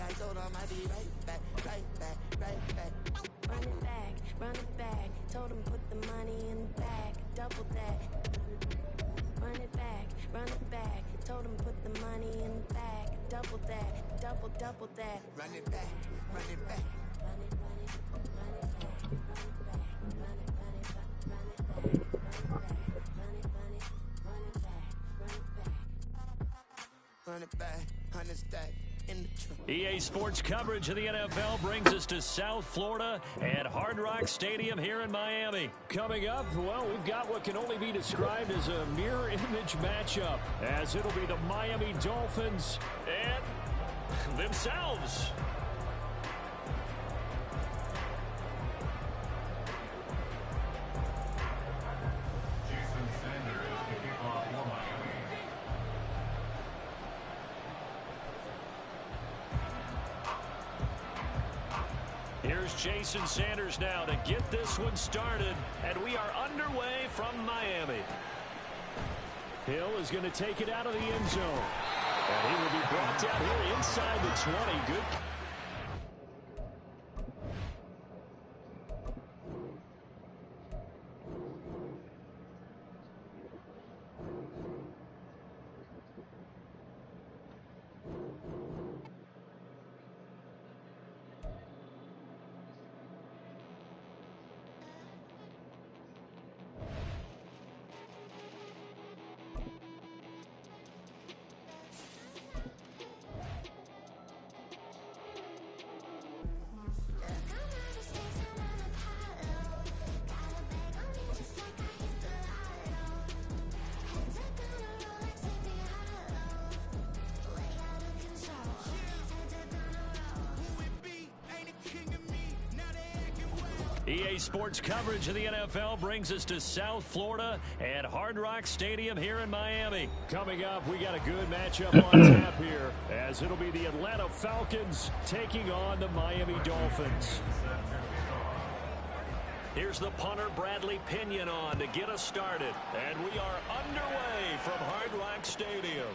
I told him I'd be right back, right back, right back. Run it back, told him put the money in the bag, double that. Run it back, told him put the money in the bag, double that, double that. Run it back, run it back. Run it back, run it back, run it back, Run it back, 100 stack in the truck. EA Sports coverage of the NFL brings us to South Florida at Hard Rock Stadium here in Miami. Coming up, well, we've got what can only be described as a mirror image matchup, as it'll be the Miami Dolphins and themselves. Here's Jason Sanders now to get this one started, and we are underway from Miami. Hill is going to take it out of the end zone, and he will be brought down here inside the 20. Good. EA Sports coverage of the NFL brings us to South Florida at Hard Rock Stadium here in Miami. Coming up, we got a good matchup on tap here, as it'll be the Atlanta Falcons taking on the Miami Dolphins. Here's the punter, Bradley Pinion, on to get us started. And we are underway from Hard Rock Stadium.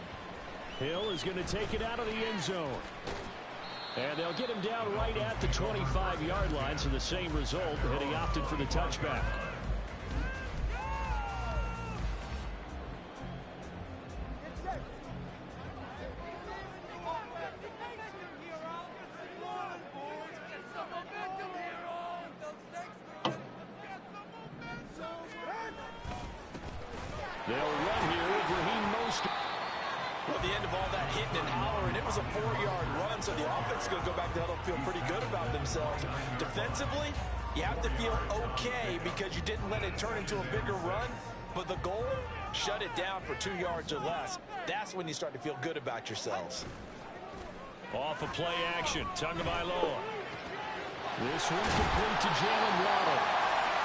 Hill is going to take it out of the end zone. And they'll get him down right at the 25-yard line, so the same result, and he opted for the touchback. They'll run here with Raheem Mostert. Well, at the end of all that hitting and hollering, it was a 4-yard run, so the offense is going to go back to huddle and feel pretty good about themselves. Defensively, you have to feel okay because you didn't let it turn into a bigger run, but the goal, shut it down for 2 yards or less. That's when you start to feel good about yourselves. Off of play action, Tagovailoa. This one complete to Jalen Waddle.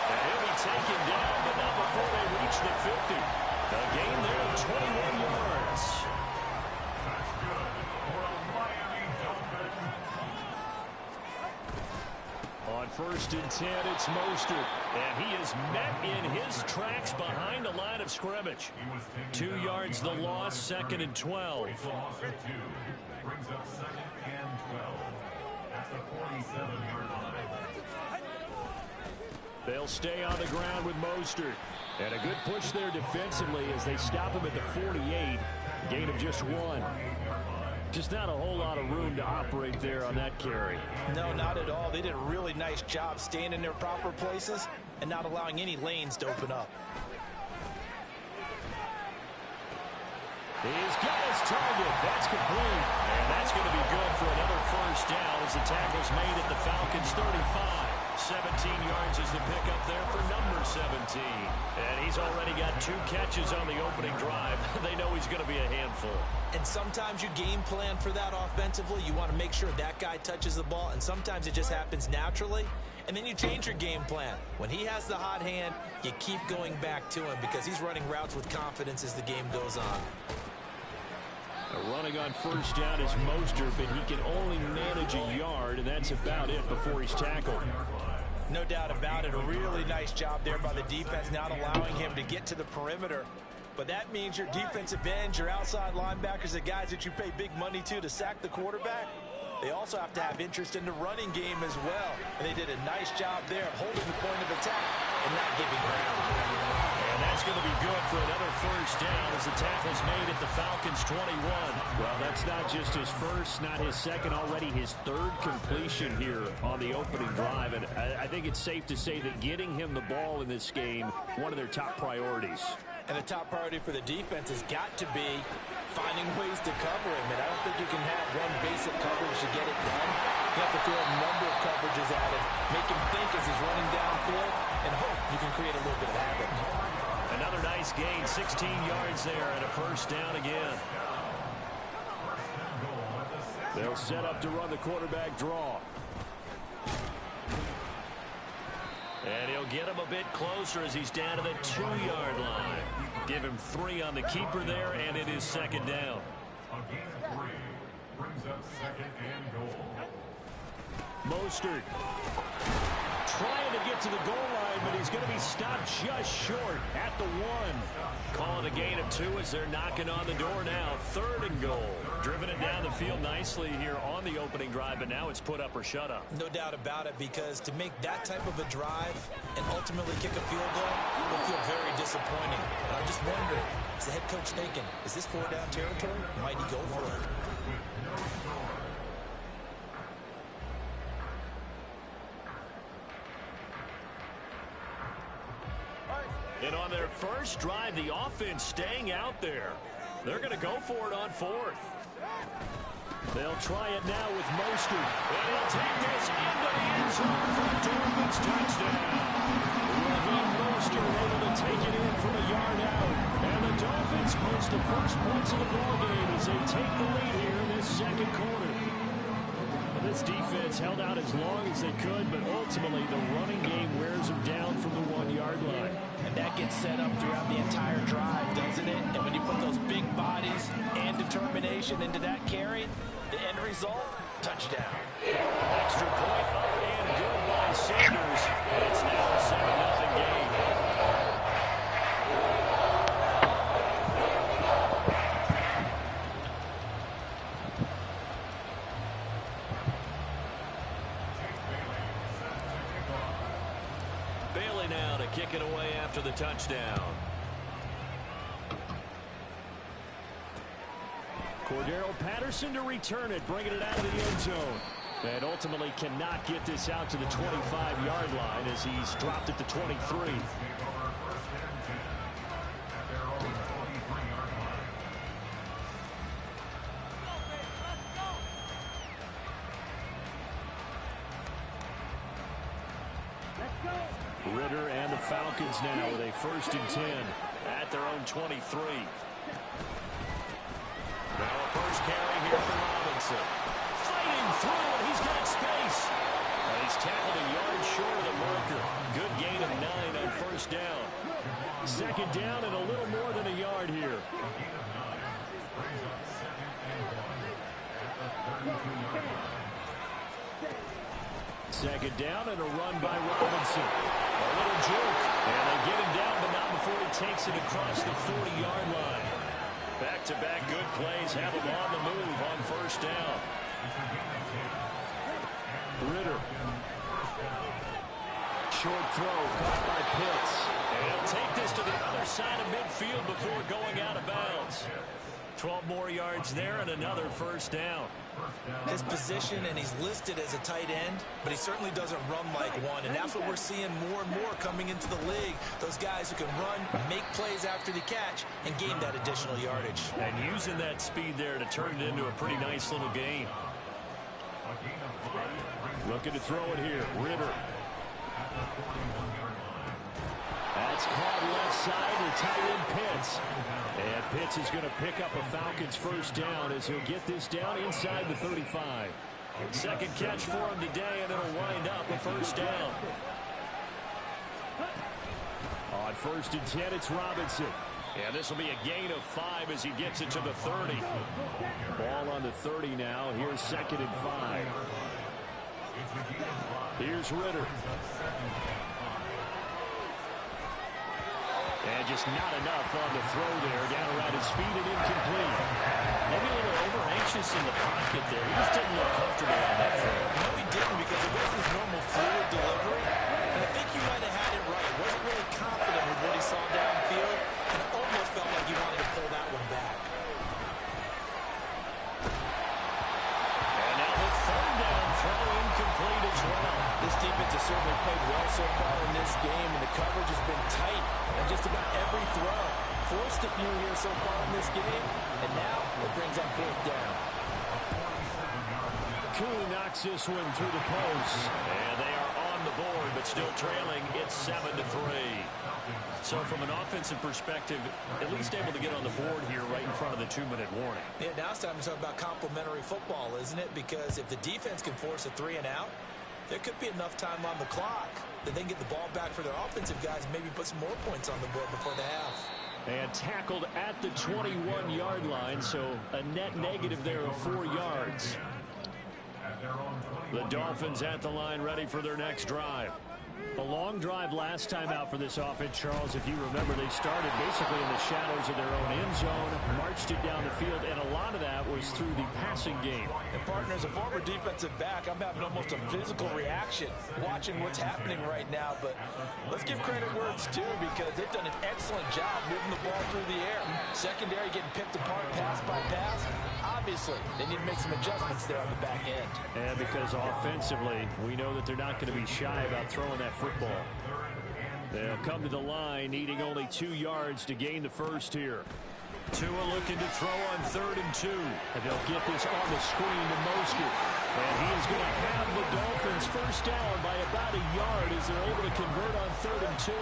And he'll be taken down, but not before they reach the 50. A gain there of 21 yards. On 1st and 10, it's Mostert. And he is met in his tracks behind the line of scrimmage. 2 yards the loss, 2nd and 12. Brings up 2nd and 12. That's the 47-yard line. They'll stay on the ground with Mostert. And a good push there defensively as they stop him at the 48. Gain of just 1. Just not a whole lot of room to operate there on that carry. No, not at all. They did a really nice job staying in their proper places and not allowing any lanes to open up. He's got his target. That's complete. And that's going to be good for another first down as the tackle's made at the Falcons' 35. 17 yards is the pickup there for number 17. And he's already got 2 catches on the opening drive. They know he's going to be a handful. And sometimes you game plan for that offensively. You want to make sure that guy touches the ball, and sometimes it just happens naturally. And then you change your game plan. When he has the hot hand, you keep going back to him because he's running routes with confidence as the game goes on. Running on first down is Mostert, but he can only manage a yard, and that's about it before he's tackled. No doubt about it. A really nice job there by the defense, not allowing him to get to the perimeter. But that means your defensive ends, your outside linebackers, the guys that you pay big money to sack the quarterback, They also have to have interest in the running game as well. And they did a nice job there of holding the point of attack and not giving ground. And that's going to be good for another first down as the tackle's made at the Falcons' 21. Well, that's not just his first, not his second, already his third completion here on the opening drive. And I think it's safe to say that getting him the ball in this game, one of their top priorities. And the top priority for the defense has got to be finding ways to cover him. And I don't think you can have one basic coverage to get it done. You have to throw a number of coverages at him, make him think as he's running downfield, and hope you can create a little bit of havoc. Another nice gain, 16 yards there, and a first down again. They'll set up to run the quarterback draw. And he'll get him a bit closer as he's down to the 2-yard line. Give him 3 on the keeper there, and it is second down. A gain of 3 brings up second and goal. Mostert trying to get to the goal line, but he's going to be stopped just short at the 1. Calling a gain of 2 as they're knocking on the door now. 3rd and goal. Driven it down the field nicely here on the opening drive, but now it's put up or shut up. No doubt about it, because to make that type of a drive and ultimately kick a field goal will feel very disappointing. And I'm just wondering, is the head coach thinking, is this 4-down territory? Might he go for it? And on their first drive, the offense staying out there. They're going to go for it on 4th. They'll try it now with Mostert. And he'll take this into the end zone for a Dolphins touchdown. Raheem Mostert able to take it in from a yard out. And the Dolphins post the first points of the ballgame as they take the lead here in this second quarter. And this defense held out as long as they could, but ultimately the running game wears them down from the 1-yard line. And that gets set up throughout the entire drive, doesn't it? And when you put those big bodies and determination into that carry, the end result, touchdown. Extra point up and good by Sanders. And it's now a 7-0 game. Bailey now to kick it away after the touchdown. Cordero Patterson to return it, bringing it out of the end zone. And ultimately cannot get this out to the 25-yard line as he's dropped it to 23. Ritter and the Falcons now with a 1st and 10 at their own 23. Now a first carry here for Robinson. Fighting through, and he's got space. And he's tackled a yard short of the marker. Good gain of 9 on first down. 2nd down and a little more than a yard here. Second down and a run by Robinson. A little juke. And they get him down, but not before he takes it across the 40-yard line. Back-to-back good plays have him on the move on first down. Ritter. Short throw caught by Pitts. And he'll take this to the other side of midfield before going out of bounds. 12 more yards there and another first down. His position, and he's listed as a tight end, but he certainly doesn't run like one, and that's what we're seeing more and more coming into the league. Those guys who can run, make plays after the catch, and gain that additional yardage. And using that speed there to turn it into a pretty nice little gain. Looking to throw it here. Ritter. That's caught left side to tight end Pitts. And Pitts is going to pick up a Falcons first down as he'll get this down inside the 35. Second catch for him today, and it'll wind up a first down. On 1st and 10, it's Robinson. And this will be a gain of 5 as he gets it to the 30. Ball on the 30 now. Here's 2nd and 5. Here's Ritter. And just not enough on the throw there. Down around his feet and incomplete. Maybe a little over-anxious in the pocket there. He just didn't look comfortable on that throw. No, he didn't, because it wasn't his normal fluid delivery. And I think he might have had it right. He wasn't really confident with what he saw downfield, and it almost felt like he wanted to pull that one back. And now the third down throw incomplete as well. This defense has certainly played well so far in this game, and the coverage has been tight on just about every throw. Forced a few here so far in this game, and now it brings up fourth down. Koo knocks this one through the post. And they are on the board, but still trailing. It's 7-3. So from an offensive perspective, at least able to get on the board here right in front of the 2-minute warning. Yeah, now it's time to talk about complementary football, isn't it? Because if the defense can force a 3 and out, there could be enough time on the clock that they can get the ball back for their offensive guys and maybe put some more points on the board before the half. And tackled at the 21-yard line, so a net negative there of 4 yards. The Dolphins at the line, ready for their next drive. A long drive last time out for this offense, Charles. If you remember, they started basically in the shadows of their own end zone, marched it down the field, and a lot of that was through the passing game. And, partner, as a former defensive back, I'm having almost a physical reaction watching what's happening right now. But let's give credit where it's due, because they've done an excellent job moving the ball through the air. Secondary getting picked apart pass by pass. Obviously, they need to make some adjustments there on the back end. And because offensively, we know that they're not going to be shy about throwing that football. They'll come to the line, needing only 2 yards to gain the first here. Tua looking to throw on 3rd and 2. And they'll get this on the screen to Mostert. And he is going to have the Dolphins first down by about a yard as they're able to convert on 3rd and 2.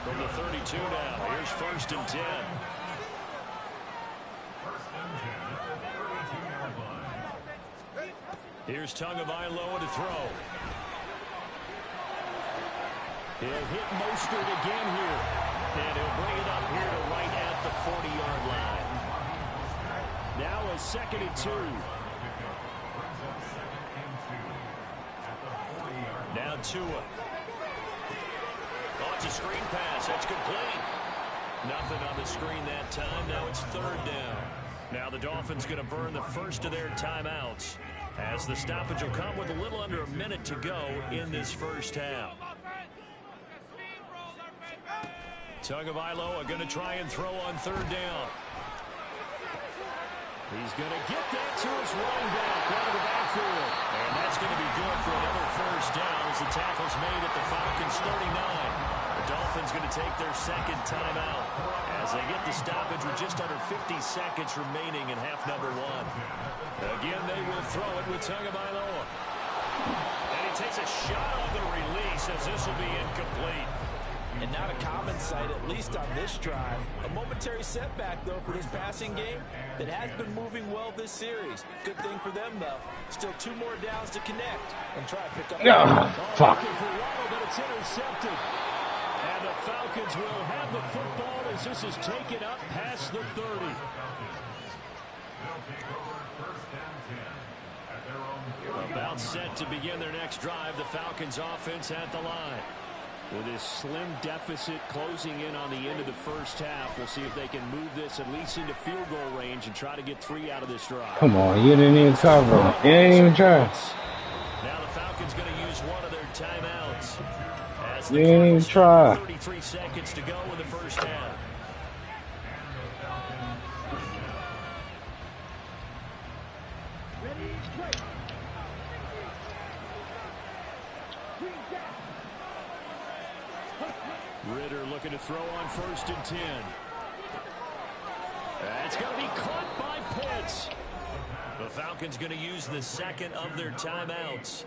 From the 32 now, here's 1st and 10. Here's Tagovailoa to throw. He'll hit Mostert again here. And he'll bring it up here to right at the 40-yard line. Now a 2nd and 2. Now Tua. Oh, it's a screen pass. That's complete. Nothing on the screen that time. Now it's 3rd down. Now the Dolphins going to burn the first of their timeouts, as the stoppage will come with a little under a minute to go in this first half. Tagovailoa going to try and throw on 3rd down. He's going to get that to his running back out of the backfield. And that's going to be good for another first down as the tackle's made at the Falcons' 39. The Dolphins going to take their 2nd timeout as they get the stoppage with just under 50 seconds remaining in half number 1. Again, they will throw it with Tagovailoa. And he takes a shot on the release as this will be incomplete. And not a common sight, at least on this drive. A momentary setback, though, for this passing game that has been moving well this series. Good thing for them, though. Still 2 more downs to connect and try to pick up. Fuck. But it's intercepted. And the Falcons will have the football as this is taken up past the 30. About set to begin their next drive. The Falcons offense at the line. With this slim deficit closing in on the end of the first half, we'll see if they can move this at least into field goal range and try to get 3 out of this drive. Come on, you didn't even cover him. You didn't even try. Now the Falcons going to use one of their timeouts. As You didn't even try. 33 seconds to go in the first half. Ritter looking to throw on 1st and 10. That's going to be caught by Pitts. The Falcons going to use the 2nd of their timeouts.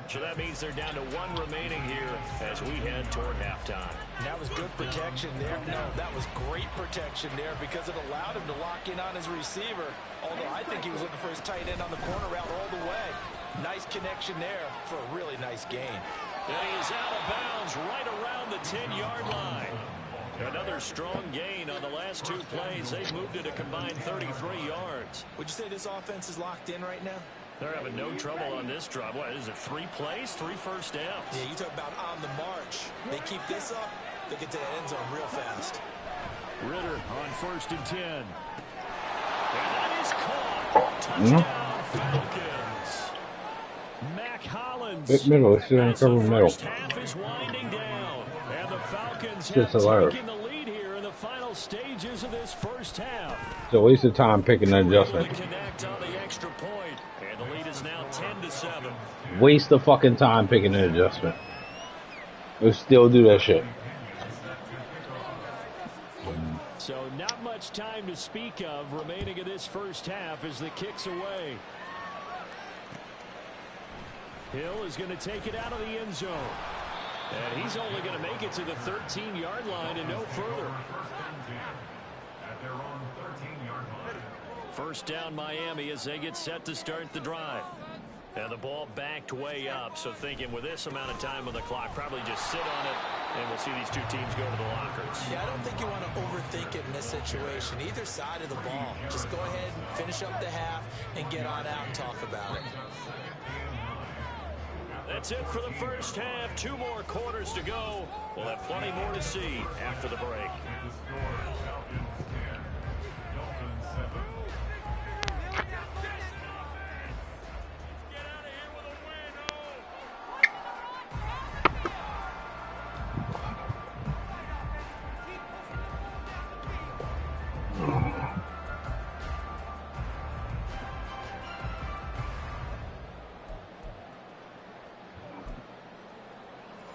So that means they're down to 1 remaining here as we head toward halftime. That was good protection there. No, that was great protection there because it allowed him to lock in on his receiver. Although I think he was looking for his tight end on the corner route all the way. Nice connection there for a really nice gain. And he is out of bounds right around the 10-yard line. Another strong gain on the last 2 plays. They've moved it a combined 33 yards. Would you say this offense is locked in right now? They're having no trouble on this drive. What is it, 3 plays, 3 first downs? Yeah, you talk about on the march. They keep this up, They'll get to the end zone real fast. Ritter on 1st and 10. And that is caught. Touchdown, Falcons. Mac Hollins. Bit middle. It's still As the covering middle. first half is winding down. And the Falcons It's have hilarious. taken the lead here in the final stages of this first half. So waste of time picking an adjustment. Connect on the extra point. And the lead is now 10-7. Waste of fucking time picking an adjustment. We still do that shit. So not much time to speak of remaining in this first half as the kick's away. Hill is going to take it out of the end zone. And he's only going to make it to the 13-yard line and no further. First down Miami as they get set to start the drive. And the ball backed way up, so thinking with this amount of time on the clock, probably just sit on it, and we'll see these two teams go to the lockers. Yeah, I don't think you want to overthink it in this situation. Either side of the ball. Just go ahead and finish up the half and get on out and talk about it. That's it for the first half. 2 more quarters to go. We'll have plenty more to see after the break.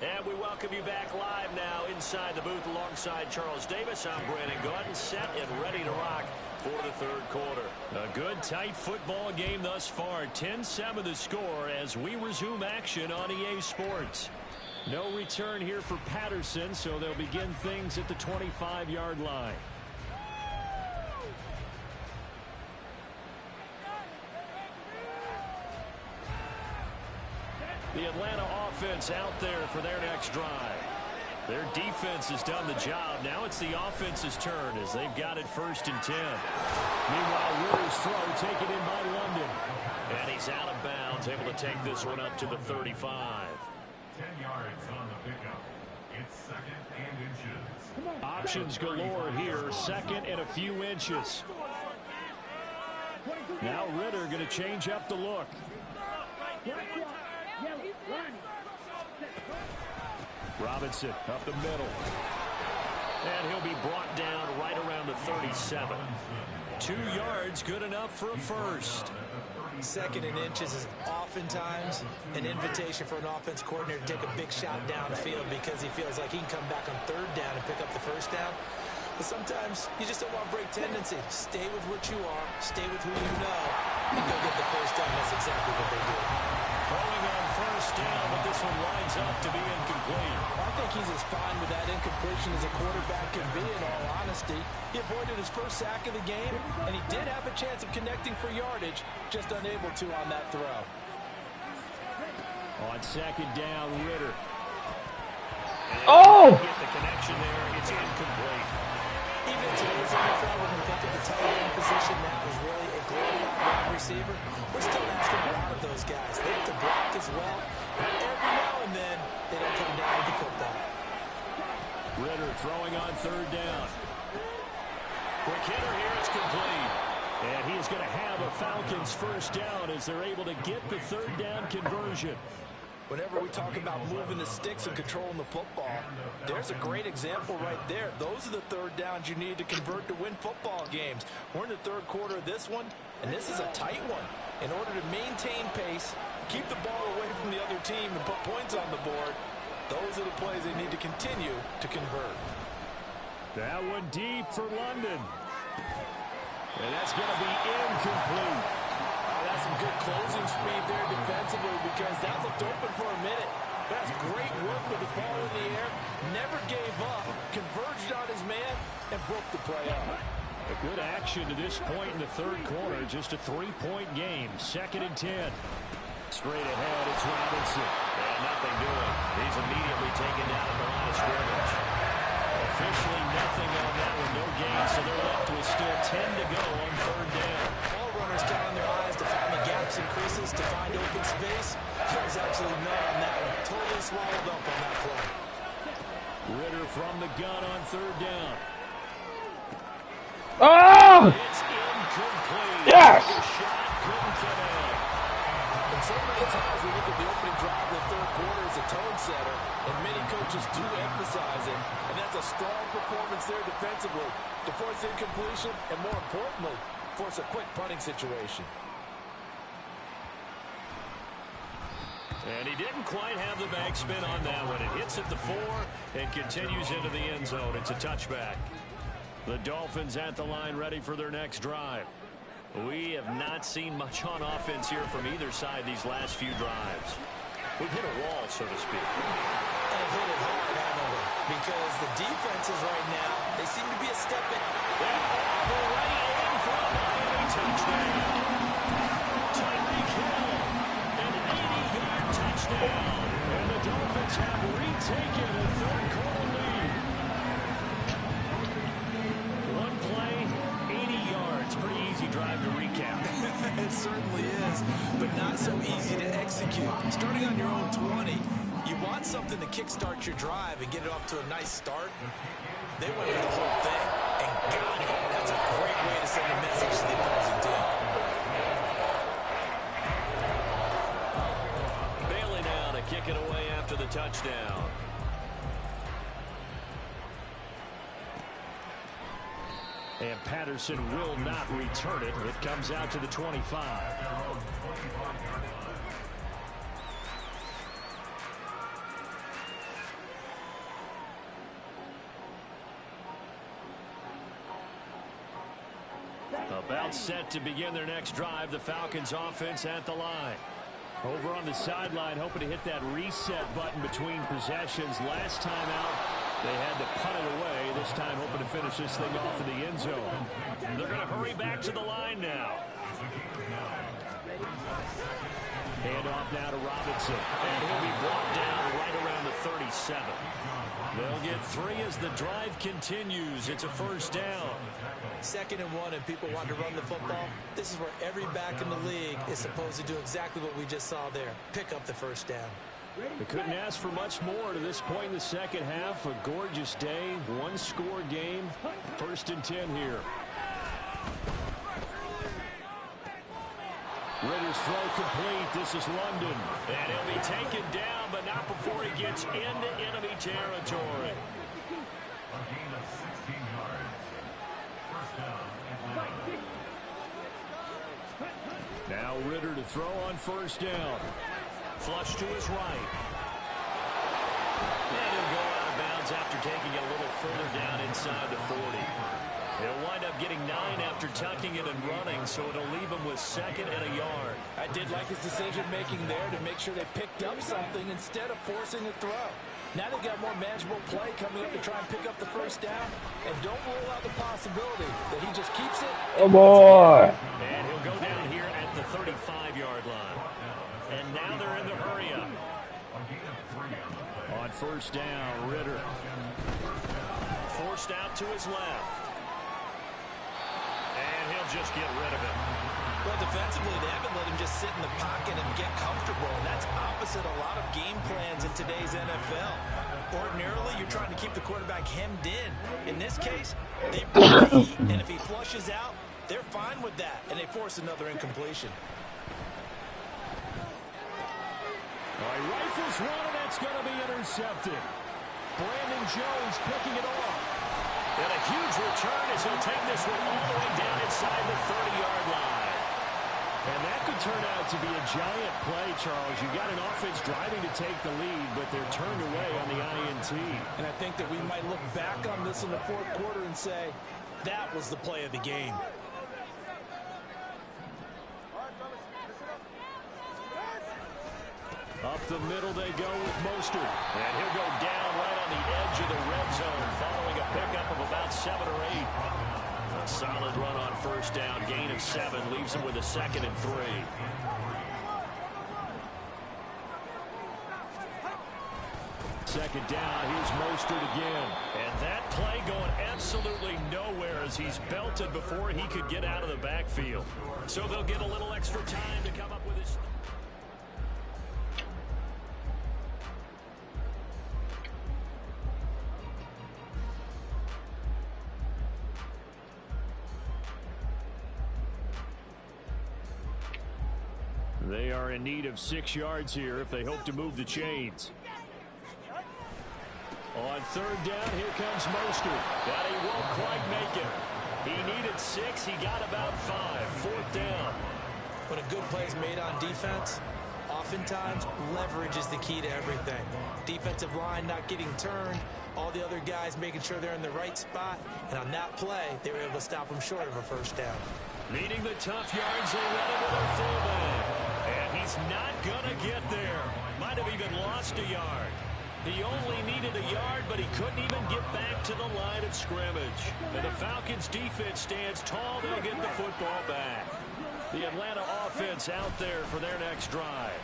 And we welcome you back live now inside the booth alongside Charles Davis. I'm Brandon Gordon, set and ready to rock for the third quarter. A good, tight football game thus far. 10-7 the score as we resume action on EA Sports. No return here for Patterson, so they'll begin things at the 25-yard line. The Atlanta offense out there for their next drive. Their defense has done the job. Now it's the offense's turn as they've got it 1st and 10. Meanwhile, Ritter's throw taken in by London. And he's out of bounds, able to take this one up to the 35. 10 yards on the pickup. It's 2nd and inches. Options galore here. 2nd and a few inches. Now Ritter going to change up the look. Robinson up the middle. And he'll be brought down right around the 37. 2 yards, good enough for a first. 2nd and inches is oftentimes an invitation for an offense coordinator to take a big shot downfield because he feels like he can come back on 3rd down and pick up the 1st down. But sometimes you just don't want to break tendency. Stay with what you are, stay with who you know, and go get the 1st down. That's exactly what they did. Throwing on 1st down, but this one lines up to be incomplete. I think he's as fine with that incompletion as a quarterback can be, in all honesty. He avoided his first sack of the game, and he did have a chance of connecting for yardage, just unable to on that throw. On 2nd down, Ritter. Oh! Get the connection there. It's incomplete. Even in today's NFL, when we think of the tight end position now is really a glorified wide receiver, we're still asking a lot of those guys. They have to block as well. Every now and then, they don't come down with the football. Ritter throwing on 3rd down. Quick hitter here. It's complete. And he is going to have a Falcons 1st down as they're able to get the 3rd down conversion. Whenever we talk about moving the sticks and controlling the football, there's a great example right there. Those are the 3rd downs you need to convert to win football games. We're in the 3rd quarter of this one, and this is a tight one. In order to maintain pace, keep the ball away from the other team, and put points on the board, those are the plays they need to continue to convert. That one deep for London. And that's going to be incomplete. That's some good closing speed there defensively because that looked open for a minute. That's great work with the ball in the air. Never gave up, converged on his man, and broke the play up. A good action to this point in the 3rd quarter. Just a 3-point game. 2nd and 10. Straight ahead, it's Robinson. And nothing doing. He's immediately taken down at the line of scrimmage. Officially nothing on that one. No gain, so they're left with still 10 to go on 3rd down. Ball runners counting their eyes to find the gaps and creases, to find open space. There's absolutely none on that one. Totally swallowed up on that play. Ritter from the gun on third down. Oh! It's incomplete. Yes! The shot couldn't get in. And so many times we look at the opening drive of the third quarter as a tone setter, and many coaches do emphasize it, and that's a strong performance there defensively to force incompletion and, more importantly, force a quick punting situation. And he didn't quite have the backspin on that one. It hits at the 4 and continues into the end zone. It's a touchback. The Dolphins at the line ready for their next drive. We have not seen much on offense here from either side these last few drives. We've hit a wall, so to speak. And hit it hard, haven't we? Because the defenses right now, they seem to be a step in. And all the way in for a Miami touchdown. Tyreek Hill, an 80-yard touchdown. And the Dolphins have retaken a third quarter lead. One play, 80 yards. Pretty easy drive to recap. It certainly is, but not so easy to execute. Starting on your own 20, you want something to kickstart your drive and get it off to a nice start. They went for the whole thing and got it. That's a great way to send a message to the opposing team. Bailey now to kick it away after the touchdown. And Patterson will not return it. It comes out to the 25. About set to begin their next drive. The Falcons offense at the line. Over on the sideline, hoping to hit that reset button between possessions. Last time out, they had to punt it away. This time hoping to finish this thing off in the end zone. They're going to hurry back to the line now. Hand off now to Robinson. And he'll be brought down right around the 37. They'll get 3 as the drive continues. It's a first down. 2nd and 1 and people want to run the football. This is where every back in the league is supposed to do exactly what we just saw there. Pick up the first down. They couldn't ask for much more to this point in the second half. A gorgeous day, one-score game. 1st and 10 here. Ritter's throw complete. This is London. And he'll be taken down, but not before he gets into enemy territory. A gain of 16 yards. First down and 9. Now Ritter to throw on first down. Flush to his right. And he'll go out of bounds after taking it a little further down inside the 40. He'll wind up getting 9 after tucking it and running, so it'll leave him with 2nd and a yard. I did like his decision-making there to make sure they picked up something instead of forcing the throw. Now they've got more manageable play coming up to try and pick up the first down. And don't rule out the possibility that he just keeps it. Oh, boy. And he'll go down here at the 35-yard line. And now they're in the hurry-up. On first down, Ritter. Forced out to his left. And he'll just get rid of it. Well, defensively, they haven't let him just sit in the pocket and get comfortable. And that's opposite a lot of game plans in today's NFL. Ordinarily, you're trying to keep the quarterback hemmed in. In this case, they bring the heat, and if he flushes out, they're fine with that, and they force another incompletion. All right, rifles one, and that's going to be intercepted. Brandon Jones picking it off. And a huge return as he'll take this one all the way down inside the 30-yard line. And that could turn out to be a giant play, Charles. You got an offense driving to take the lead, but they're turned away on the INT. And I think that we might look back on this in the 4th quarter and say, that was the play of the game. Up the middle they go with Mostert. And he'll go down right on the edge of the red zone following a pickup of about 7 or 8. A solid run on first down, gain of 7, leaves him with a 2nd and 3. Second down, here's Mostert again. And that play going absolutely nowhere as he's belted before he could get out of the backfield. So they'll get a little extra time to come up with his... They are in need of 6 yards here if they hope to move the chains. On third down, here comes Mostert. But he won't quite make it. He needed 6. He got about 5. Fourth down. When a good play is made on defense, oftentimes leverage is the key to everything. Defensive line not getting turned, all the other guys making sure they're in the right spot, and on that play, they were able to stop them short of a first down. Needing the tough yards, they run it with their fullback. And he's not going to get there. Might have even lost a yard. He only needed a yard, but he couldn't even get back to the line of scrimmage. And the Falcons' defense stands tall. They'll get the football back. The Atlanta offense out there for their next drive.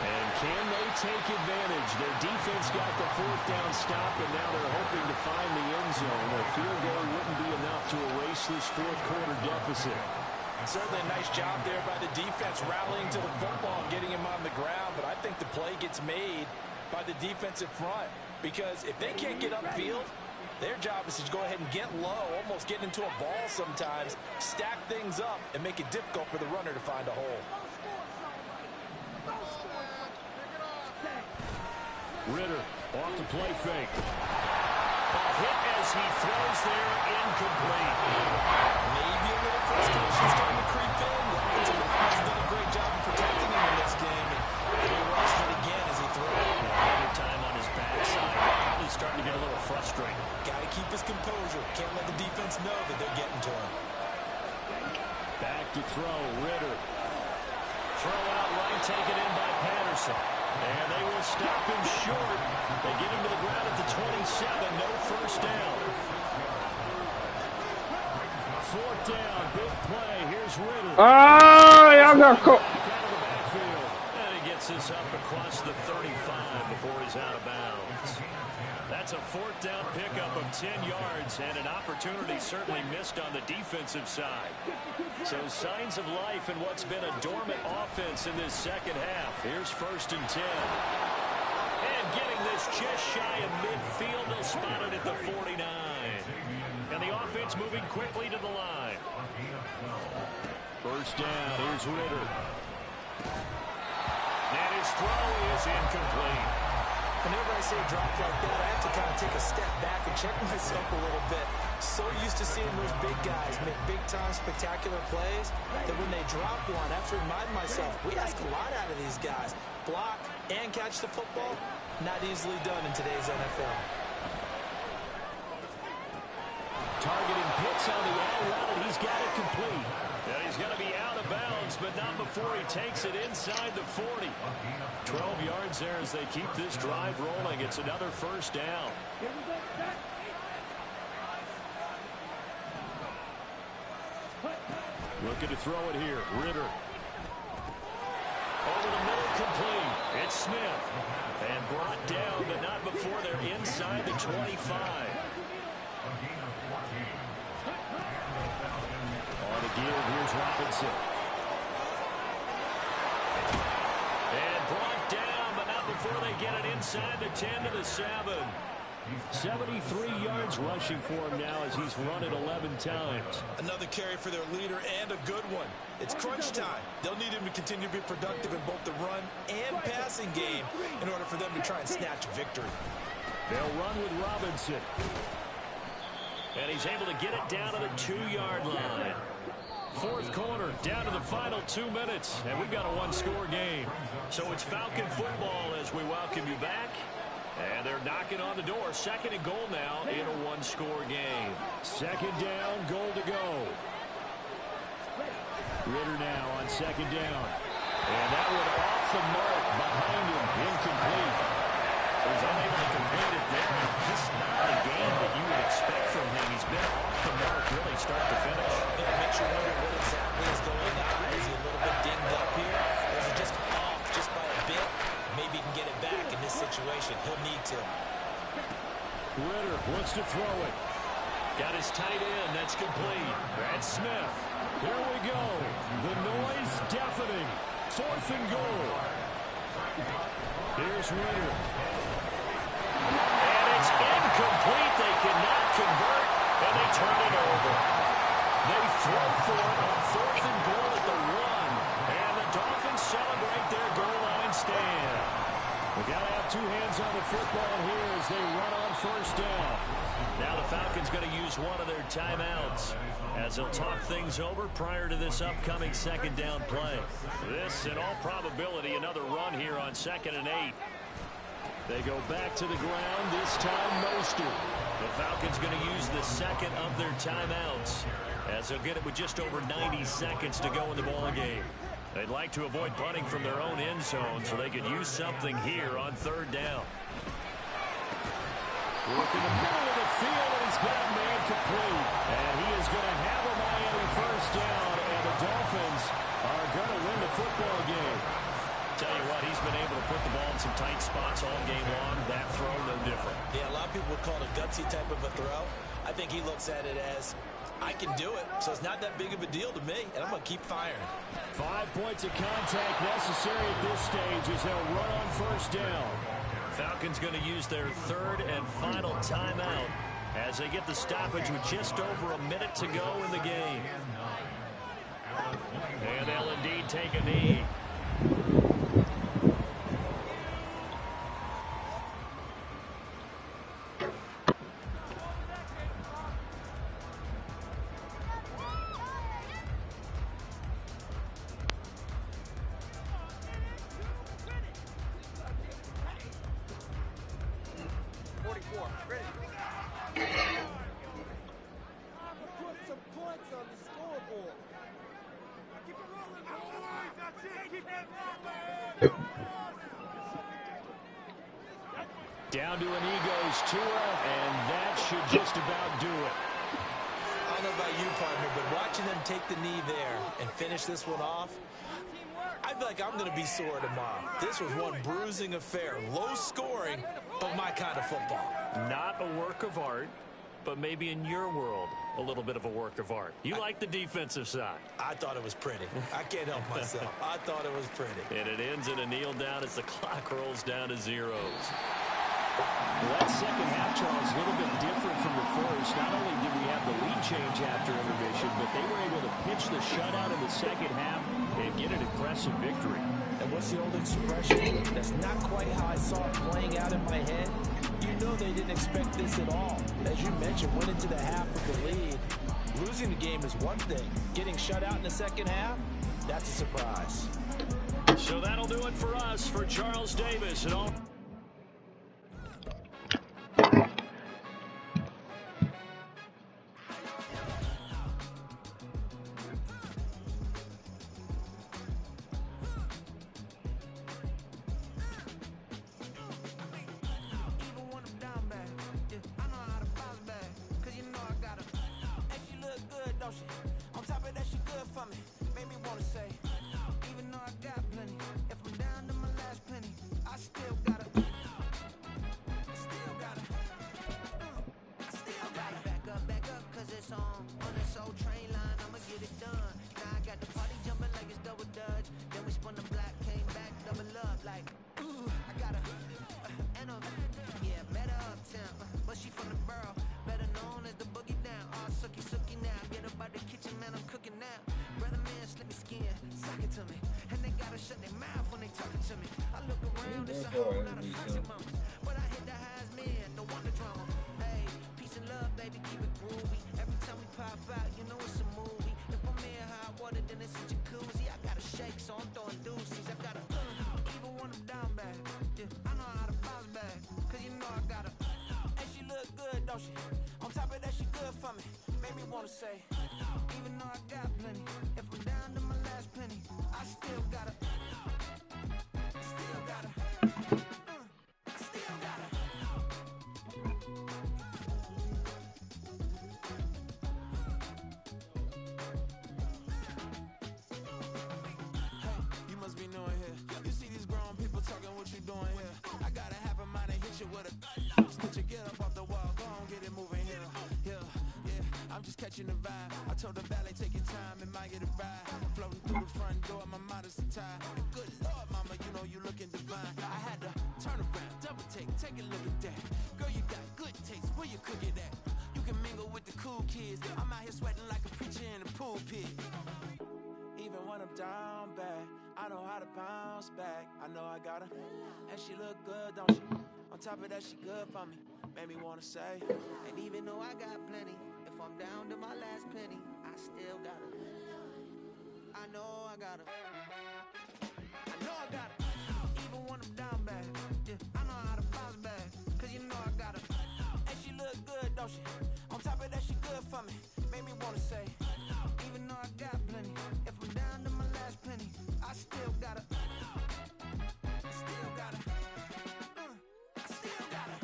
And can they take advantage? Their defense got the fourth down stop, and now they're hoping to find the end zone. A field goal wouldn't be enough to erase this fourth quarter deficit. Certainly a nice job there by the defense rallying to the football and getting him on the ground, but I think the play gets made by the defensive front, because if they can't get upfield, their job is to go ahead and get low, almost get into a ball sometimes, stack things up, and make it difficult for the runner to find a hole. Ritter off the play fake. A hit as he throws there, incomplete. Maybe a little frustration starting to creep in. He's done a great job of protecting him in this game, and he watched it again as he threw it. Another time on his backside. Probably starting to get a little frustrated. Got to keep his composure. Can't let the defense know that they're getting to him. Back to throw, Ritter. Throw out right, taken in by Patterson. And they will stop him short. They get him to the ground at the 27. No first down. Fourth down, big play. Here's Ritter. Y'all got caught. And he gets this up across the 35 before he's out of bounds. That's a fourth down pickup of 10 yards, and an opportunity certainly missed on the defensive side. So signs of life in what's been a dormant offense in this second half. Here's 1st and 10. And getting this just shy of midfield, they'll spot it at the 49. And the offense moving quickly to the line. First down, here's Ritter. And his throw is incomplete. Whenever I say a drop like that, I have to kind of take a step back and check myself a little bit. So used to seeing those big guys make big-time spectacular plays that when they drop one, I have to remind myself, we ask a lot out of these guys. Block and catch the football, not easily done in today's NFL. Targeting Pitts on the out route, and he's got it complete. And he's going to be out of bounds, but not before he takes it inside the 40. 12 yards there as they keep this drive rolling. It's another first down. Looking to throw it here. Ritter. Over the middle, complete. It's Smith. And brought down, but not before they're inside the 25. On the give, here's Robinson. And brought down, but not before they get it inside the 10 to the 7. 73 yards rushing for him now as he's run it 11 times. Another carry for their leader, and a good one. It's crunch time. They'll need him to continue to be productive in both the run and passing game in order for them to try and snatch a victory. They'll run with Robinson. And he's able to get it down to the 2-yard line. Fourth quarter, down to the final 2 minutes, and we've got a one-score game. So it's Falcon football as we welcome you back. And they're knocking on the door. 2nd and goal now in a one-score game. 2nd down, goal to go. Ritter now on 2nd down. And that one off the mark behind him, incomplete. He's unable to complete it there. Just not the game that you would expect from him. He's been off the mark really start to finish. It makes you wonder what exactly is going on. Is he a little bit dinged up here? Or is he just off just by a bit? Maybe he can get it back in this situation. He'll need to. Ritter wants to throw it. Got his tight end. That's complete. That's Smith. Here we go. The noise deafening. 4th and goal. Here's Ritter. And it's incomplete. They cannot convert, and they turn it over. They throw for it on 4th and goal at the 1. And the Dolphins celebrate their goal line stand. We got to have two hands on the football here as they run on first down. Now the Falcons going to use one of their timeouts as they'll talk things over prior to this upcoming second down play. This, in all probability, another run here on 2nd and 8. They go back to the ground, this time Mostert. The Falcons going to use the second of their timeouts as they'll get it with just over 90 seconds to go in the ball game. They'd like to avoid punting from their own end zone so they could use something here on 3rd down. Look in the middle of the field, and he's got a man complete. And he is going to have a Miami first down, and the Dolphins are going to win the football game. Tell you what, he's been able to put the ball in some tight spots all game long. That throw, no different. Yeah, a lot of people would call it a gutsy type of a throw. I think he looks at it as, I can do it, so it's not that big of a deal to me, and I'm going to keep firing. 5 points of contact necessary at this stage as they'll run on first down. Falcons going to use their 3rd and final timeout as they get the stoppage with just over a minute to go in the game. And they'll indeed take a knee. Down to a knee goes Tua, and that should just about do it. I don't know about you, partner, but watching them take the knee there and finish this one off, I feel like I'm going to be sore tomorrow. This was one bruising affair. Low scoring, but my kind of football. Not a work of art, but maybe in your world, a little bit of a work of art. You like the defensive side. I thought it was pretty. I can't help myself. I thought it was pretty. And it ends in a kneel down as the clock rolls down to zeros. Well, that second half, Charles, a little bit different from the first. Not only did we have the lead change after intermission, but they were able to pitch the shutout in the second half and get an impressive victory. And what's the old expression? That's not quite how I saw it playing out in my head. You know they didn't expect this at all. As you mentioned, went into the half with the lead. Losing the game is one thing. Getting shut out in the second half, that's a surprise. So that'll do it for us, for Charles Davis and all. Catching the vibe. I told the valet take your time, it might get a ride. Floating through the front door, my modesty tie. Good Lord, mama, you know you looking divine. I had to turn around, double take a look at that. Girl, you got good taste, where you cook it at? You can mingle with the cool kids. I'm out here sweating like a preacher in a pulpit. Even when I'm down bad, I I know how to bounce back. I know I got her, and she look good, don't she? On top of that, she good for me. Made me wanna say, and even though I got plenty, if I'm down to my last penny, I still got her. I know I got her. I know I got her. Even when I'm down bad, yeah, I know how to bounce back. Cause you know I got her. And she look good, don't she? On top of that, she good for me. Made me wanna say, even though I got plenty, if I'm down to my last penny, I still got her. I still got her. I still got her.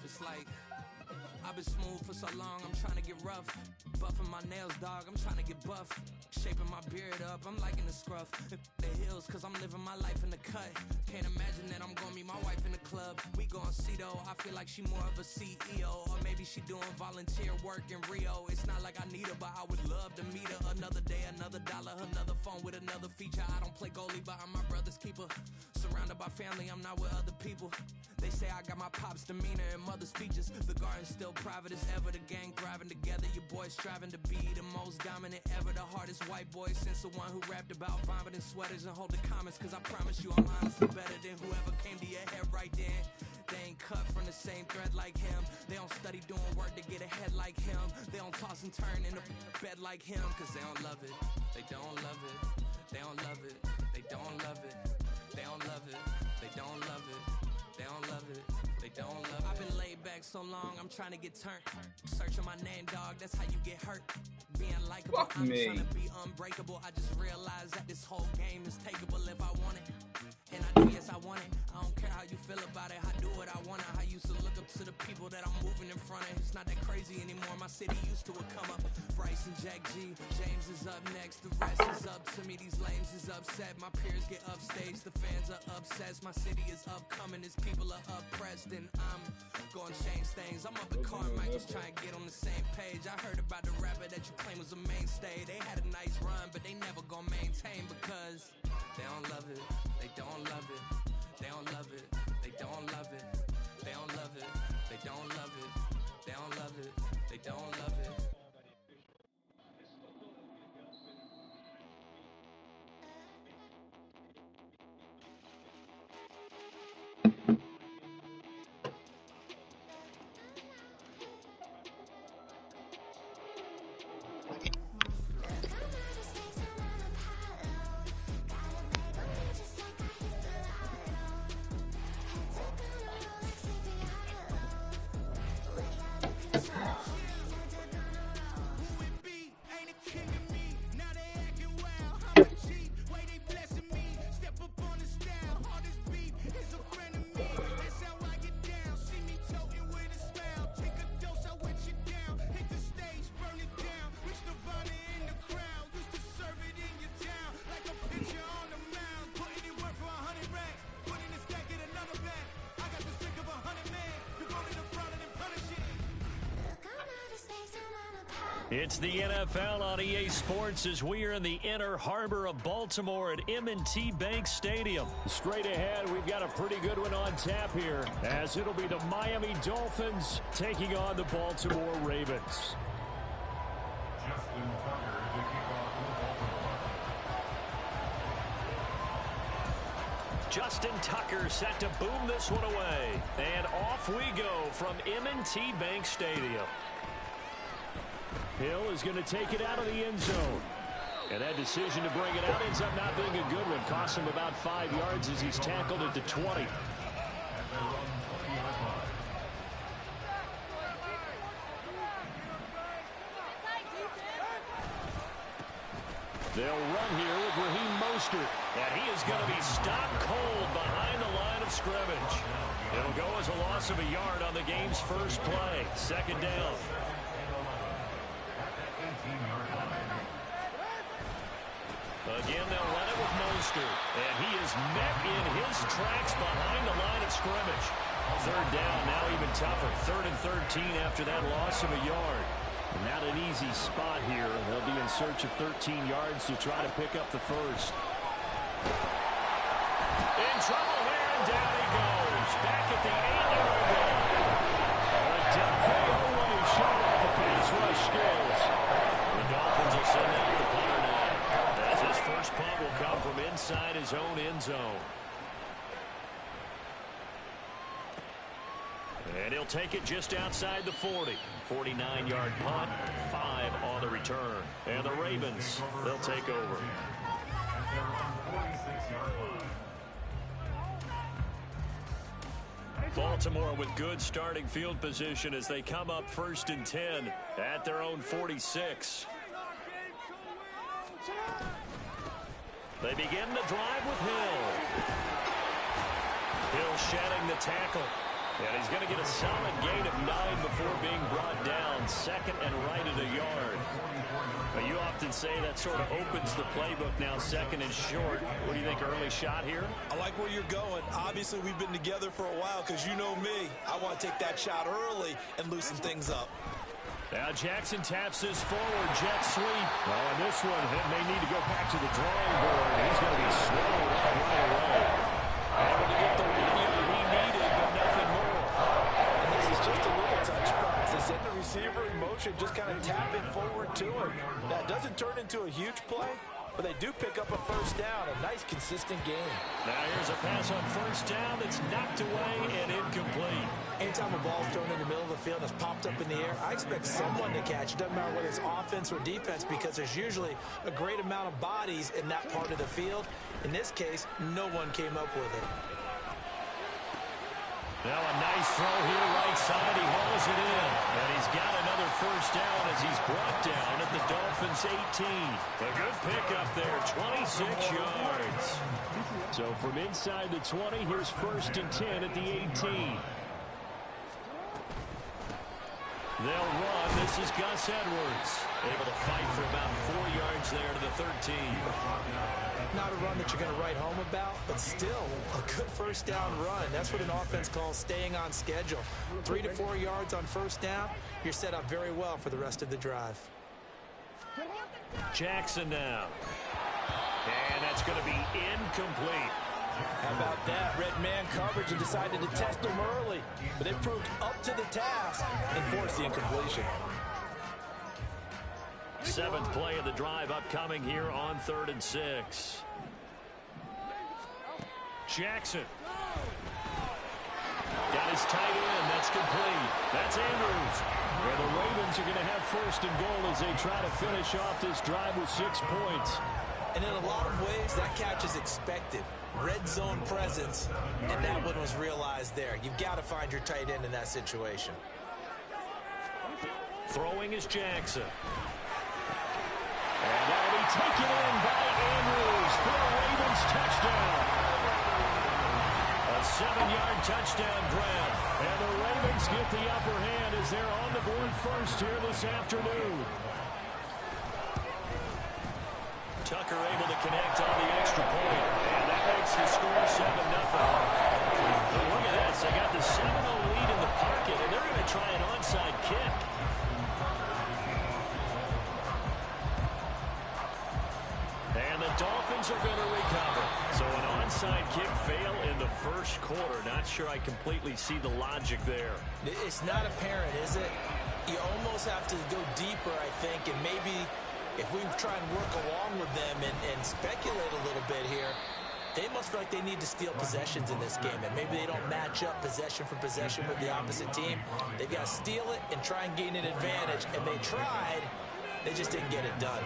Just like I've been smooth for so long, I'm trying to get rough. Buffing my nails, dog, I'm trying to get buff. Shaping my beard up, I'm liking the scruff. The hills, cause I'm living my life in the cut. Can't imagine that I'm gonna meet my wife in the club. We gon' see though, I feel like she more of a CEO. Or maybe she doing volunteer work in Rio. It's not like I need her, but I would love to meet her. Another day, another dollar, another phone with another feature. I don't play goalie, but I'm my brother's keeper. Surrounded by family, I'm not with other people. They say I got my pop's demeanor and mother's features. The garden's still private as ever. The gang thriving together. Your boys striving to be the most dominant ever. The hardest white boy since the one who rapped about vomiting sweaters and hold the comments. Cause I promise you I'm honestly better than whoever came to your head right then. They ain't cut from the same thread like him. They don't study doing work to get ahead like him. They don't toss and turn in a bed like him. Cause they don't love it. They don't love it. They don't love it. They don't love it. They don't love it. They don't love it. They don't love it. They don't love it. I've been laid back so long, I'm trying to get turned. Searching my name, dog, that's how you get hurt. Being likable, I'm trying to be unbreakable. I just realized that this whole game is takeable if I want it. And I do, yes, I want it. I don't care how you feel about it. I do what I want it. I used to look up to the people that I'm moving in front of. It's not that crazy anymore. My city used to it come up. Bryce and Jack G. James is up next. The rest is up to me. These lames is upset. My peers get upstage. The fans are obsessed. My city is upcoming. His people are oppressed. And I'm gonna change things. I'm up at Carmichael's trying to get on the same page. I heard about the rapper that you claim was a mainstay. They had a nice run, but they never gonna maintain because they don't love it. They don't love it. They don't love it. They don't love it. They don't love it. They don't love it. They don't love it. They don't love it. It's the NFL on EA Sports as we are in the inner harbor of Baltimore at M&T Bank Stadium. Straight ahead, we've got a pretty good one on tap here, as it'll be the Miami Dolphins taking on the Baltimore Ravens. Justin Tucker set to boom this one away. And off we go from M&T Bank Stadium. Hill is going to take it out of the end zone. And that decision to bring it out ends up not being a good one. Cost him about 5 yards as he's tackled at the 20. They'll run here with Raheem Mostert. And he is going to be stopped cold behind the line of scrimmage. It'll go as a loss of a yard on the game's first play. Second down. Again, they'll run it with Mostert. And he is met in his tracks behind the line of scrimmage. Third down, now even tougher. 3rd and 13 after that loss of a yard. Not an easy spot here. They'll be in search of 13 yards to try to pick up the first. In trouble here, and down he goes. Back at the 8-yard line. Away, showing off the pass rush skills. The Dolphins will send out the punter now, as his first punt will come from inside his own end zone. And he'll take it just outside the 40. 49-yard punt, 5 on the return. And the Ravens, they'll take over. Baltimore with good starting field position as they come up 1st and 10 at their own 46. They begin the drive with Hill. Hill shedding the tackle. And he's going to get a solid gain of 9 before being brought down. 2nd and right at a yard. But you often say that sort of opens the playbook now, 2nd and short. What do you think, early shot here? I like where you're going. Obviously, we've been together for a while because you know me. I want to take that shot early and loosen things up. Now Jackson taps this forward, jet sweep. Oh, and this one, he may need to go back to the drawing board. He's going to be slowed up right away. Able to get the 1 yard he needed, but nothing more. And this is just a little touch pass. They send the receiver in motion, just kind of tap it forward to him. That doesn't turn into a huge play, but they do pick up a first down. A nice, consistent game. Now here's a pass on first down that's knocked away and incomplete. Anytime a ball's thrown in the middle of the field and it's popped up in the air, I expect someone to catch it. Doesn't matter whether it's offense or defense, because there's usually a great amount of bodies in that part of the field. In this case, no one came up with it. Now a nice throw here, right side. He hauls it in. And he's got another first down as he's brought down at the Dolphins' 18. A good pickup there, 26 yards. So from inside the 20, here's 1st and 10 at the 18. They'll run. This is Gus Edwards. Able to fight for about 4 yards there to the 13. Not a run that you're going to write home about, but still a good first down run. That's what an offense calls staying on schedule. 3 to 4 yards on first down. You're set up very well for the rest of the drive. Jackson now. And that's going to be incomplete. How about that? Red man coverage and decided to test him early. But they proved up to the task and forced the incompletion. 7th play of the drive upcoming here on 3rd and 6. Jackson. Got his tight end. That's complete. That's Andrews. Where the Ravens are going to have 1st and goal as they try to finish off this drive with 6 points. And in a lot of ways, that catch is expected. Red zone presence, and that one was realized there. You've got to find your tight end in that situation. Throwing is Jackson. And that'll be taken in by Andrews for a Ravens touchdown. A 7-yard touchdown grab. And the Ravens get the upper hand as they're on the board first here this afternoon. Tucker able to connect on the extra point. And that makes the score 7-0. But look at this. They got the 7-0 lead in the pocket, and they're going to try an onside kick. And the Dolphins are going to recover. So an onside kick fail in the first quarter. Not sure I completely see the logic there. It's not apparent, is it? You almost have to go deeper, I think, and maybe if we try and work along with them and speculate a little bit here, they must feel like they need to steal possessions in this game, and maybe they don't match up possession for possession with the opposite team. They've got to steal it and try and gain an advantage, and they tried. They just didn't get it done.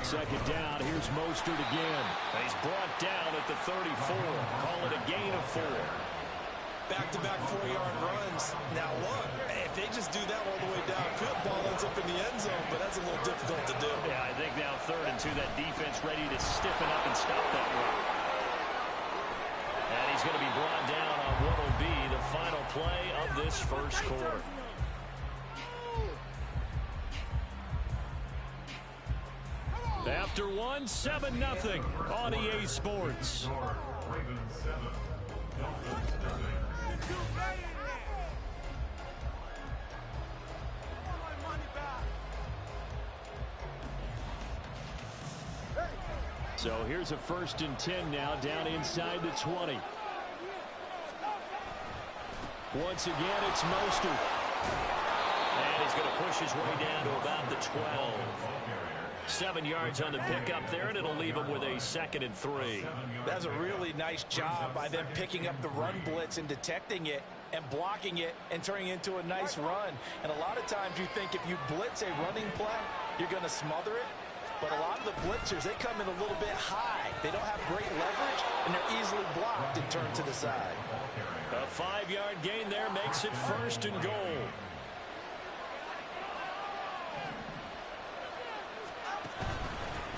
2nd down, here's Mostert again. He's brought down at the 34. Call it a gain of 4. Back-to-back 4-yard runs. Now look, if they just do that all the way downfield, ball ends up in the end zone, but that's a little difficult to do. Yeah, I think now 3rd and 2, that defense ready to stiffen up and stop that run. And he's going to be brought down on what will be the final play of this first quarter. After 1, 7-0 on EA Sports. So here's a 1st and 10 now, down inside the 20. Once again, it's Mostert. And he's going to push his way down to about the 12. 7 yards on the pickup there, and it'll leave him with a 2nd and 3. That's a really nice job by them picking up the run blitz and detecting it and blocking it and turning it into a nice run. And a lot of times you think if you blitz a running play, you're going to smother it. But a lot of the blitzers, they come in a little bit high. They don't have great leverage, and they're easily blocked and turned to the side. A 5-yard gain there makes it 1st and goal.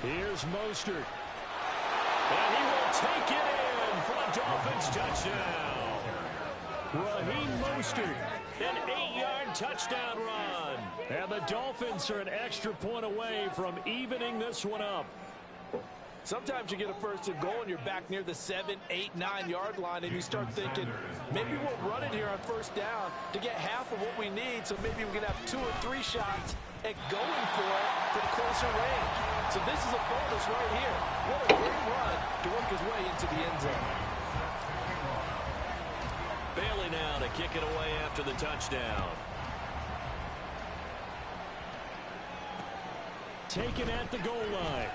Here's Mostert. And he will take it in for a Dolphins touchdown. Raheem Mostert. An 8-yard touchdown run. And the Dolphins are an extra point away from evening this one up. Sometimes you get a 1st and goal and you're back near the 7, 8, 9-yard line and you start thinking, maybe we'll run it here on 1st down to get half of what we need, so maybe we can have 2 or 3 shots at going for it from closer range. So this is a bonus right here. What a great run to work his way into the end zone. Bailey now to kick it away after the touchdown. Taken at the goal line.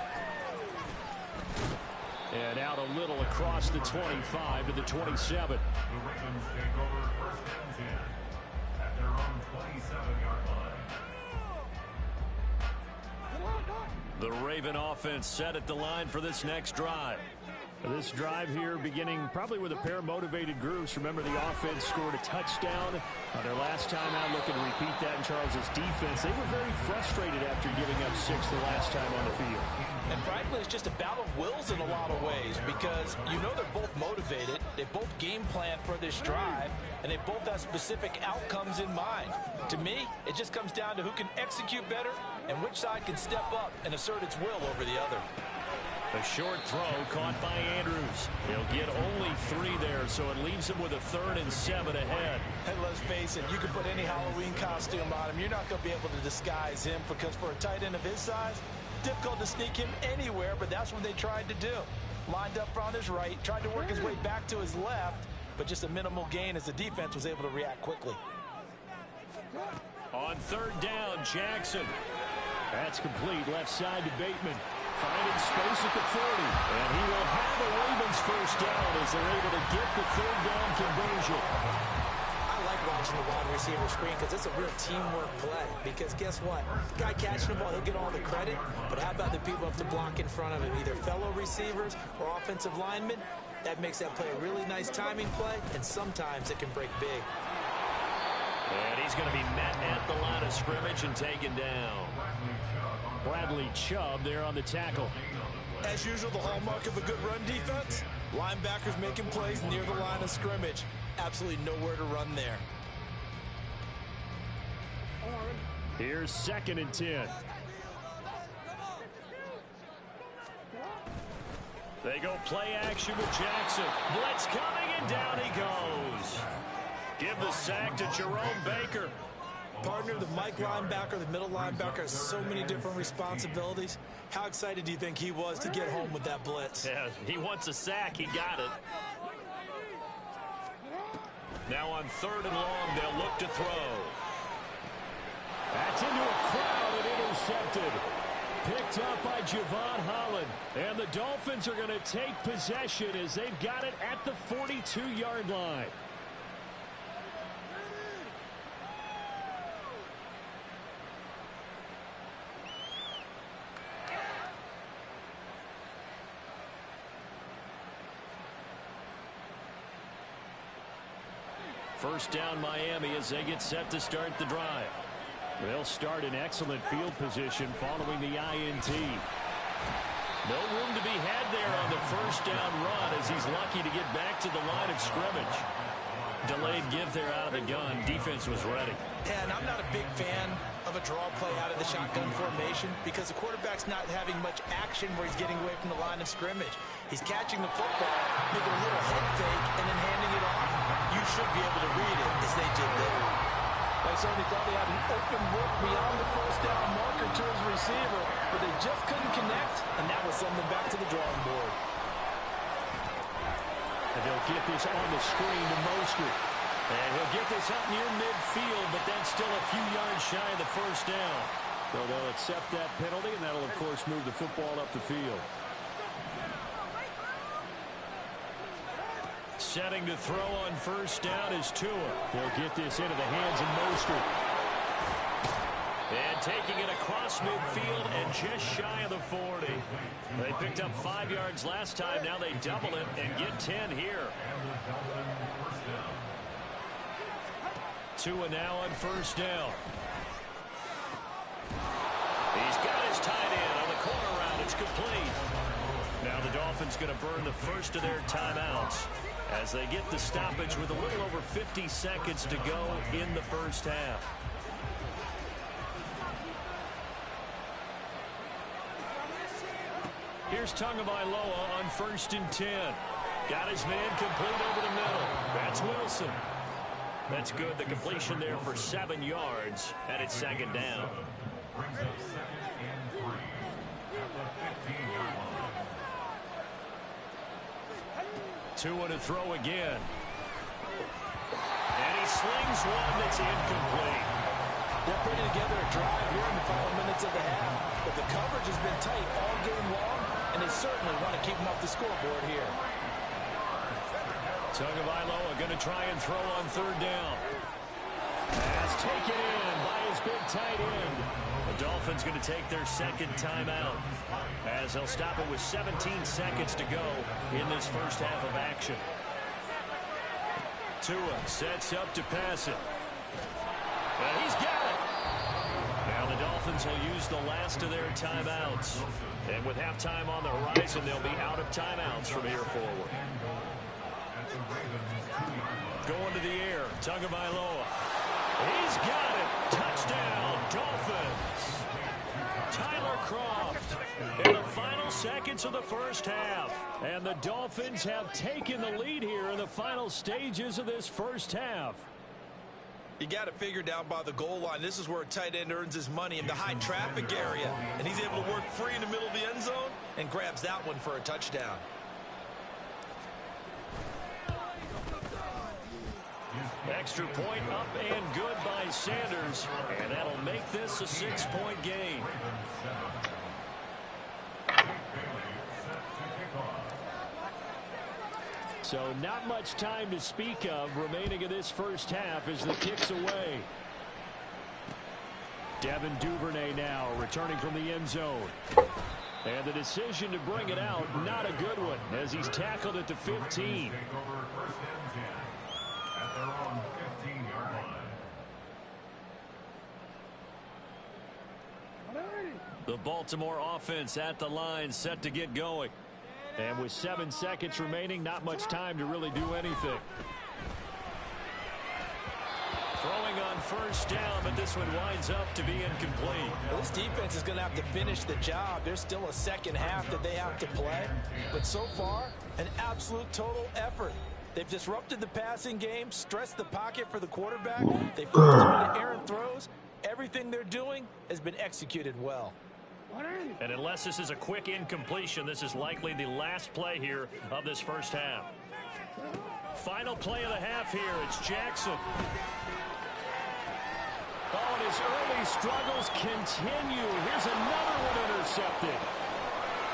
And out a little across the 25 to the 27. The Ravens take over 1st and 10 at their own 27-yard line. The Raven offense set at the line for this next drive. This drive here beginning probably with a pair of motivated groups. Remember, the offense scored a touchdown on their last time out, looking to repeat that in Charles's defense. They were very frustrated after giving up 6 the last time on the field. And frankly, it's just a battle of wills in a lot of ways, because you know they're both motivated, they both game plan for this drive, and they both have specific outcomes in mind. To me, it just comes down to who can execute better and which side can step up and assert its will over the other. A short throw caught by Andrews. He'll get only 3 there, so it leaves him with a 3rd and 7 ahead. And let's face it, you can put any Halloween costume on him. You're not going to be able to disguise him, because for a tight end of his size, difficult to sneak him anywhere, but that's what they tried to do. Lined up on his right, tried to work his way back to his left, but just a minimal gain as the defense was able to react quickly. On 3rd down, Jackson. That's complete left side to Bateman. Finding space at the 40. And he will have a Ravens 1st down as they're able to get the 3rd down conversion. I like watching the wide receiver screen because it's a real teamwork play. Because guess what? The guy catching the ball, he'll get all the credit. But how about the people up to block in front of him? Either fellow receivers or offensive linemen. That makes that play a really nice timing play. And sometimes it can break big. And he's going to be met at the line of scrimmage and taken down. Bradley Chubb there on the tackle. As usual, the hallmark of a good run defense, linebackers making plays near the line of scrimmage. Absolutely nowhere to run there. Here's 2nd and 10. They go play action with Jackson. Blitz coming, and down he goes. Give the sack to Jerome Baker. Partner, the Mike linebacker, the middle linebacker, has so many different responsibilities. How excited do you think he was to get home with that blitz? Yeah, he wants a sack. He got it. Now on 3rd and long, they'll look to throw. That's into a crowd and intercepted. Picked up by Javon Holland. And the Dolphins are going to take possession as they've got it at the 42-yard line. First down Miami as they get set to start the drive. They'll start in excellent field position following the INT. No room to be had there on the 1st down run as he's lucky to get back to the line of scrimmage. Delayed give there out of the gun. Defense was ready. And I'm not a big fan of a draw play out of the shotgun formation because the quarterback's not having much action where he's getting away from the line of scrimmage. He's catching the football, making a little head fake, and then handing it you should be able to read it as they did there. They certainly thought he had an open look beyond the first down marker to his receiver, but they just couldn't connect, and that will send them back to the drawing board. And they'll get this on the screen to Mostert. And he'll get this up near midfield, but then still a few yards shy of the first down. So they'll accept that penalty, and that'll, of course, move the football up the field. Setting to throw on first down is Tua. He'll get this into the hands of Mostert. And taking it across midfield and just shy of the 40. They picked up 5 yards last time. Now they double it and get 10 here. Tua now on first down. He's got his tight end on the corner route. It's complete. Now the Dolphins going to burn the first of their timeouts as they get the stoppage with a little over 50 seconds to go in the first half. Here's Tagovailoa on 1st and 10. Got his man complete over the middle. That's Wilson. That's good. The completion there for 7 yards, and it's 2nd down. Brings up 2nd and 3 at the 15-yard line. Tua to throw again. And he slings one that's incomplete. They're putting together a drive here in the final minutes of the half, but the coverage has been tight all game long, and they certainly want to keep them off the scoreboard here. Tagovailoa going to try and throw on 3rd down. Pass taken in by his big tight end. The Dolphins going to take their 2nd timeout as they'll stop it with 17 seconds to go in this first half of action. Tua sets up to pass it. And he's got it. Now the Dolphins will use the last of their timeouts. And with halftime on the horizon, they'll be out of timeouts from here forward. Going to the air, Tagovailoa. He's got it. Touchdown, Dolphins. Tyler Kroft in the final seconds of the first half. And the Dolphins have taken the lead here in the final stages of this first half. You got to figure down by the goal line. This is where a tight end earns his money in the high traffic area. And he's able to work free in the middle of the end zone and grabs that one for a touchdown. Extra point up and good by Sanders. And that'll make this a 6-point game. So not much time to speak of remaining in this first half as the kick's away. Devin Duvernay now returning from the end zone. And the decision to bring it out, not a good one, as he's tackled at the 15. The Baltimore offense at the line, set to get going. And with 7 seconds remaining, not much time to really do anything. Throwing on first down, but this one winds up to be incomplete. Well, this defense is going to have to finish the job. There's still a second half that they have to play. But so far, an absolute total effort. They've disrupted the passing game, stressed the pocket for the quarterback. They forced him into errant throws. Everything they're doing has been executed well. And unless this is a quick incompletion, this is likely the last play here of this first half. Final play of the half here. It's Jackson. Oh, and his early struggles continue. Here's another one intercepted.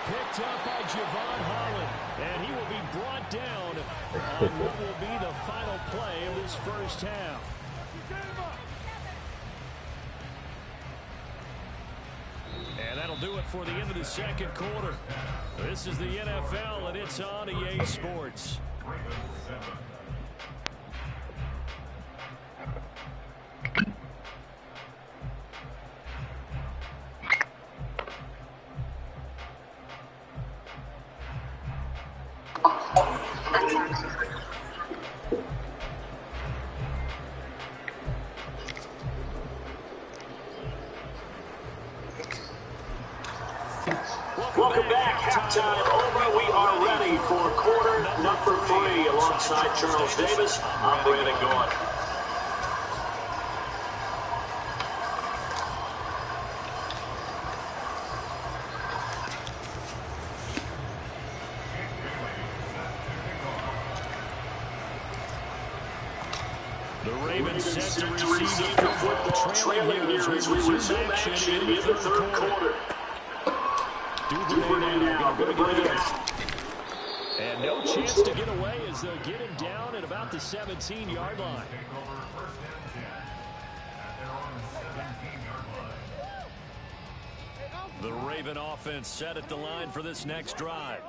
Picked up by Javon Holland. And he will be brought down on what will be the final play of this first half. And that'll do it for the end of the second quarter. This is the NFL, and it's on EA Sports. Welcome back. Halftime over. We are ready for quarter number 3. Alongside Charles Davis, I'm Brandon Gaudin. The Ravens set to receive the football, trailing here as we resume action in the third quarter. Duvernay now going to get it. And no chance to get away as they'll get him down at about the 17-yard line. The Raven offense set at the line for this next drive.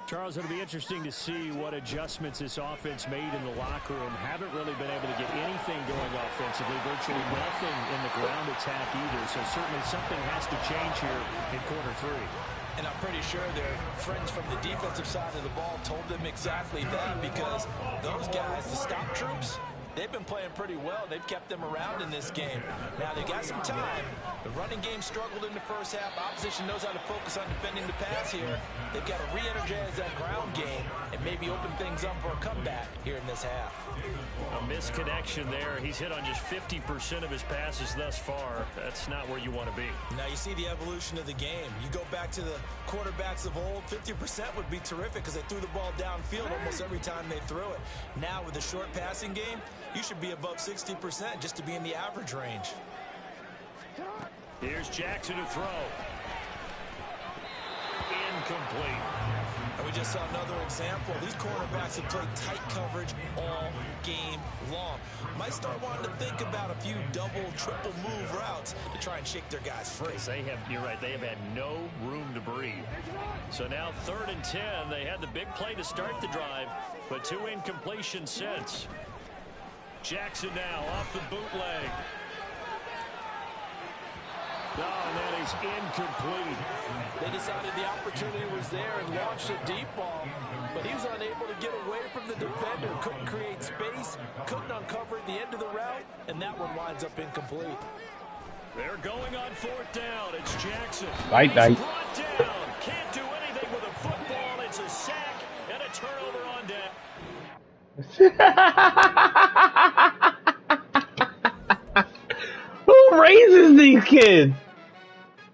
Charles, it'll be interesting to see what adjustments this offense made in the locker room. Haven't really been able to get anything going offensively, virtually nothing in the ground attack either. So certainly something has to change here in quarter 3. And I'm pretty sure their friends from the defensive side of the ball told them exactly that, because those guys, the stop troops, they've been playing pretty well. They've kept them around in this game. Now, they got some time. The running game struggled in the first half. Opposition knows how to focus on defending the pass here. They've got to re-energize that ground game and maybe open things up for a comeback here in this half. A misconnection there. He's hit on just 50% of his passes thus far. That's not where you want to be. Now, you see the evolution of the game. You go back to the quarterbacks of old, 50% would be terrific because they threw the ball downfield almost every time they threw it. Now, with the short passing game, you should be above 60% just to be in the average range. Here's Jackson to throw. Incomplete. And we just saw another example. These cornerbacks have played tight coverage all game long. Might start wanting to think about a few double, triple move routes to try and shake their guys free. You're right, they have had no room to breathe. So now 3rd and 10. They had the big play to start the drive, but 2 incompletions since. Jackson now off the bootleg. Oh, and that is incomplete. They decided the opportunity was there and launched a deep ball, but he was unable to get away from the defender. Couldn't create space, couldn't uncover at the end of the route, and that one winds up incomplete. They're going on 4th down. It's Jackson. Bite. Brought down. Can't do anything with a football. It's a sack and a turnover on down. Who raises these kids?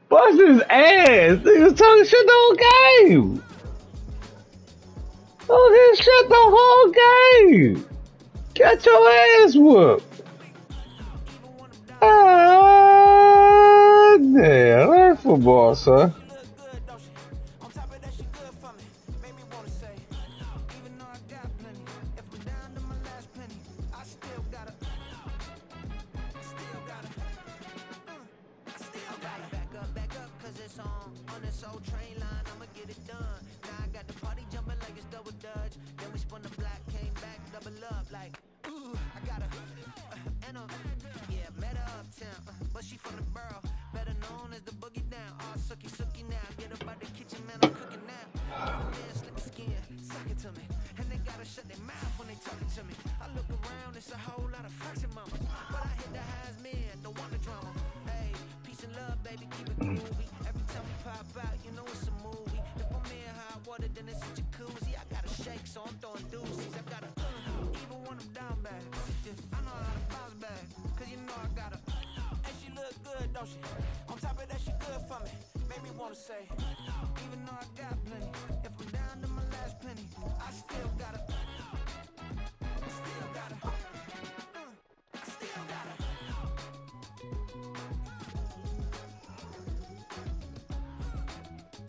Bust his ass. Niggas talking shit the whole game. Talking shit the whole game. Get your ass whooped. Ah, damn. That's football, son.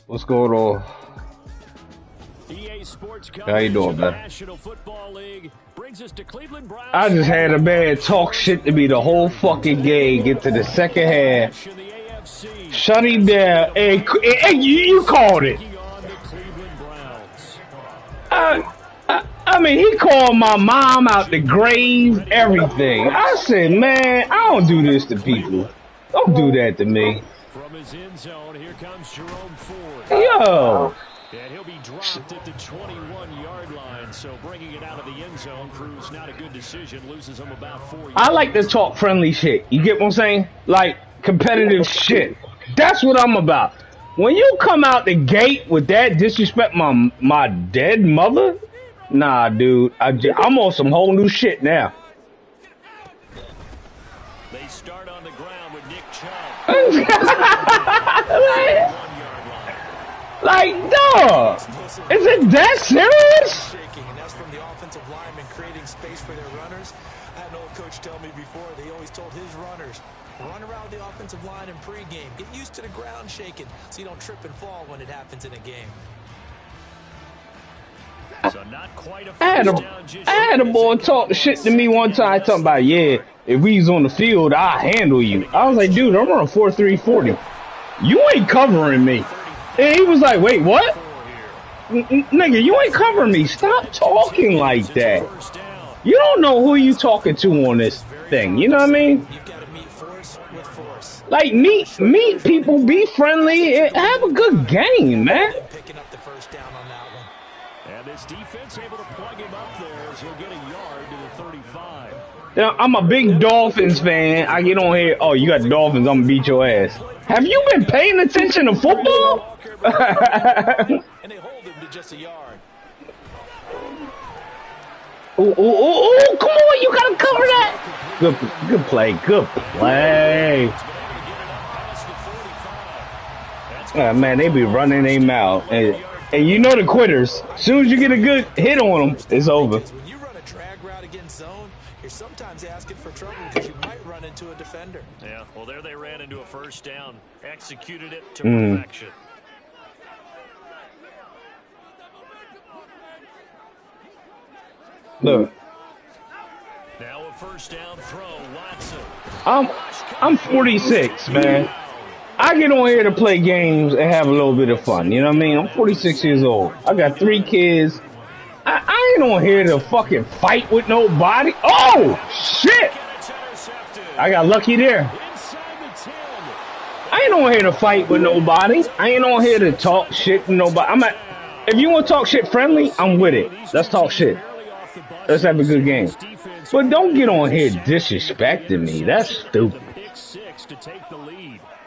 What's going on? EA Sports How you doing, man? National Football League brings us to Cleveland Browns. I just had a man talk shit to me the whole fucking game. Get to the second half. Shut him down. Hey, you called it. I mean, he called my mom out the grave, everything. I said, man, I don't do this to people. Don't do that to me. From his end zone, here comes Jerome Ford. Yo. And he'll be dropped at the 21-yard line, so bringing it out of the end zone proves not a good decision. Loses him about 4 yards. I like to talk friendly shit. You get what I'm saying? Like competitive shit. That's what I'm about. When you come out the gate with that disrespect my dead mother, nah, dude, I'm on some whole new shit now. They start on the ground with Nick Chubb. like, dog, is it that serious? And that's from the offensive lineman creating space for their runners. I had an old coach tell me before, they always told his runners, run around the offensive line in pregame. Get used to the ground shaking so you don't trip and fall when it happens in a game. So not quite a I had a boy talk shit to me one time talking about, yeah, if we was on the field, I'll handle you. I was like, dude, I'm running 4.340. You ain't covering me. And he was like, wait, what? Nigga, you ain't covering me. Stop talking like that. You don't know who you talking to on this thing. You know what I mean? Like, meet people, be friendly, have a good game, man. Picking up the first down on that one. And this defense able to plug him up there as he'll get a yard to the 35. Now, I'm a big Dolphins fan. I get on here, oh, you got the Dolphins, I'm gonna beat your ass. Have you been paying attention to football? And they hold him to just a yard. Ooh, come on, you gotta cover that. Good play, good play. Man, they be running their mouth. And you know the quitters. As soon as you get a good hit on them, it's over. When you run a drag route against zone, you're sometimes asking for trouble because you might run into a defender. Yeah, well, there they ran into a first down. Executed it to perfection. Look. Now a first down throw, Watson. I'm 46, man. I get on here to play games and have a little bit of fun. You know what I mean? I'm 46 years old. I got 3 kids. I ain't on here to fucking fight with nobody. Oh, shit. I got lucky there. I ain't on here to fight with nobody. I ain't on here to talk shit with nobody. If you want to talk shit friendly, I'm with it. Let's talk shit. Let's have a good game. But don't get on here disrespecting me. That's stupid.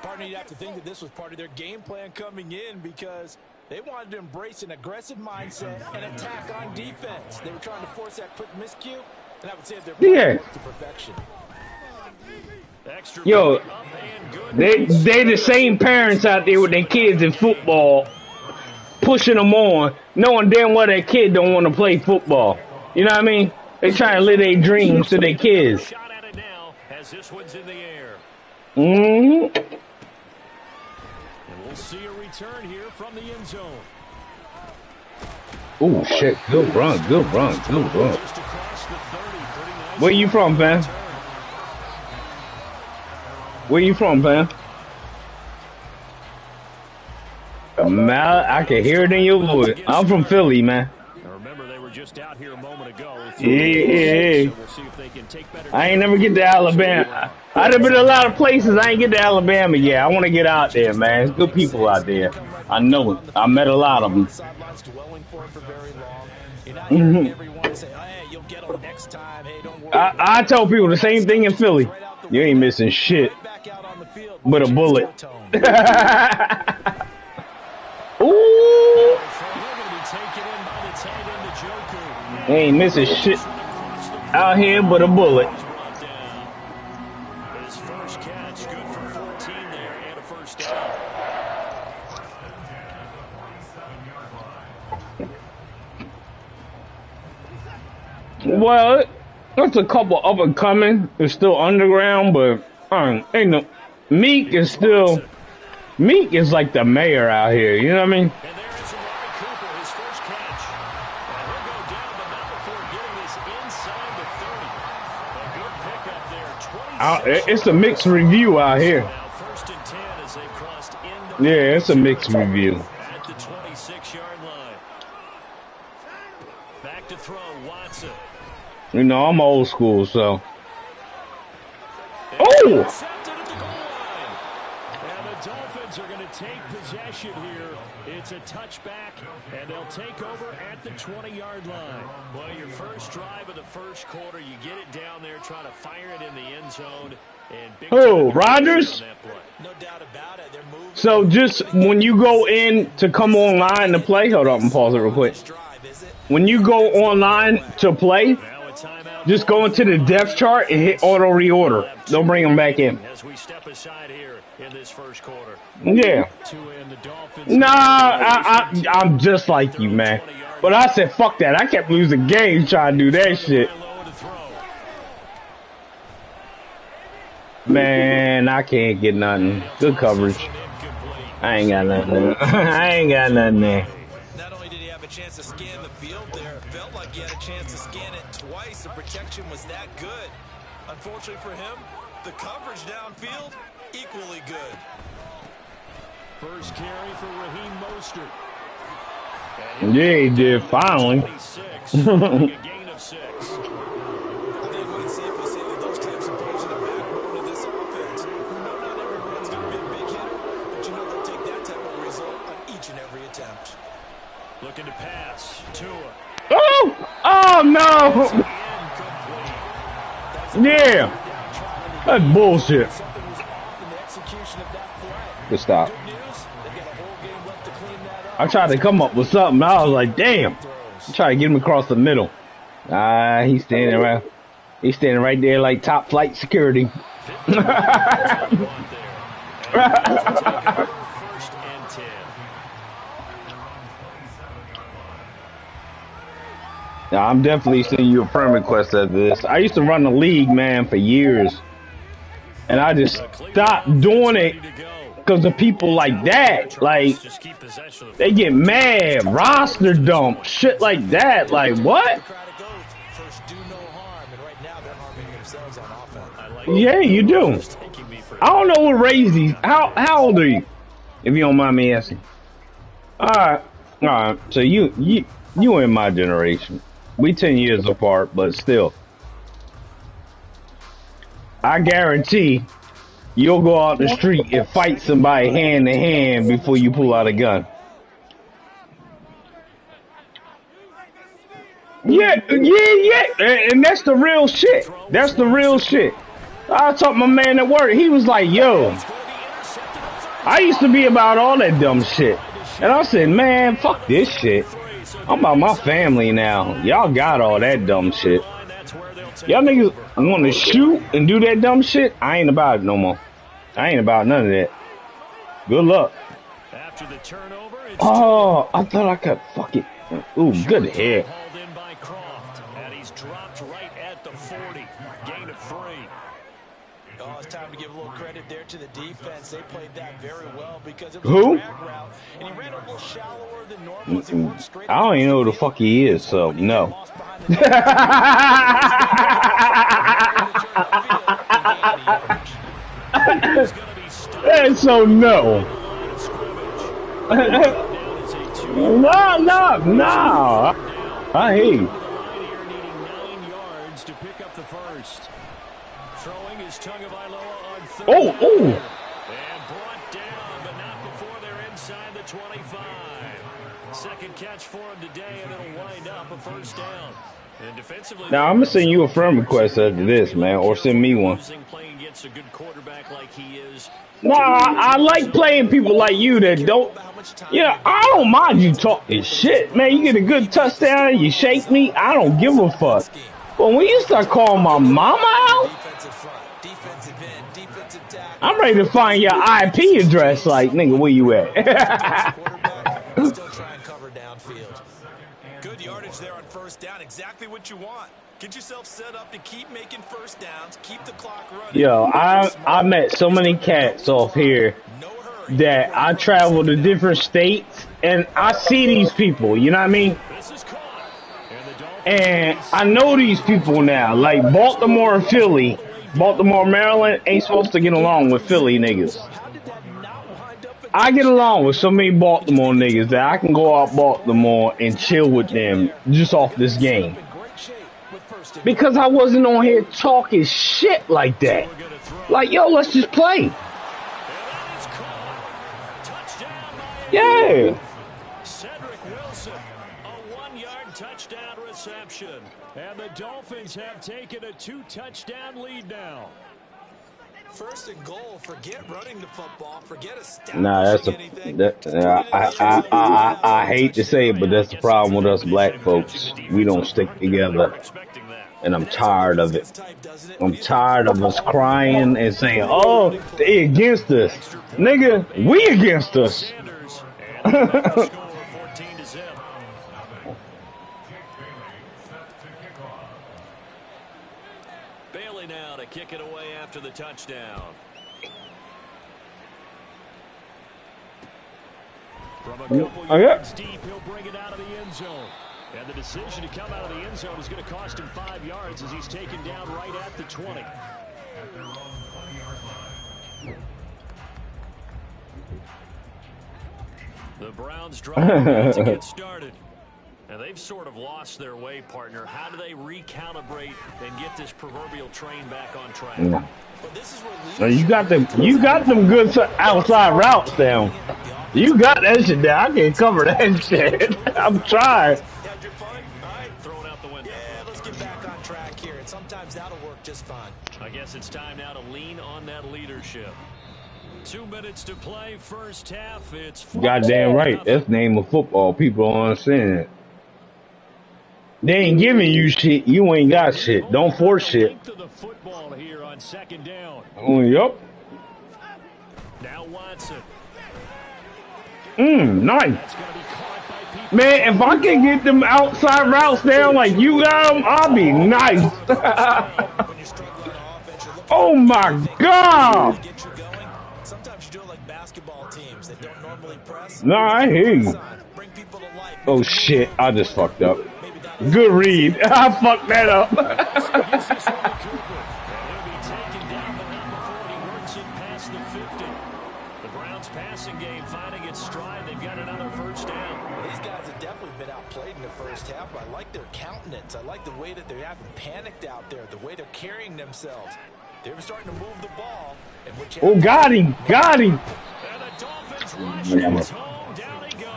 Partner, you'd have to think that this was part of their game plan coming in because they wanted to embrace an aggressive mindset and attack on defense. They were trying to force that quick miscue, and I would say they're to perfection. Yo, they the same parents out there with their kids in football, pushing them on, knowing damn well their kid don't want to play football. You know what I mean? They trying to live their dreams to their kids. Shot at it now as this one's in the air. Mm-hmm. And we'll see a return here from the end zone. Oh shit! Good run, good run, good run. Where you from, fam? Where you from, fam? I can hear it in your voice. I'm from Philly, man. Remember, they were just out here a moment ago. Yeah. I ain't never get to Alabama. I've been to a lot of places. I ain't get to Alabama yet. I want to get out there, man. There's good people out there. I know it. I met a lot of them. I tell people the same thing in Philly. You ain't missing shit but a bullet. Ooh. Ain't missing shit out here but a bullet. His first catch, good for 14 there and a first down. Well, there's a couple up and coming. It's still underground, but ain't no. Meek is like the mayor out here. You know what I mean? And there is Amari Cooper, his first catch. And he'll go down, but not before getting this inside the 30. A good pickup there. It's a mixed review out here. Now first and 10 as they've crossed into Yeah, it's a mixed review. at the 26-yard line. Back to throw, Watson. You know, I'm old school, so. Intercepted Oh! at the goal line. And the Dolphins are going to take possession here. It's a touchback, and they'll take over at the 20-yard line. Well, your first drive of the first quarter, you get it down there, try to fire it in the end zone. And big Oh, Rodgers? No doubt about it. They're moving. So just when you go in to come online to play, hold on, I'm pause it real quick. When you go online to play, just go into the depth chart and hit auto reorder. Don't bring them back in. As we step aside here in this first quarter. Yeah. Nah, I'm just like you, man. But I said, fuck that. I kept losing games trying to do that shit. Man, I can't get nothing. Good coverage. I ain't got nothing. I ain't got nothing there. Not only did he have a chance to scan the field there, it felt like he had a chance to scan it twice. The protection was that good. Unfortunately for him, the coverage downfield, equally good. First carry for Raheem Mostert. Yeah, he did, finally. A gain of 6. I think we can safely say that those types of plays are the backbone of this offense. Not everyone's going to be a big hitter, but you know they'll take that type of result on each and every attempt. Looking to pass. Tua. Oh! Oh, no! Yeah! That's bullshit. Something was off in the execution of that play. Good stop. Good news, they've got a whole game left to clean that up. I tried to come up with something. I was like, damn. I tried to get him across the middle. He's standing around. He's standing right there like top flight security. First and 10. Now, I'm definitely sending you a friend request after this. I used to run the league, man, for years. And I just stopped doing it because of people like that. Like, they get mad, roster dump, shit like that. Like, what? Yeah, you do. I don't know what raised these. How old are you? If you don't mind me asking. All right. So you in my generation. We 10 years apart, but still. I guarantee you'll go out the street and fight somebody hand to hand before you pull out a gun. Yeah. And that's the real shit. That's the real shit. I talked to my man at work. He was like, yo, I used to be about all that dumb shit. And I said, man, fuck this shit. I'm about my family now. Y'all got all that dumb shit. Y'all niggas want to shoot and do that dumb shit? I ain't about it no more. I ain't about none of that. Good luck. Oh, I thought I could fuck it. Ooh, good hit. And he's dropped right at the 40. Gain of 3. Oh, it's time to give a little credit there to the defense. They played that very well because it was Who? a drag route, and he ran a little shallower than normal. As he worked straight I don't even know who the fuck he is, so no. And so no. No. I hate you. To pick up the first. Throwing his Tagovailoa on third. Oh. And brought down, but not before they're inside the 25. Second catch for him today, and it'll wind up a first down. And defensively, Now I'm gonna send you a friend request after this, man, or send me one. Playing against a good quarterback like he is. Nah, I like playing people like you that don't. Yeah, I don't mind you talking shit, man. You get a good touchdown, you shake me, I don't give a fuck. But when you start calling my mama out, I'm ready to find your IP address. Like, nigga, where you at? Still try and cover downfield. Good yardage there on first down. Exactly what you want. Get yourself set up to keep making first downs. Keep the clock running. Yo, I met so many cats off here that I travel to different states and I see these people. You know what I mean? And I know these people now. Like Baltimore and Philly. Baltimore, Maryland ain't supposed to get along with Philly niggas. I get along with so many Baltimore niggas that I can go out Baltimore and chill with them just off this game. Because I wasn't on here talking shit like that. Like, yo, let's just play. Yeah. Cedric Wilson, a 1-yard touchdown reception. And the Dolphins have taken a 2-touchdown lead now. First and goal. Forget running the football. Forget Nah, that's establishing anything. Just put it in the end zone and pass I for a hate to say touchdown. it, but that's the problem with us black folks. We don't stick together, and I'm And that certainly tired works of it. his type, doesn't it? When I'm you start tired of throwing the us ball over the crying middle, and saying, moving the "Oh, running they play. against us, nigga. We against us." Bailey now to kick it away after the touchdown. From a couple yards deep, he'll bring it out of the end zone. And the decision to come out of the end zone is going to cost him 5 yards as he's taken down right at the 20. The Browns driving to get started. And they've sort of lost their way, partner. How do they recalibrate and get this proverbial train back on track? Yeah. You got them good outside routes down. You got that shit down. I can't cover that shit. I'm trying. Had your fun? All right. Thrown out the window. Yeah, let's get back on track here. And sometimes that'll work just fine. I guess it's time now to lean on that leadership. 2 minutes to play, first half. It's goddamn right. That's the name of football. People don't understand it. They ain't giving you shit. You ain't got shit. Don't force shit. The football here on second down. Oh, yup. Now Watson. Nice. Man, if I can get them outside routes down like you got them, I'll be nice. Oh my God. Sometimes you do it like basketball teams that don't normally press. Nah, I hear you. Oh shit, I just fucked up. Good read. I fucked that up. The Browns passing game finding its stride. They've got another first down. Well, these guys have definitely been outplayed in the first half. I like their countenance. I like the way that they haven't panicked out there, the way they're carrying themselves. They're starting to move the ball. Oh, got him. Got him. And the Dolphins rush his home. Down he goes.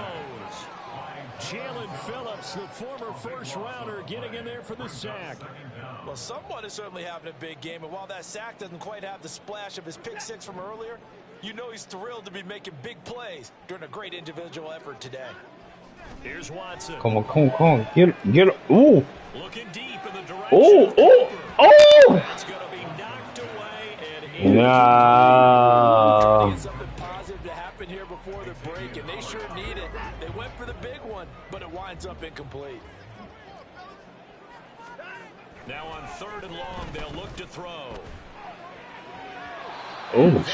Jalen Phillips, the former first-rounder, getting in there for the sack. Well, someone is certainly having a big game, and while that sack doesn't quite have the splash of his pick six from earlier, you know he's thrilled to be making big plays during a great individual effort today. Here's Watson. Come on. Get it. Ooh. Looking deep in the direction. Oh. That's going to be knocked away. And nah. Something positive to happen here before the break, and they sure need it. They went for the big one, but it winds up incomplete. Now on 3rd and long, they'll look to throw. Oh. That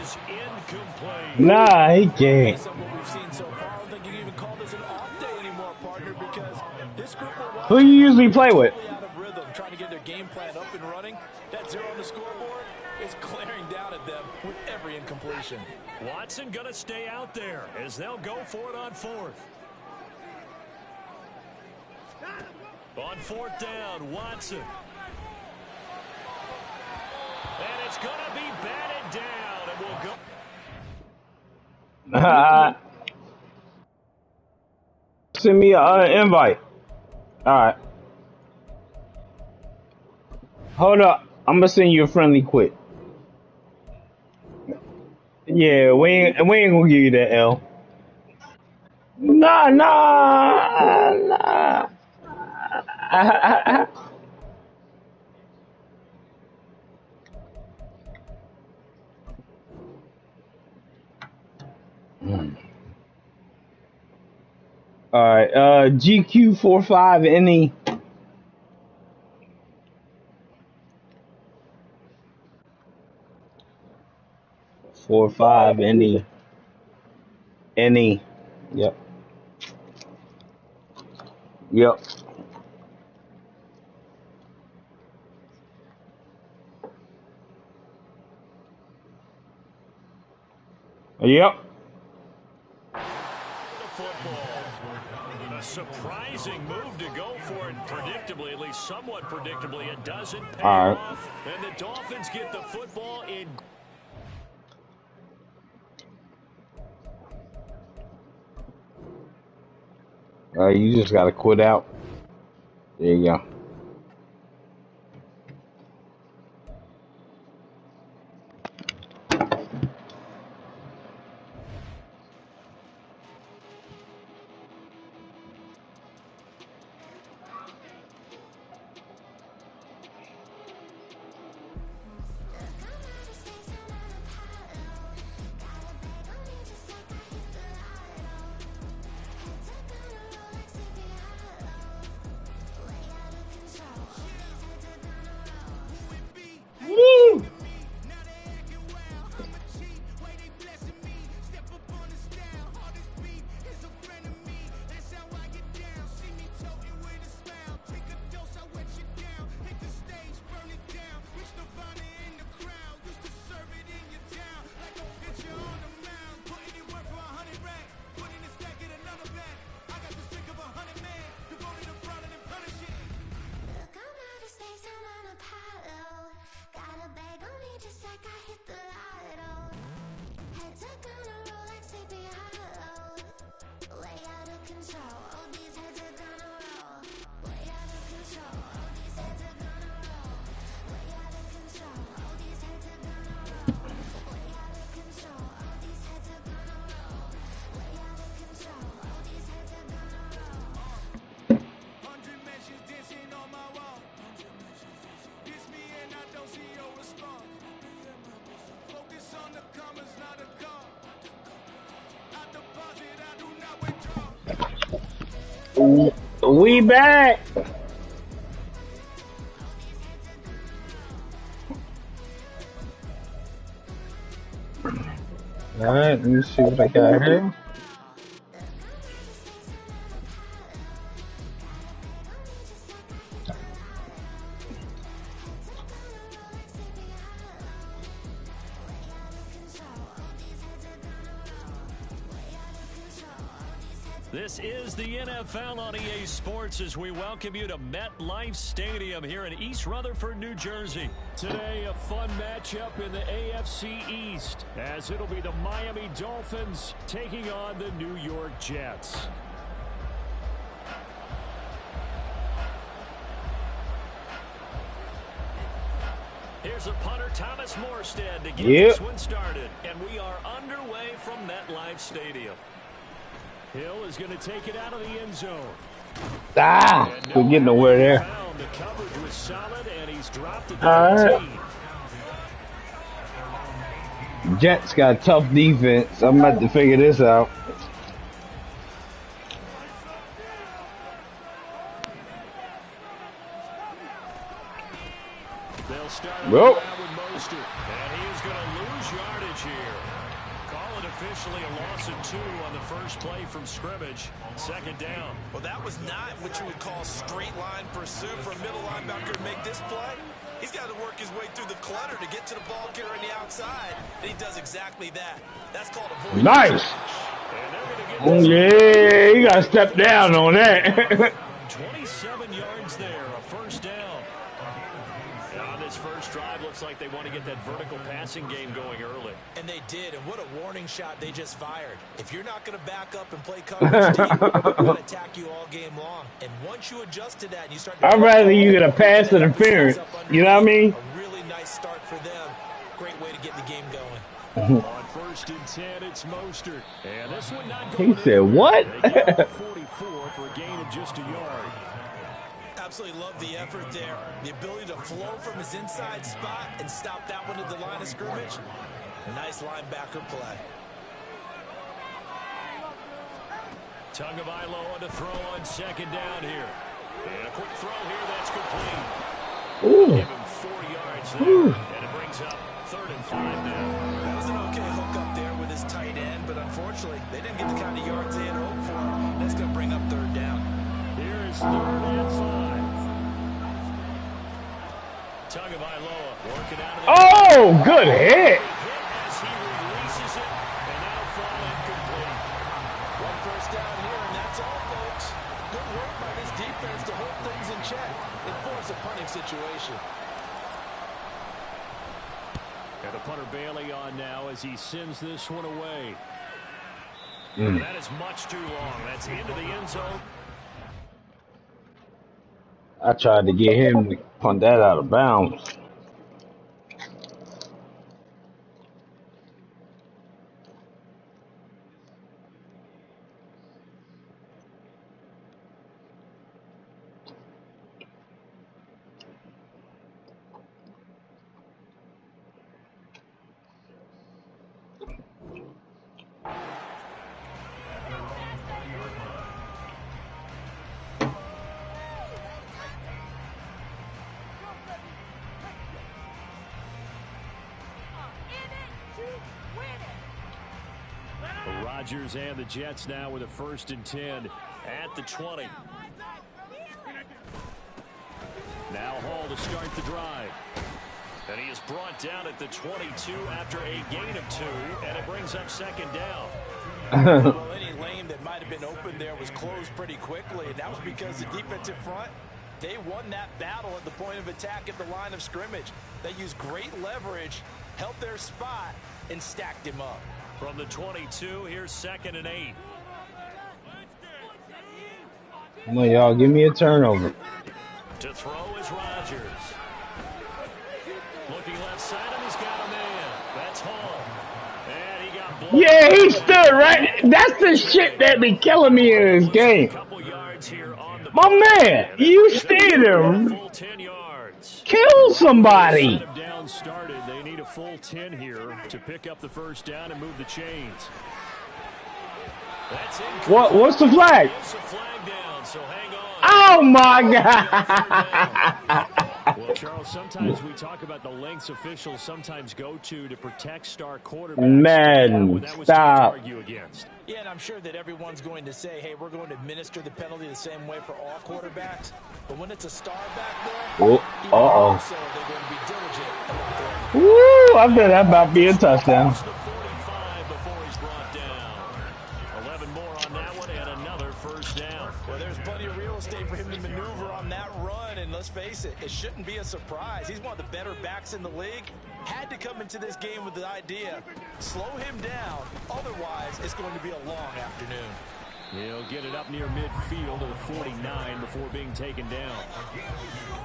is incomplete. Nah, he can't. Based on what we've seen so far, I don't think you can even call this an off day anymore, partner, because this group will Who you usually play with? out of rhythm, trying to get their game plan up and running. That 0 on the scoreboard is glaring down at them with every incompletion. Watson going to stay out there as they'll go for it on 4th. On 4th down, Watson. And it's going to be batted down, and we'll go. Send me an invite. All right. Hold up. I'm gonna send you a friendly quick. Yeah, we ain't gonna give you that L. Nah. All right, GQ45 any. Four five any. Yep. Yep. A surprising move to go for it, predictably, at least somewhat predictably. It doesn't pay off, and the Dolphins get the football in. You just gotta quit out. There you go. We back. All right, let me see what I got here. This is the NFL on EA Sports as we welcome you to MetLife Stadium here in East Rutherford, New Jersey. Today, a fun matchup in the AFC East as it'll be the Miami Dolphins taking on the New York Jets. Here's a punter, Thomas Morstead, to get this one started. And we are underway from MetLife Stadium. Hill is going to take it out of the end zone. We're getting nowhere there. The coverage was solid, and he's dropped it. All right. Jets got a tough defense. I'm about to figure this out. They'll start with Mostert, and he is going to lose yardage here. Call it officially a loss of 2 on the first play from scrimmage. Second down. Well, that was not what you would call straight line pursuit for a middle linebacker to make this play. He's got to work his way through the clutter to get to the ball carrier on the outside, and he does exactly that. That's called avoidance. Nice. Oh, yeah, you got to step down on that. 27 yards there, a first down. And on this first drive, looks like they want to get that vertical passing game going early. And they did, and what a warning shot they just fired. If you're not going to back up and play coverage deep, they're going to attack you all game long. And once you adjust to that and you start to... I'd rather you get a pass interference. You know what I mean? A really nice start for them. Great way to get the game going. On first and 10, it's Mostert. And this one not going. He said, what? 44 for a gain of just a yard. Absolutely love the effort there. The ability to flow from his inside spot and stop that one at the line of scrimmage. Nice linebacker play. Tagovailoa to throw on second down here. And a quick throw here that's complete. Ooh. Give him 4 yards there. Ooh. And it brings up 3rd and 5 now. That was an okay hook up there with his tight end, but unfortunately, they didn't get the kind of yards they had hoped for. That's going to bring up 3rd down. Here is 3rd and 5. Tagovailoa working out of the good hit. As he releases it, and that'll fall incomplete. One first down here, and that's all, folks. Good work by this defense to hold things in check and force a punting situation. And the punter Bailey on now as he sends this one away. That is much too long. That's into the end zone. I tried to get him to punt that out of bounds. Rodgers and the Jets now with a 1st and 10 at the 20. Now Hall to start the drive. And he is brought down at the 22 after a gain of 2, and it brings up 2nd down. Well, any lane that might have been open there was closed pretty quickly, and that was because the defensive front, they won that battle at the point of attack at the line of scrimmage. They used great leverage, held their spot, and stacked him up. From the 22, here's 2nd and 8. Come on, y'all, give me a turnover. To throw is Rodgers. Looking left side, and he's got a man. That's Hall. And he got blown. Yeah, he stood right. That's the shit that be killing me in this game. My man, you stay there. Kill somebody. down started. They need a full 10 here to pick up the first down and move the chains. That's What? What's the flag? It's a flag down, so hang on. Oh my God! Well, Charles, sometimes we talk about the lengths officials sometimes go to protect star quarterbacks. Man, that was stop. tough to argue against. Yeah, and I'm sure that everyone's going to say, hey, we're going to administer the penalty the same way for all quarterbacks. But when it's a star back there, Oh, so they're going to be diligent. Woo! I bet that about be a touchdown. The 45 before he's brought down. 11 more on that one and another first down. Well, there's plenty of real estate for him to maneuver on that run, and let's face it, it shouldn't be a surprise. He's one of the better backs in the league. Had to come into this game with the idea, slow him down, otherwise it's going to be a long afternoon. He'll get it up near midfield to the 49 before being taken down.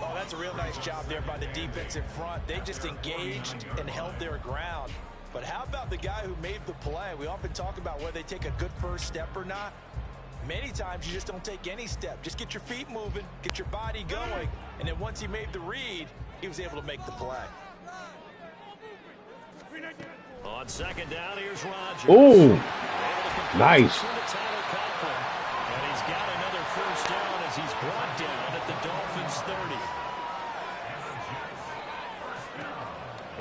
Oh, that's a real nice job there by the defense in front. They just engaged and held their ground. But how about the guy who made the play? We often talk about whether they take a good first step or not. Many times you just don't take any step. Just get your feet moving, get your body going, and then once he made the read, he was able to make the play. On second down, here's Rodgers. Oh, nice. And he's got another first down as he's brought down at the Dolphins 30.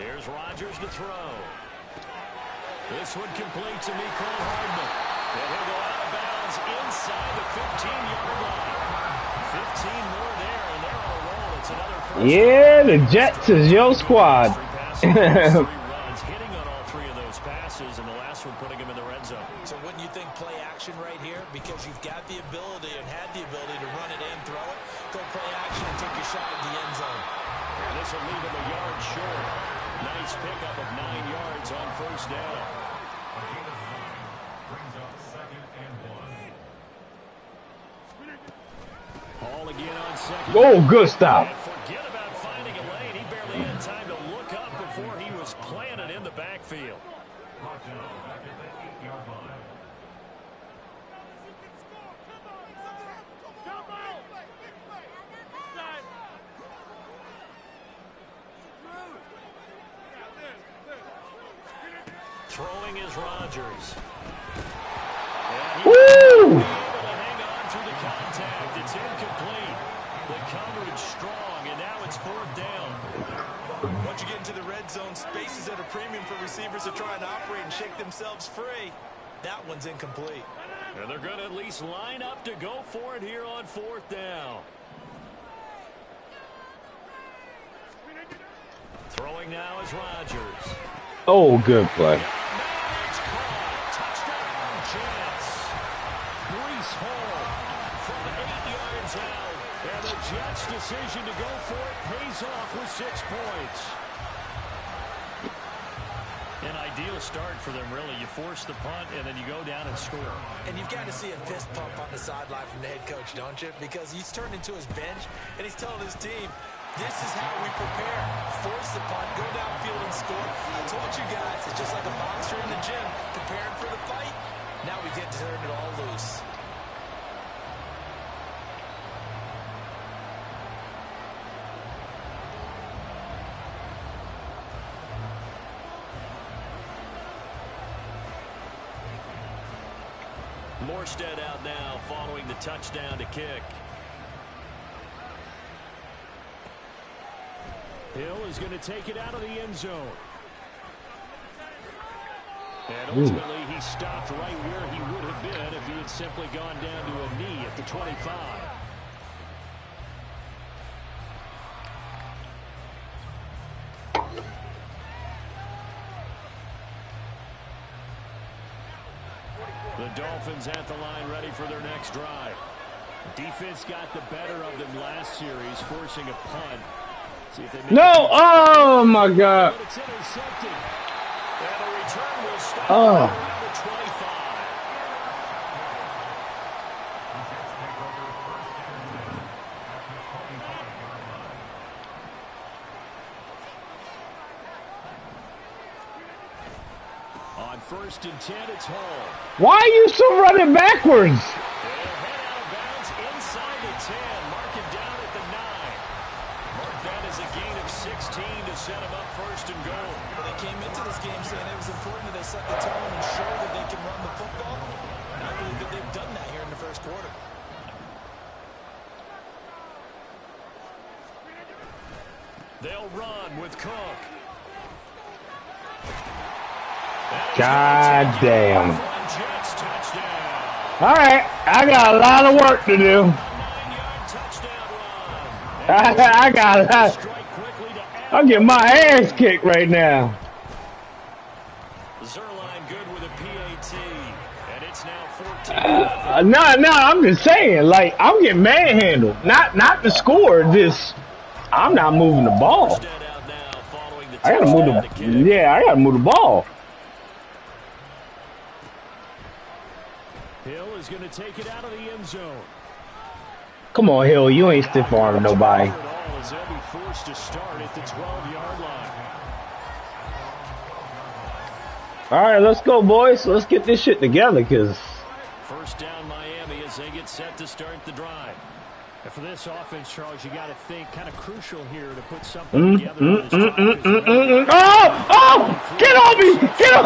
Here's Rodgers to throw. This one complete to Mecole Hardman. And he'll go out of bounds inside the 15-yard line. 15 more there, and they're on a roll. It's another first down. Yeah, the Jets is your squad. Hitting on all three of those passes, and the last one putting him in the red zone. So wouldn't you think play action right here? Because you've got the ability and had the ability to run it in, throw it, go play action and take your shot at the end zone. And this will leave him a yard short. Nice pickup of 9 yards on first down. Brings up second and 1. Hall again on second. Oh, good stop. And forget about finding a lane. He barely had time to look up before he was planted in the backfield. Touchdown back at the 8-yard line. Throwing is Rodgers. Woo! Able to hang on through the contact. It's incomplete. The coverage strong, and now it's fourth down. Once you get into the red zone, space is at a premium for receivers to try and operate and shake themselves free. That one's incomplete. And they're going to at least line up to go for it here on fourth down. Throwing now is Rodgers. Oh, good play. It's caught. Touchdown, Jets. Breece Hall from 8 yards out. And the Jets' decision to go for it pays off with 6 points. An ideal start for them, really. You force the punt, and then you go down and score. And you've got to see a fist pump on the sideline from the head coach, don't you? Because he's turned into his bench, and he's telling his team, this is how we prepare. Force the punt, go downfield and score. I told you guys, it's just like a boxer in the gym, preparing for the fight. Now we get to turn it all loose. Morstead out now following the touchdown to kick. Hill is going to take it out of the end zone. And ultimately, he stopped right where he would have been if he had simply gone down to a knee at the 25. The Dolphins at the line ready for their next drive. Defense got the better of them last series, forcing a punt. See if they make No! Oh, my God. But it's intercepted. And the return will stop Oh. around the 25. On 1st and 10, it's Hall. Why are you still running backwards? They'll head out of bounds inside the 10. Mark it down at the 9. Mark that as a gain of 16 to set him up first and goal. Well, they came into this game saying it was important that they set the tone and show that they can run the football. And I believe that they've done that here in the first quarter. They'll run with Cook. God damn. All right, I got a lot of work to do. I got a lot. I'm getting my ass kicked right now. Zerline good with a PAT, and it's now 14. No, I'm just saying, like, I'm getting manhandled. Not the score, just I'm not moving the ball. I gotta move I gotta move the ball. Hill is going to take it out of the end zone. Come on, Hill, you ain't stiff arming nobody. They'll be forced to start at the 12-yard line. All right, let's go, boys. Let's get this shit together, cause first down, Miami, as they get set to start the drive. And for this offense, Charles, you got to think kind of crucial here to put something together. Oh! Get on me! Get on!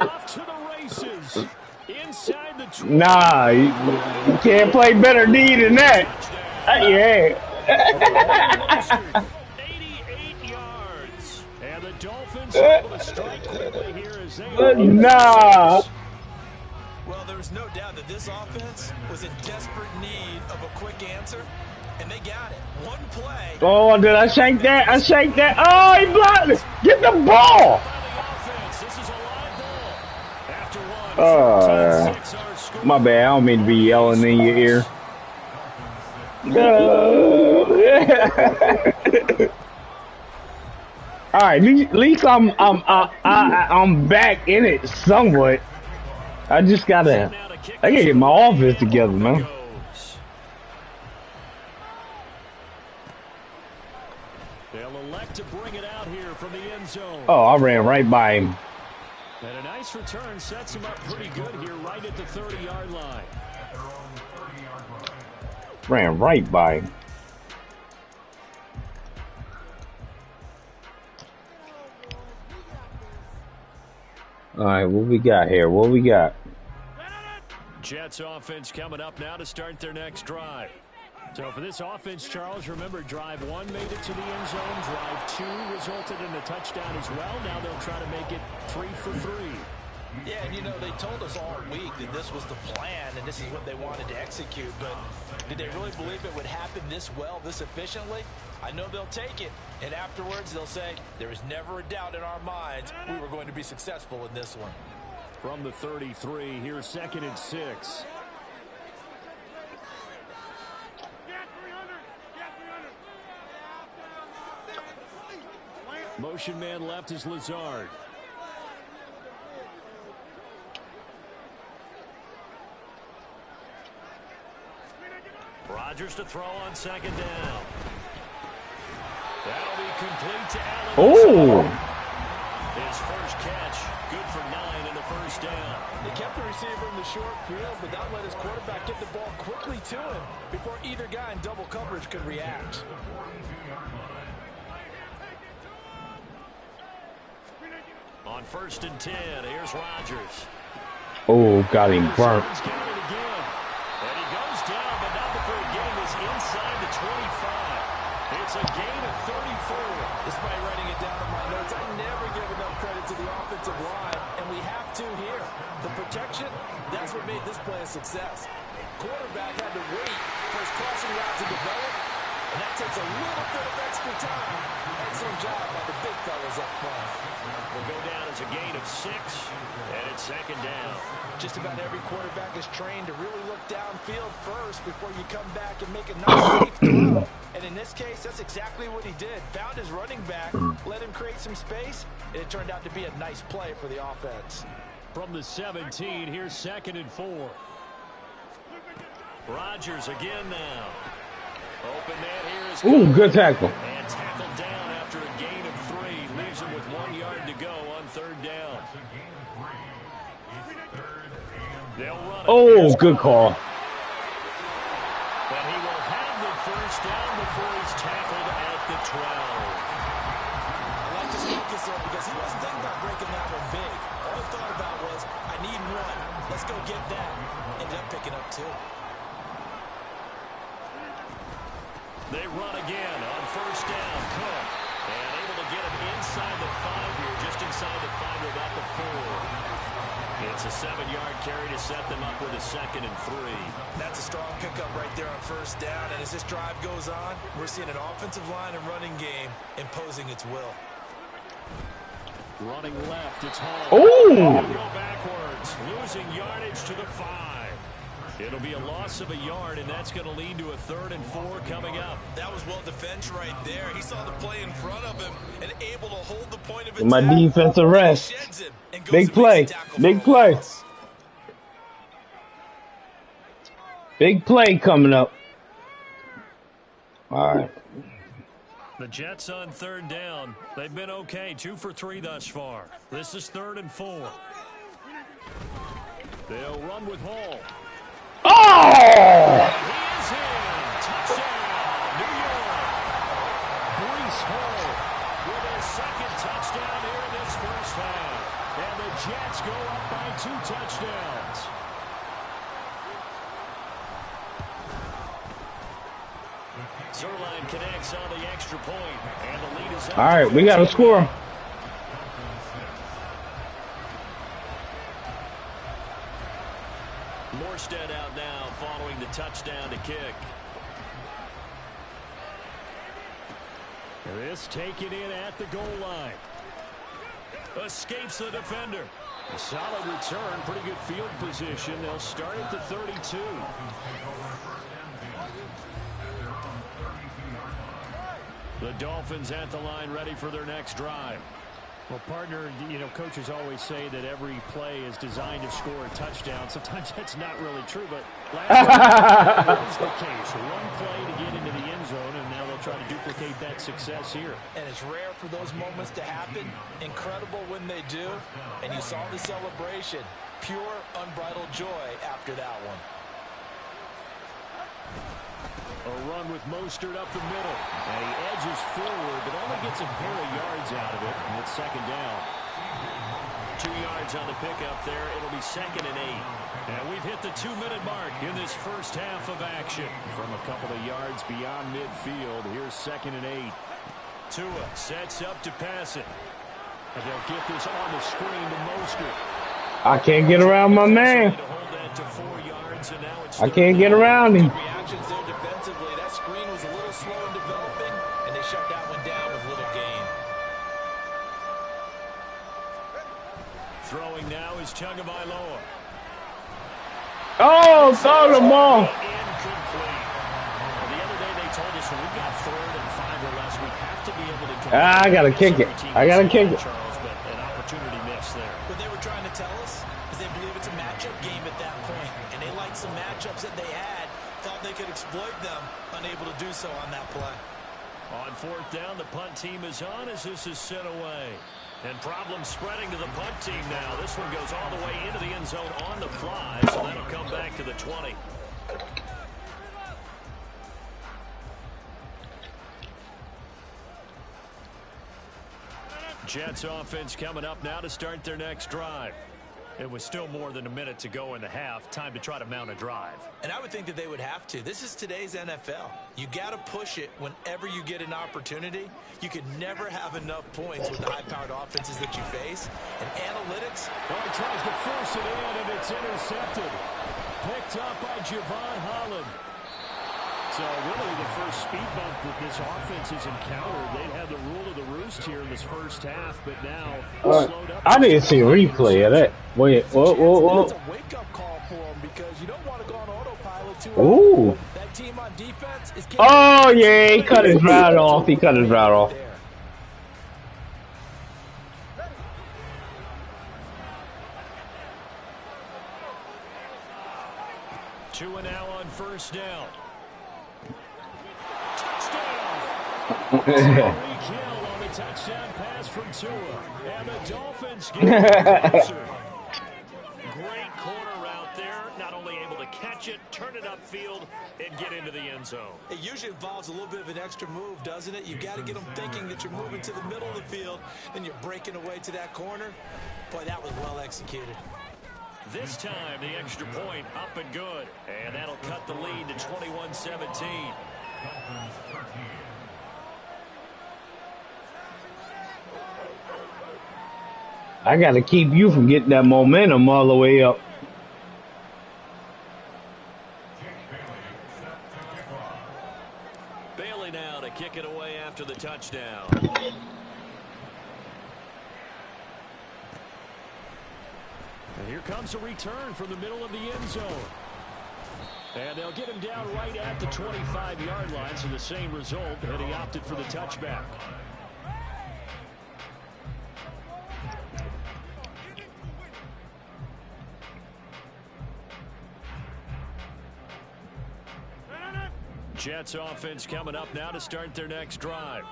Off to the races. Inside the 20. Nah, you can't play better D than that. Yeah. 88 yards. And the Dolphins are able to strike quickly here as they Nah. Well, there's no doubt that this offense was in desperate need of a quick answer, and they got it. One play. Oh, did I shank that? I shanked that. Oh, he blocked it. Get the ball. My bad. I don't mean to be yelling in your ear. All right, at least I'm back in it somewhat. I gotta get my offense together, man. They'll elect to bring it out here from the end zone. Oh, I ran right by him. And a nice return sets him up pretty good here, right at the 30-yard line. Ran right by him. All right, what we got here? What we got? Jets offense coming up now to start their next drive. So for this offense, Charles, remember drive 1 made it to the end zone. Drive 2 resulted in a touchdown as well. Now they'll try to make it 3 for 3. Yeah, and you know, they told us all week that this was the plan and this is what they wanted to execute, but did they really believe it would happen this well, this efficiently? I know they'll take it, and afterwards they'll say, there was never a doubt in our minds we were going to be successful in this one. From the 33, here's 2nd and 6. Motion man left is Lazard. Rodgers to throw on 2nd down. That'll be complete to Allen. Oh! His first catch, good for 9 in the first down. They kept the receiver in the short field, but that let his quarterback get the ball quickly to him before either guy in double coverage could react. On 1st and 10, here's Rodgers. Oh, got him burnt. He's got it again. And he goes down, but not before a gain is inside the 25. It's a gain of 34. Despite writing it down in my notes, I never give enough credit to the offensive line, and we have to here. The protection, that's what made this play a success. Quarterback had to wait for his crossing route to develop, and that takes a little bit of extra time. Excellent job by the big fellas up front. Will go down as a gain of 6, and it's 2nd down. Just about every quarterback is trained to really look downfield first before you come back and make a nice safe throw. And in this case, that's exactly what he did. Found his running back, let him create some space, and it turned out to be a nice play for the offense. From the 17, here's 2nd and 4. Rodgers again now. Open net here is Ooh, good tackle. And tackled down after a gain of 3. Leaves him with 1 yard to go on 3rd down. They'll run it. Oh, good call. But he will have the first down before he's tackled there because he wasn't thinking about breaking that one big. All he thought about was, I need one. Let's go get that. Ended up picking up 2. They run again on first down. Cook. And able to get him inside the 5 here, just inside the 5 or about the 4. It's a 7-yard carry to set them up with a 2nd and 3. That's a strong pickup right there on first down. And as this drive goes on, we're seeing an offensive line and running game imposing its will. Running left, it's Hall. Oh! Go backwards, losing yardage to the 5. It'll be a loss of a yard, and that's going to lead to a 3rd and 4 coming up. That was well defended right there. He saw the play in front of him and able to hold the point of attack. My defensive rest. Big play. Big play. Big play coming up. All right. The Jets on 3rd down. They've been okay, 2 for 3 thus far. This is 3rd and 4. They'll run with Hall. Oh! He is in. Touchdown, New York. Breece Hall with his 2nd touchdown here in this first half. And the Jets go up by 2 touchdowns. Zerline connects on the extra point, and the lead is up. All right, we got to score. Morstead out now following the touchdown to kick. This taken in at the goal line. Escapes the defender. A solid return, pretty good field position. They'll start at the 32. The Dolphins at the line ready for their next drive. Well, partner, you know, coaches always say that every play is designed to score a touchdown. Sometimes that's not really true, but last year was the case. One play to get into the end zone, and now they'll try to duplicate that success here. And it's rare for those moments to happen. Incredible when they do. And you saw the celebration. Pure, unbridled joy after that one. A run with Mostert up the middle. And he edges forward, but only gets a pair of yards out of it. And it's 2nd down. 2 yards on the pickup there. It'll be 2nd and 8. And we've hit the 2-minute mark in this first half of action. From a couple of yards beyond midfield, here's 2nd and 8. Tua sets up to pass it. And they'll get this on the screen to Mostert. I can't get around my man. I can't get around him. Reactions there defensively. That screen was a little slow in developing, and they shut that one down with little gain. Throwing now is Tagovailoa. Oh, throw the ball. Incomplete. The other day they told us when we've got 3rd and 5 or less, we have to be able to. I gotta kick it. I gotta kick it. Charles, but an opportunity missed there. What they were trying to tell us is they believe it's a matchup game at that point, and they liked some matchups that they had, thought they could exploit them, unable to do so on that play. On 4th down, the punt team is on as this is sent away. And problems spreading to the punt team now. This one goes all the way into the end zone on the fly, so that'll come back to the 20. Jets offense coming up now to start their next drive. It was still more than a minute to go in the half. Time to try to mount a drive. And I would think that they would have to. This is today's NFL. You got to push it whenever you get an opportunity. You can never have enough points with the high-powered offenses that you face. And analytics. Well, he tries to force it in, and it's intercepted. Picked up by Javon Holland. So really the first speed bump that this offense has encountered. They've had the rule of the roost here in this first half, but now slowed up. I didn't see a replay of that. Wait, whoa. It's a wake-up call for them because you don't want to go on autopilot too Ooh. early. That team on defense is Oh, yeah, he cut his route off. He cut his route off. Two and now on first down. Tyreek Hill on the touchdown pass from Tua. And the Dolphins get the answer. Great corner route there. Not only able to catch catch it, turn it upfield, and get into the end zone. It usually involves a little bit of an extra move, doesn't it? You've got to get them thinking that you're moving to the middle of the field, and you're breaking away to that corner. Boy, that was well executed. This time, the extra point up and good. And that'll cut the lead to 21-17. I got to keep you from getting that momentum all the way up. Bailey now to kick it away after the touchdown. And here comes a return from the middle of the end zone. And they'll get him down right at the 25-yard line, so the same result, and he opted for the touchback. Jets offense coming up now to start their next drive.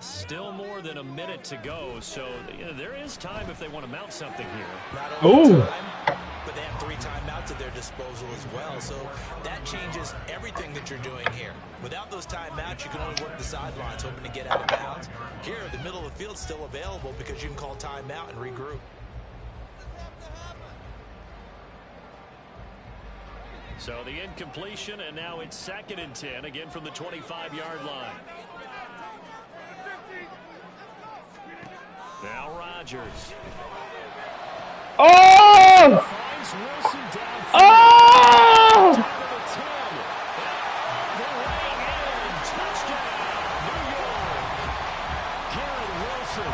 Still more than a minute to go, so there is time if they want to mount something here. Not only time, but they have 3 timeouts at their disposal as well, so that changes everything that you're doing here. Without those timeouts, you can only work the sidelines, hoping to get out of bounds. Here, the middle of the field's still available because you can call timeout and regroup. So the incompletion, and now it's 2nd and 10, again from the 25-yard line. Now Rodgers. Oh! Finds Wilson downfield. Oh! Top of the 10. The laying in. Touchdown, New York. Garrett Wilson.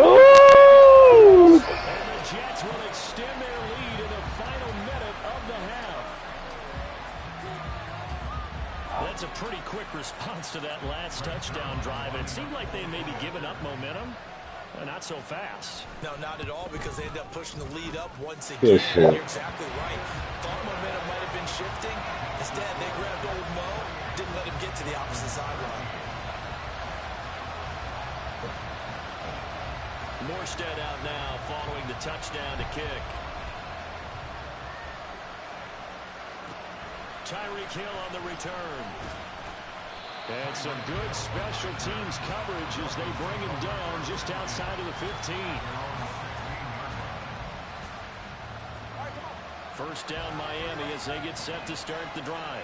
Ooh! And the Jets will extend their lead in the final minute of the half. That's a pretty quick response to that last touchdown drive, and it seemed like they may be giving up momentum. Not so fast. No, not at all, because they end up pushing the lead up once again. You're exactly right. Thought momentum might have been shifting. Instead, they grabbed old Mo, didn't let him get to the opposite sideline. Morstead out now following the touchdown to kick. Tyreek Hill on the return. And some good special teams coverage as they bring him down just outside of the 15. First down Miami as they get set to start the drive.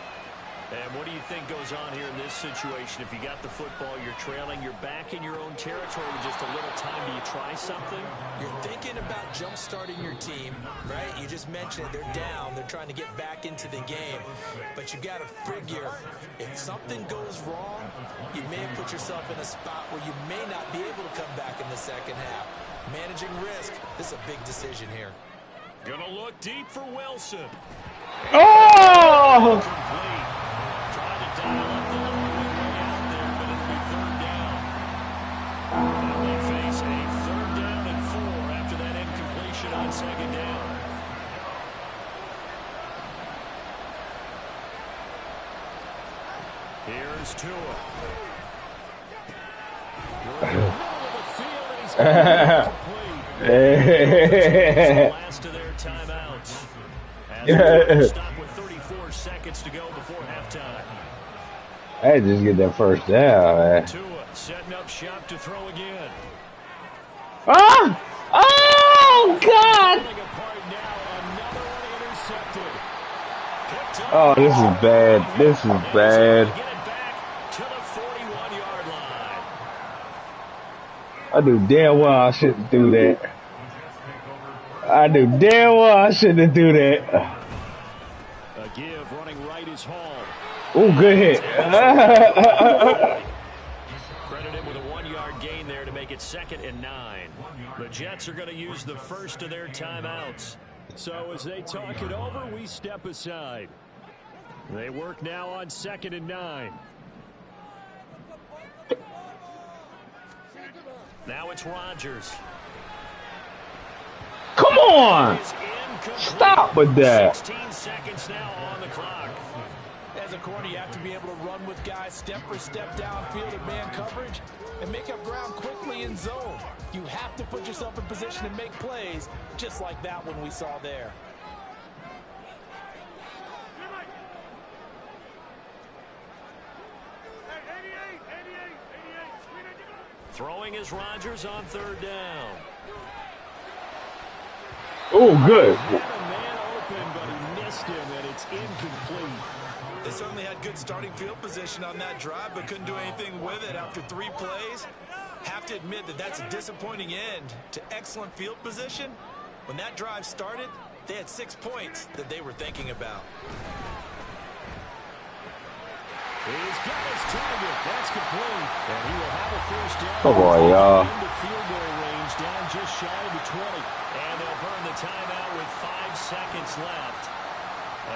And what do you think goes on here in this situation? If you got the football, you're trailing, you're back in your own territory with just a little time. Do you try something? You're thinking about jump-starting your team, right? You just mentioned it. They're down. They're trying to get back into the game. But you got to figure, if something goes wrong, you may have put yourself in a spot where you may not be able to come back in the second half. Managing risk, this is a big decision here. Gonna look deep for Wilson. Oh! Complete. Trying to dial up the long way out there, but it'll be 3rd down. And they face a 3rd down and 4 after that incompletion on 2nd down. Here's Tua. We're in the middle of the field, and he's the last of their timeouts. As stop with 34 seconds to go before halftime. I just get that first down, man. Tua setting up shop to throw again. Ah! Oh, God! Oh, this is bad. This is bad. Get it back to the 41-yard line. I knew damn well I shouldn't do that. I knew damn well I shouldn't do that. A give running right is Hall. Oh, good hit. Credited with a 1-yard gain there to make it 2nd and 9. The Jets are going to use the first of their timeouts. So as they talk it over, we step aside. They work now on 2nd and 9. Now it's Rodgers. Come on! Stop with that. 16 seconds now on the clock. As a corner, you have to be able to run with guys step for step downfield in man coverage and make up ground quickly in zone. You have to put yourself in position to make plays, just like that one we saw there. Throwing is Rodgers on third down. Oh, good. He had a man open, but he missed him, and it's incomplete. They certainly had good starting field position on that drive, but couldn't do anything with it after 3 plays. Have to admit that that's a disappointing end to excellent field position. When that drive started, they had 6 points that they were thinking about. He's got his target. That's complete. And he will have a first down. Oh, boy, y'all. Into field goal range, down just shy of the 20. And they'll burn the timeout with 5 seconds left.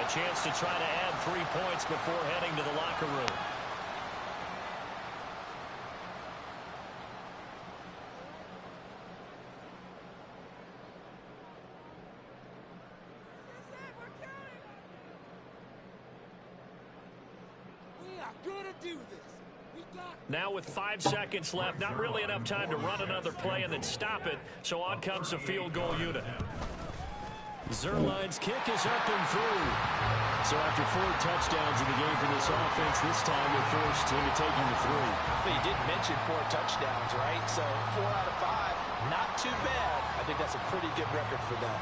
A chance to try to add 3 points before heading to the locker room. Now with 5 seconds left, not really enough time to run another play and then stop it. So on comes the field goal unit. Zerline's kick is up and through. So after 4 touchdowns in the game for this offense, this time they're forced into taking the 3. But you did mention 4 touchdowns, right? So 4 out of 5, not too bad. I think that's a pretty good record for them.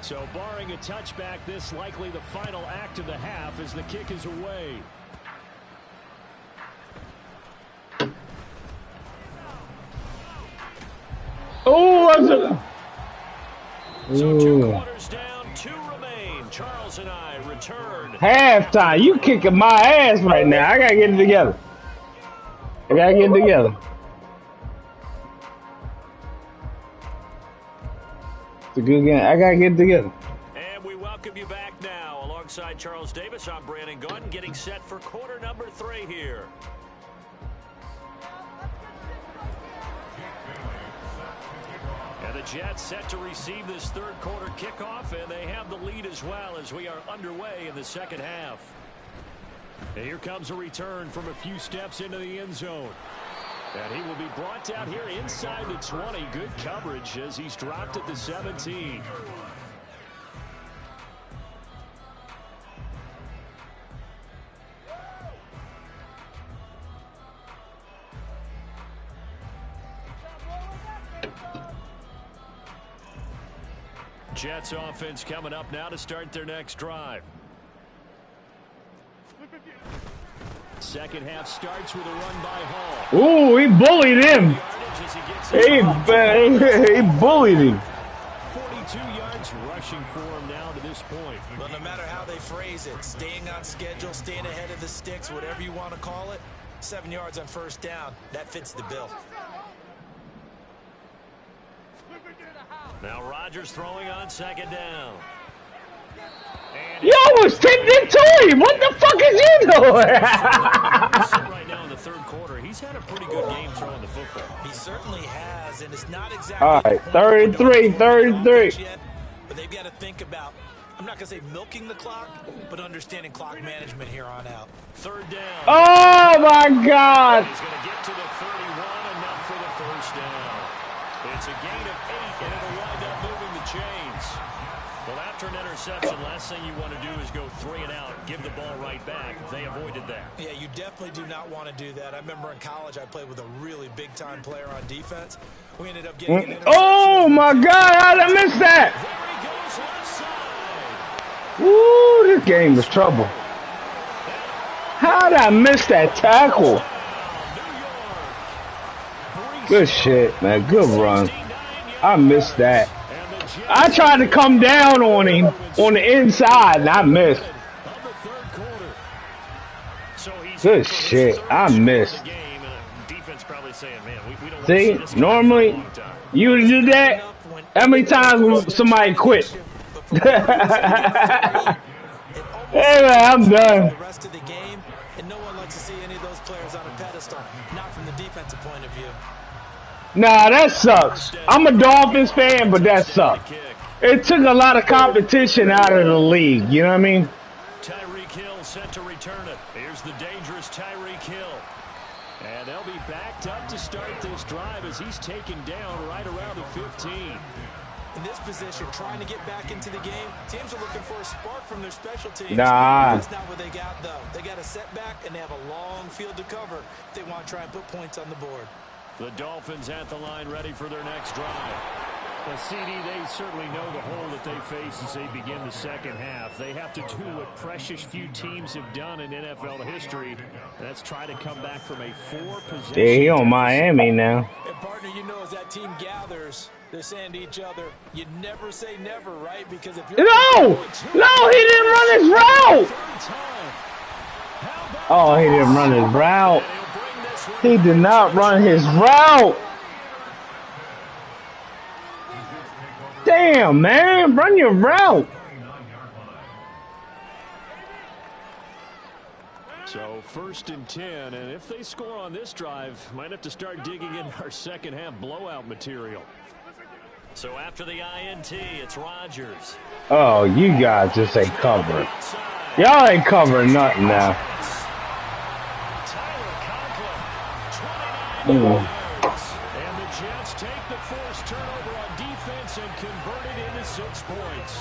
So barring a touchback, this likely the final act of the half as the kick is away. Oh, So 2 quarters down, 2 remain. Charles and I return. halftime. You kicking my ass right now. I gotta get it together. It's a good game. I gotta get it together. And we welcome you back now. Alongside Charles Davis, I'm Brandon Gordon, getting set for quarter number 3 here. And the Jets set to receive this third quarter kickoff, and they have the lead as well as we are underway in the second half. And here comes a return from a few steps into the end zone. And he will be brought down here inside the 20. Good coverage as he's dropped at the 17. Jets offense coming up now to start their next drive. Second half starts with a run by Hall. Ooh, he bullied him. He bullied him. 42 yards rushing for him now to this point. Well, no matter how they phrase it, staying on schedule, staying ahead of the sticks, whatever you want to call it, 7 yards on first down, that fits the bill. Now Rodgers throwing on second down. You almost tipped it to him. What the fuck is you doing? Right now in the third quarter, he's had a pretty good game throwing the football. He certainly has, and it's not exactly. All right, 33. But they've got to think about, I'm not going to say milking the clock, but understanding clock management here on out. Third down. Oh, my God. He's going to get to the 31, enough for the first down. It's a gain of 8, and it'll wind up moving the chains. Well, after an interception, last thing you want to do is go 3 and out, give the ball right back. They avoided that. Yeah, you definitely do not want to do that. I remember in college I played with a really big-time player on defense. We ended up getting an interception. Oh, my God. How did I miss that? There he goes left side. Woo, this game is trouble. How did I miss that tackle? Good shit, man. Good run. I missed that. I tried to come down on him on the inside, and I missed. Good shit. I missed. See, normally, you would do that. How many times will somebody quit? Hey, man, I'm done. The rest of the game, and no one likes to see any of those players on a pedestal, not from the defensive point of view. Nah, that sucks. I'm a Dolphins fan, but that sucks. It took a lot of competition out of the league. You know what I mean? Tyreek Hill set to return it. Here's the dangerous Tyreek Hill. And they'll be backed up to start this drive as he's taken down right around the 15. In this position, trying to get back into the game, teams are looking for a spark from their special teams. Nah. That's not what they got, though. They got a setback, and they have a long field to cover if they want to try and put points on the board. The Dolphins at the line ready for their next drive. The CD, they certainly know the hole that they face as they begin the second half. They have to do what precious few teams have done in NFL history. That's try to come back from a 4-possession. Yeah, he on Miami now. And partner, you know, as that team gathers, they're saying to each other, you never say never, right? Because if you're No, he didn't run his route. Oh, he didn't run his route. He did not run his route. Damn, man, run your route. So 1st and 10, and if they score on this drive, might have to start digging in our second half blowout material. So after the INT, it's Rodgers. Oh, you guys just ain't covering. Y'all ain't covering nothing now. And the Jets take the forced turnover on defense and convert it into 6 points.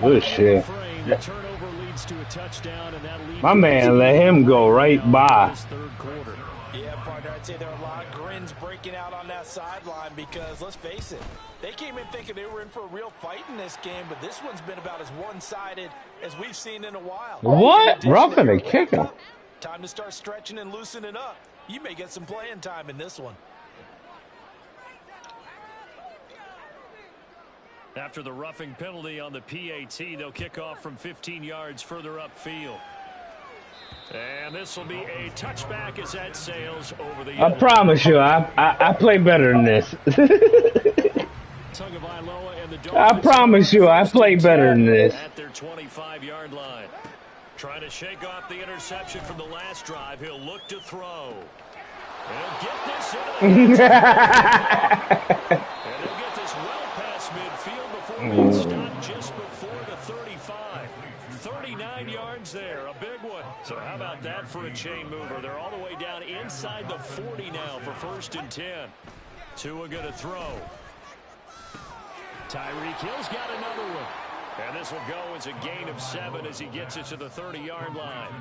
Good shit. The turnover leads to a touchdown, and that leads My man let him go right by. this third quarter. Yeah, partner, I'd say there are a lot of grins breaking out on that sideline because, let's face it, they came in thinking they were in for a real fight in this game, but this one's been about as one-sided as we've seen in a while. What? Roughing the kicker. Time to start stretching and loosening up. You may get some playing time in this one. After the roughing penalty on the PAT, they'll kick off from 15 yards further upfield. And this will be a touchback as that sails over the... I promise you, I play better than this. I promise you, I play better than this. At their 25-yard line. Trying to shake off the interception from the last drive. He'll look to throw. He'll get this in. And he'll get this well past midfield before being stopped just before the 35. 39 yards there, a big one. So how about that for a chain mover? They're all the way down inside the 40 now for 1st and 10. Tua going to throw. Tyreek Hill's got another one. And this will go as a gain of 7 as he gets it to the 30-yard line.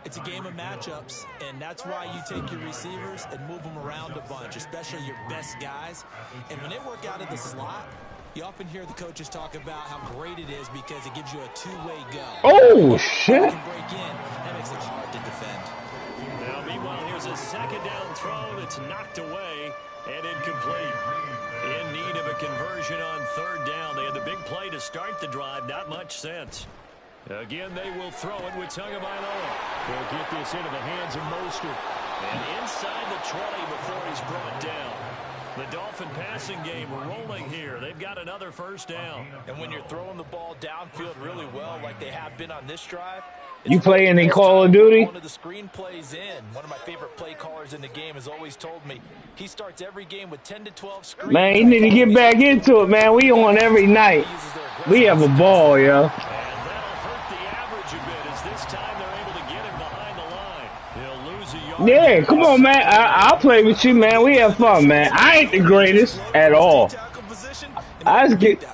It's a game of matchups, and that's why you take your receivers and move them around a bunch, especially your best guys. And when they work out of the slot, you often hear the coaches talk about how great it is because it gives you a two-way go. Oh, shit. You can break in, that makes it hard to defend. Now, meanwhile, here's a second down throw that's knocked away and incomplete. In need of a conversion on 3rd down. They had the big play to start the drive. Not much sense. Again, they will throw it with Tagovailoa. They'll get this into the hands of Mostert. And inside the 20 before he's brought down. The Dolphin passing game rolling here. They've got another 1st down. And when you're throwing the ball downfield really well like they have been on this drive, You play any Call of Duty? One of the screen plays in. One of my favorite play callers in the game has always told me he starts every game with 10 to 12 screens. Man, you need to get back into it, man. We on every night. We have a ball, yo. And that'll hurt the average a bit as this time they're able to get him behind the line. He'll lose a yard. Yeah, come on, man. I'll play with you, man. We have fun, man. I ain't the greatest at all. I just get...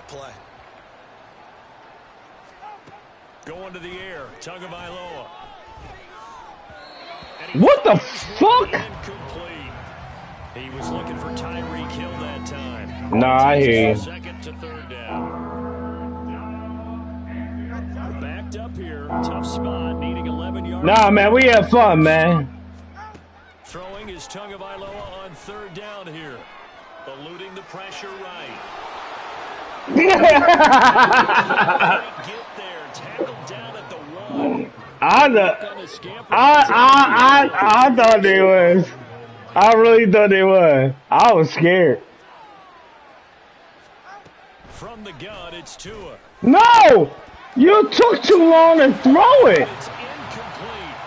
Going to the air, Tagovailoa. What the fuck? Incomplete. He was looking for Tyreek Hill that time. Nah, I hear you. 2nd to 3rd down. Backed up here, tough spot, needing 11 yards. Nah, man, we have fun, man. Throwing is Tagovailoa on 3rd down here. Eluding the pressure right. Get there, tackled down at the 1. I thought they was. I really thought they was. I was scared. From the gun, it's Tua. No! You took too long to throw it. It's incomplete.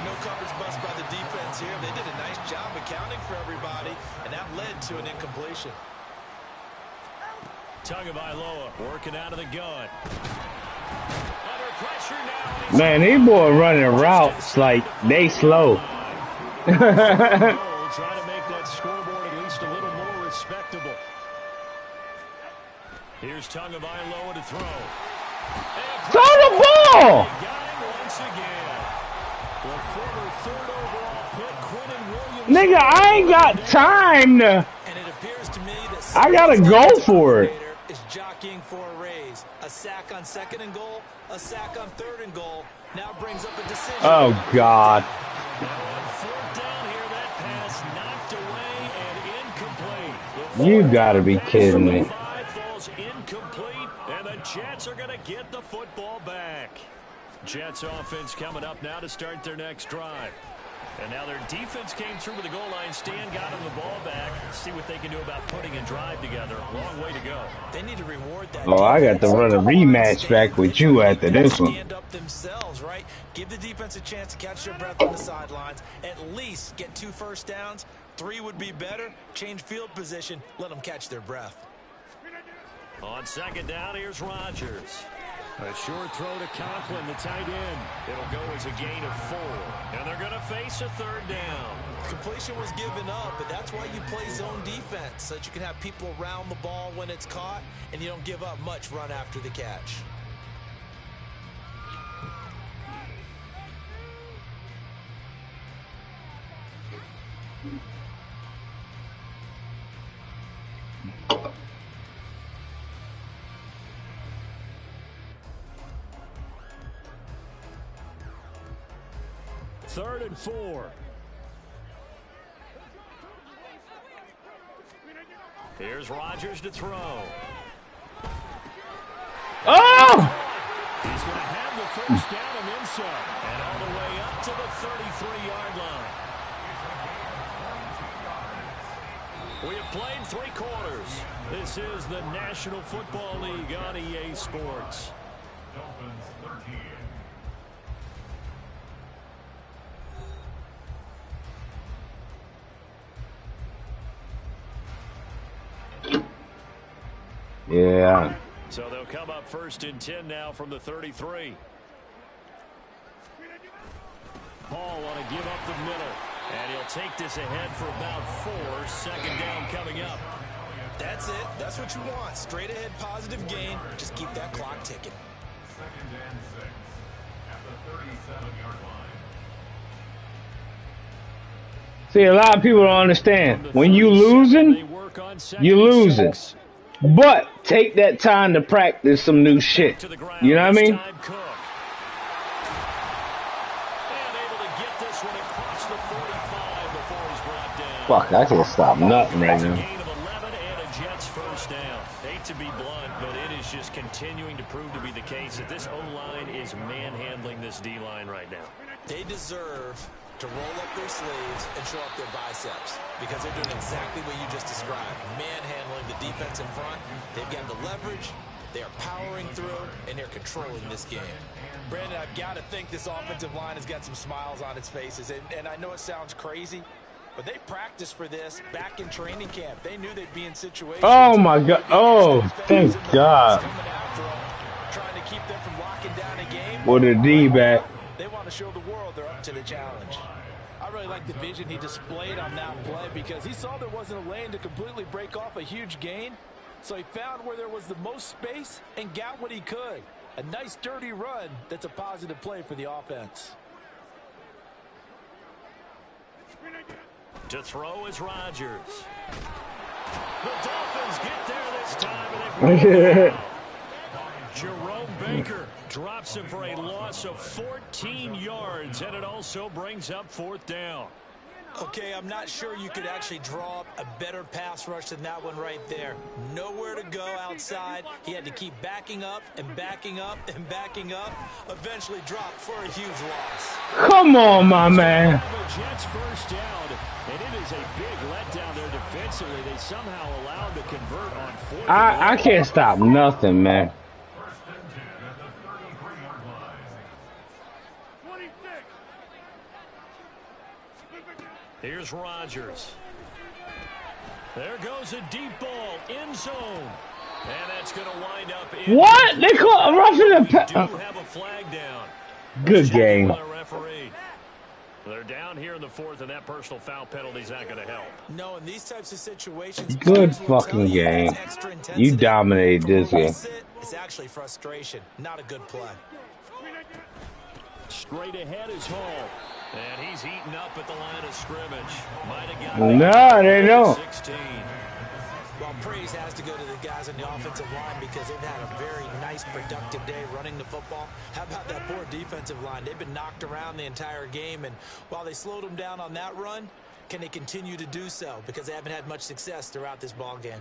No coverage bust by the defense here. They did a nice job accounting for everybody, and that led to an incompletion. Tagovailoa working out of the gun. Under pressure now. Man, these boys running routes like they slow. Trying to make that scoreboard at least a little more respectable. Tagovailoa to throw. Throw the ball! Got him once again. The former third overall pick, Quinton Williams. Nigga, I ain't got time to. And it appears to me that I gotta go for it. Is jockeying for a raise. A sack on 2nd and goal, a sack on 3rd and goal. Now brings up a decision. Oh, God. Now on 4th down here, that pass knocked away and incomplete. You gotta be kidding me. 5 falls incomplete, and the Jets are going to get the football back. Jets offense coming up now to start their next drive. And now their defense came through with the goal line stand, got them the ball back. Let's see what they can do about putting a drive together. Long way to go. They need to reward that. Oh, I got to run a rematch back with you after this one. Stand up themselves, right? Give the defense a chance to catch their breath on the sidelines. At least get 2 first downs. 3 would be better. Change field position. Let them catch their breath. On 2nd down, here's Rodgers. A short throw to Conklin, the tight end. It'll go as a gain of 4. And they're going to face a 3rd down. Completion was given up, but that's why you play zone defense, so that you can have people around the ball when it's caught, and you don't give up much run after the catch. Third and 4. Here's Rodgers to throw. Oh! He's going to have the first down and then some. And all the way up to the 33-yard line. We have played 3 quarters. This is the National Football League on EA Sports. Dolphins 13. Yeah. So they'll come up 1st and 10 now from the 33. Paul want to give up the middle. And he'll take this ahead for about 4. 2nd down coming up. That's it. That's what you want. Straight ahead positive gain. Just keep that clock ticking. 2nd and 6 at the 37-yard line. See, a lot of people don't understand. When you losing, you losing. But take that time to practice some new shit. You know what I mean? Fuck, I can't stop nothing right now. Hate to be blunt, but it is just continuing to prove to be the case that this O-line is manhandling this D-line right now. They deserve to roll up their sleeves and show up their biceps because they're doing exactly what you just described. Manhandling the defense in front. They've got the leverage. They are powering through, and they're controlling this game. Brandon, I've got to think this offensive line has got some smiles on its faces. And I know it sounds crazy, but they practiced for this back in training camp. They knew they'd be in situations. Oh, my God. Oh, thank God. Trying to keep them from locking down a game. With a D-back. They want to show the world they're up to the challenge. I really like the vision he displayed on that play because he saw there wasn't a lane to completely break off a huge gain. So he found where there was the most space and got what he could. A nice, dirty run that's a positive play for the offense. To throw is Rodgers. The Dolphins get there this time, and they Jerome Baker drops him for a loss of 14 yards, and it also brings up 4th down. Okay, I'm not sure you could actually draw up a better pass rush than that one right there. Nowhere to go outside. He had to keep backing up and backing up and backing up. Eventually dropped for a huge loss. Come on, my man. The Jets first down, and it is a big letdown there defensively. They somehow allowed to convert on 4th. I can't stop nothing, man. 1st and 10 at the 33-yard line. 26. Here's Rodgers. There goes a deep ball, end zone. And that's going to wind up in. What? They call roughing the do have a flag down. Good game. Referee. They're down here in the fourth, and that personal foul penalty is not going to help. No, in these types of situations, Good fucking game. You dominated this game. It's actually frustration, not a good play. Straight ahead is Hall. And he's eaten up at the line of scrimmage. No, they don't. 16. Well, praise has to go to the guys on the offensive line because they've had a very nice, productive day running the football. How about that poor defensive line? They've been knocked around the entire game, and while they slowed them down on that run, can they continue to do so? Because they haven't had much success throughout this ball game.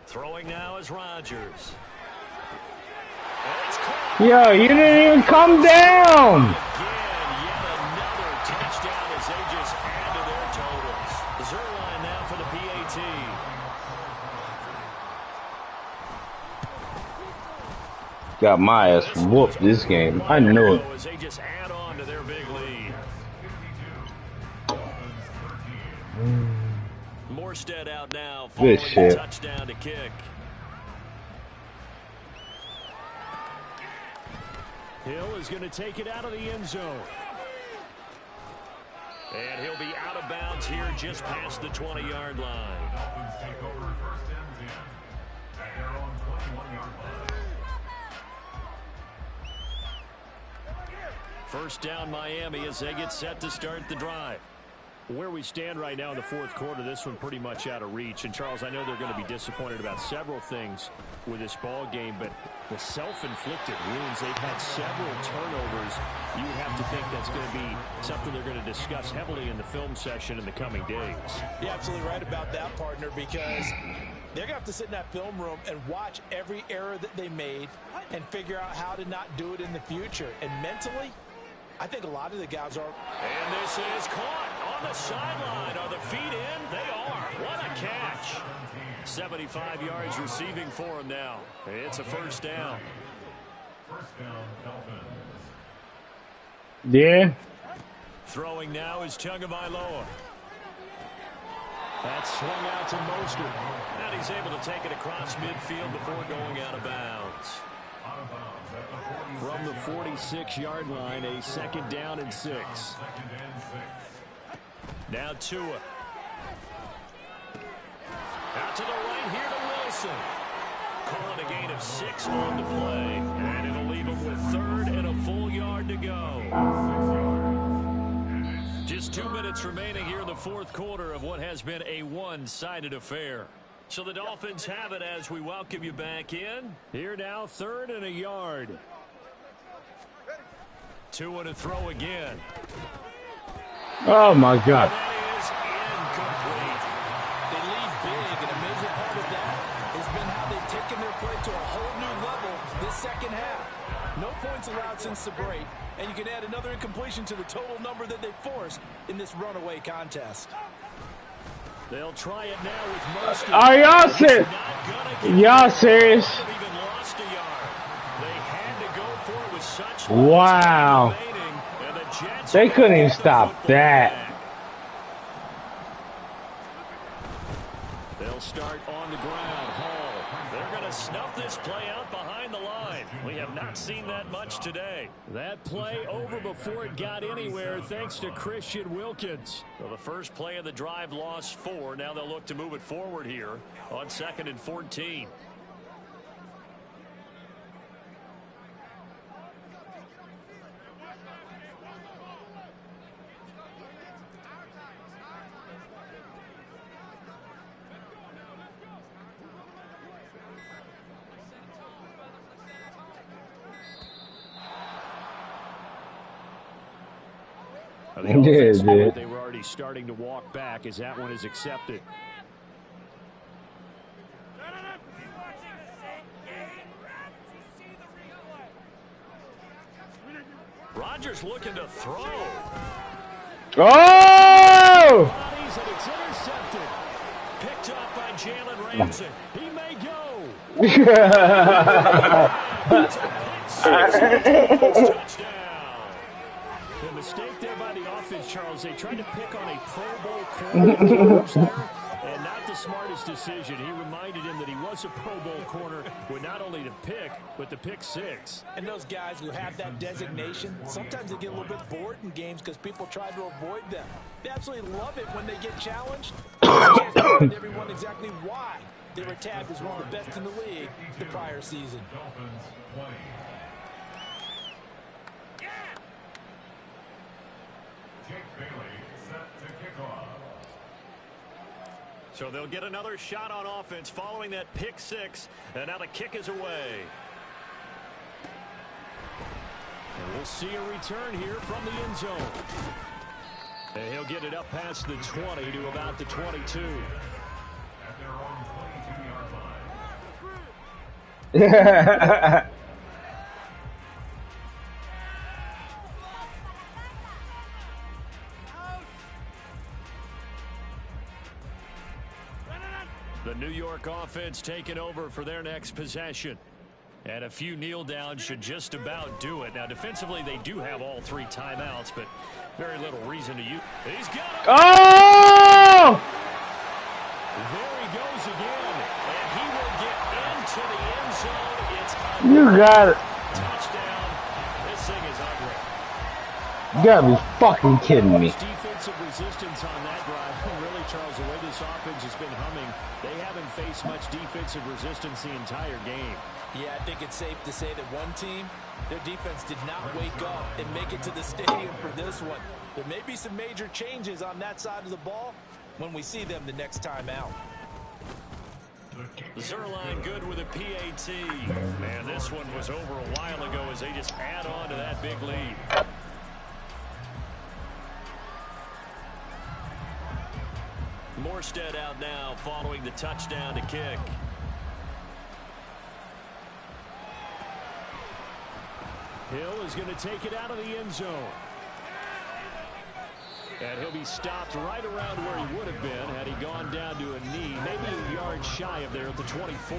Throwing now is Rodgers. Yo, you didn't even come down. Again, yet another touchdown as they just add to their totals. Zerline now for the PAT. Got my ass whooped this game. I knew it. As they just add on to their big lead. Morstead out now. Good shit. Touchdown to kick. Hill is going to take it out of the end zone. And he'll be out of bounds here just past the 20-yard line. Dolphins take over first and 10 at their own 21-yard line. First down Miami as they get set to start the drive. Where we stand right now in the fourth quarter, this one pretty much out of reach. And, Charles, I know they're going to be disappointed about several things with this ball game, but the self-inflicted wounds, they've had several turnovers. You would have to think that's going to be something they're going to discuss heavily in the film session in the coming days. You're absolutely right about that, partner, because they're going to have to sit in that film room and watch every error that they made and figure out how to not do it in the future. And mentally, I think a lot of the guys are. And this is caught on the sideline. Are the feet in? They are. What a catch. 75 yards receiving for him now. It's a first down. First down, Dolphins. Yeah. Throwing now is Tagovailoa. That's swung out to Mostert. And he's able to take it across midfield before going out of bounds. From the 46-yard line, a second down and 6. Now Tua. Out to the right here to Wilson. Calling a gain of 6 on the play. And it'll leave him with third and a full yard to go. Just 2 minutes remaining here in the fourth quarter of what has been a one-sided affair. So the Dolphins have it as we welcome you back in. Here now, third and a yard. Tua to throw again. Oh, my God. That is incomplete. They lead big, and a major part of that has been how they've taken their play to a whole new level this second half. No points allowed since the break, and you can add another incompletion to the total number that they forced in this runaway contest. They'll try it now with Mostert. Are y'all serious? Y'all serious? Even lost a yard. They had to go for it with such Wow. remaining, and the Jets They couldn't even get the stop football that. back. They'll start on the ground. Hall. They're going to snuff this play out behind the line. We have not seen that much today. That play over before it got anywhere thanks to Christian Wilkins. So the first play of the drive lost 4. Now they'll look to move it forward here on 2nd and 14. The offense knew they were already starting to walk back as that one is accepted. Rodgers looking to throw. Oh! Bodies, and it's intercepted. Picked up by Jalen Ramsey. He may go. Touchdown. The mistake there by the offense, Charles. They tried to pick on a Pro Bowl corner and not the smartest decision. He reminded him that he was a Pro Bowl corner with not only the pick, but the pick six. And those guys who have that designation, sometimes they get a little bit bored in games because people try to avoid them. They absolutely love it when they get challenged. And everyone exactly why they were tabbed as one of the best in the league the prior season. Dolphins 20. Jake Bailey set to kick off. So they'll get another shot on offense following that pick six, and now the kick is away. And we'll see a return here from the end zone. And he'll get it up past the 20 to about the 22. At their own 22-yard line. The New York offense taking over for their next possession. And a few kneel downs should just about do it. Now, defensively, they do have all three timeouts, but very little reason to use. He's got it. Oh! There he goes again. And he will get into the end zone. It's You got it. touchdown. This thing is ugly. You gotta be fucking kidding me. Defensive resistance on that drive. Really, Charles, the way this offense has been humming, they haven't faced much defensive resistance the entire game. Yeah, I think it's safe to say that one team, their defense did not wake up and make it to the stadium for this one. There may be some major changes on that side of the ball when we see them the next time out. Zerline good with a PAT. And this one was over a while ago as they just add on to that big lead. Morstead out now following the touchdown to kick. Hill is going to take it out of the end zone. And he'll be stopped right around where he would have been had he gone down to a knee, maybe a yard shy of there at the 24.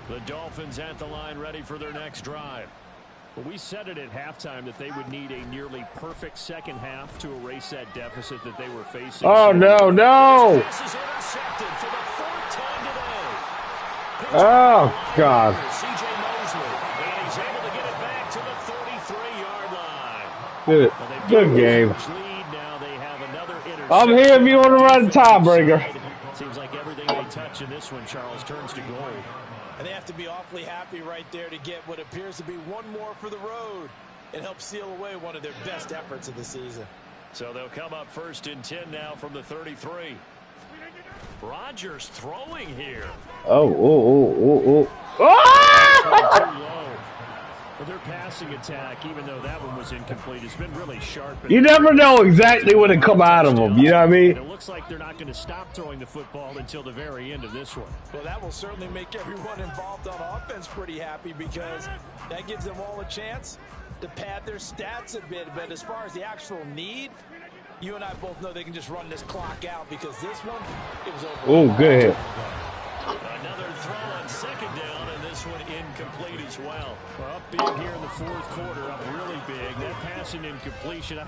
The Dolphins at the line ready for their next drive. Well, we said it at halftime that they would need a nearly perfect second half to erase that deficit that they were facing. Oh, no, no. This is intercepted for the fourth time today. Oh, God. C.J. Mosley, and he's able to get it back to the 33-yard line. Good, Well, they've good got a game. huge lead now. They have another interception. I'm here if you want to run a tiebreaker. Seems like everything they touch in this one, Charles, turns to gold. And they have to be awfully happy right there to get what appears to be one more for the road and help seal away one of their best efforts of the season. So they'll come up first and 10 now from the 33. Rodgers throwing here. Oh. Too low. Well, their passing attack, even though that one was incomplete, has been really sharp. You never know exactly what to come out of them. You know what I mean? And it looks like they're not going to stop throwing the football until the very end of this one. Well, that will certainly make everyone involved on offense pretty happy because that gives them all a chance to pad their stats a bit. But as far as the actual need, you and I both know they can just run this clock out because this one, it was over. Oh, good. Another throw on second down, and this one incomplete as well. Well, up big here in the fourth quarter, up really big. That passing incompletion. I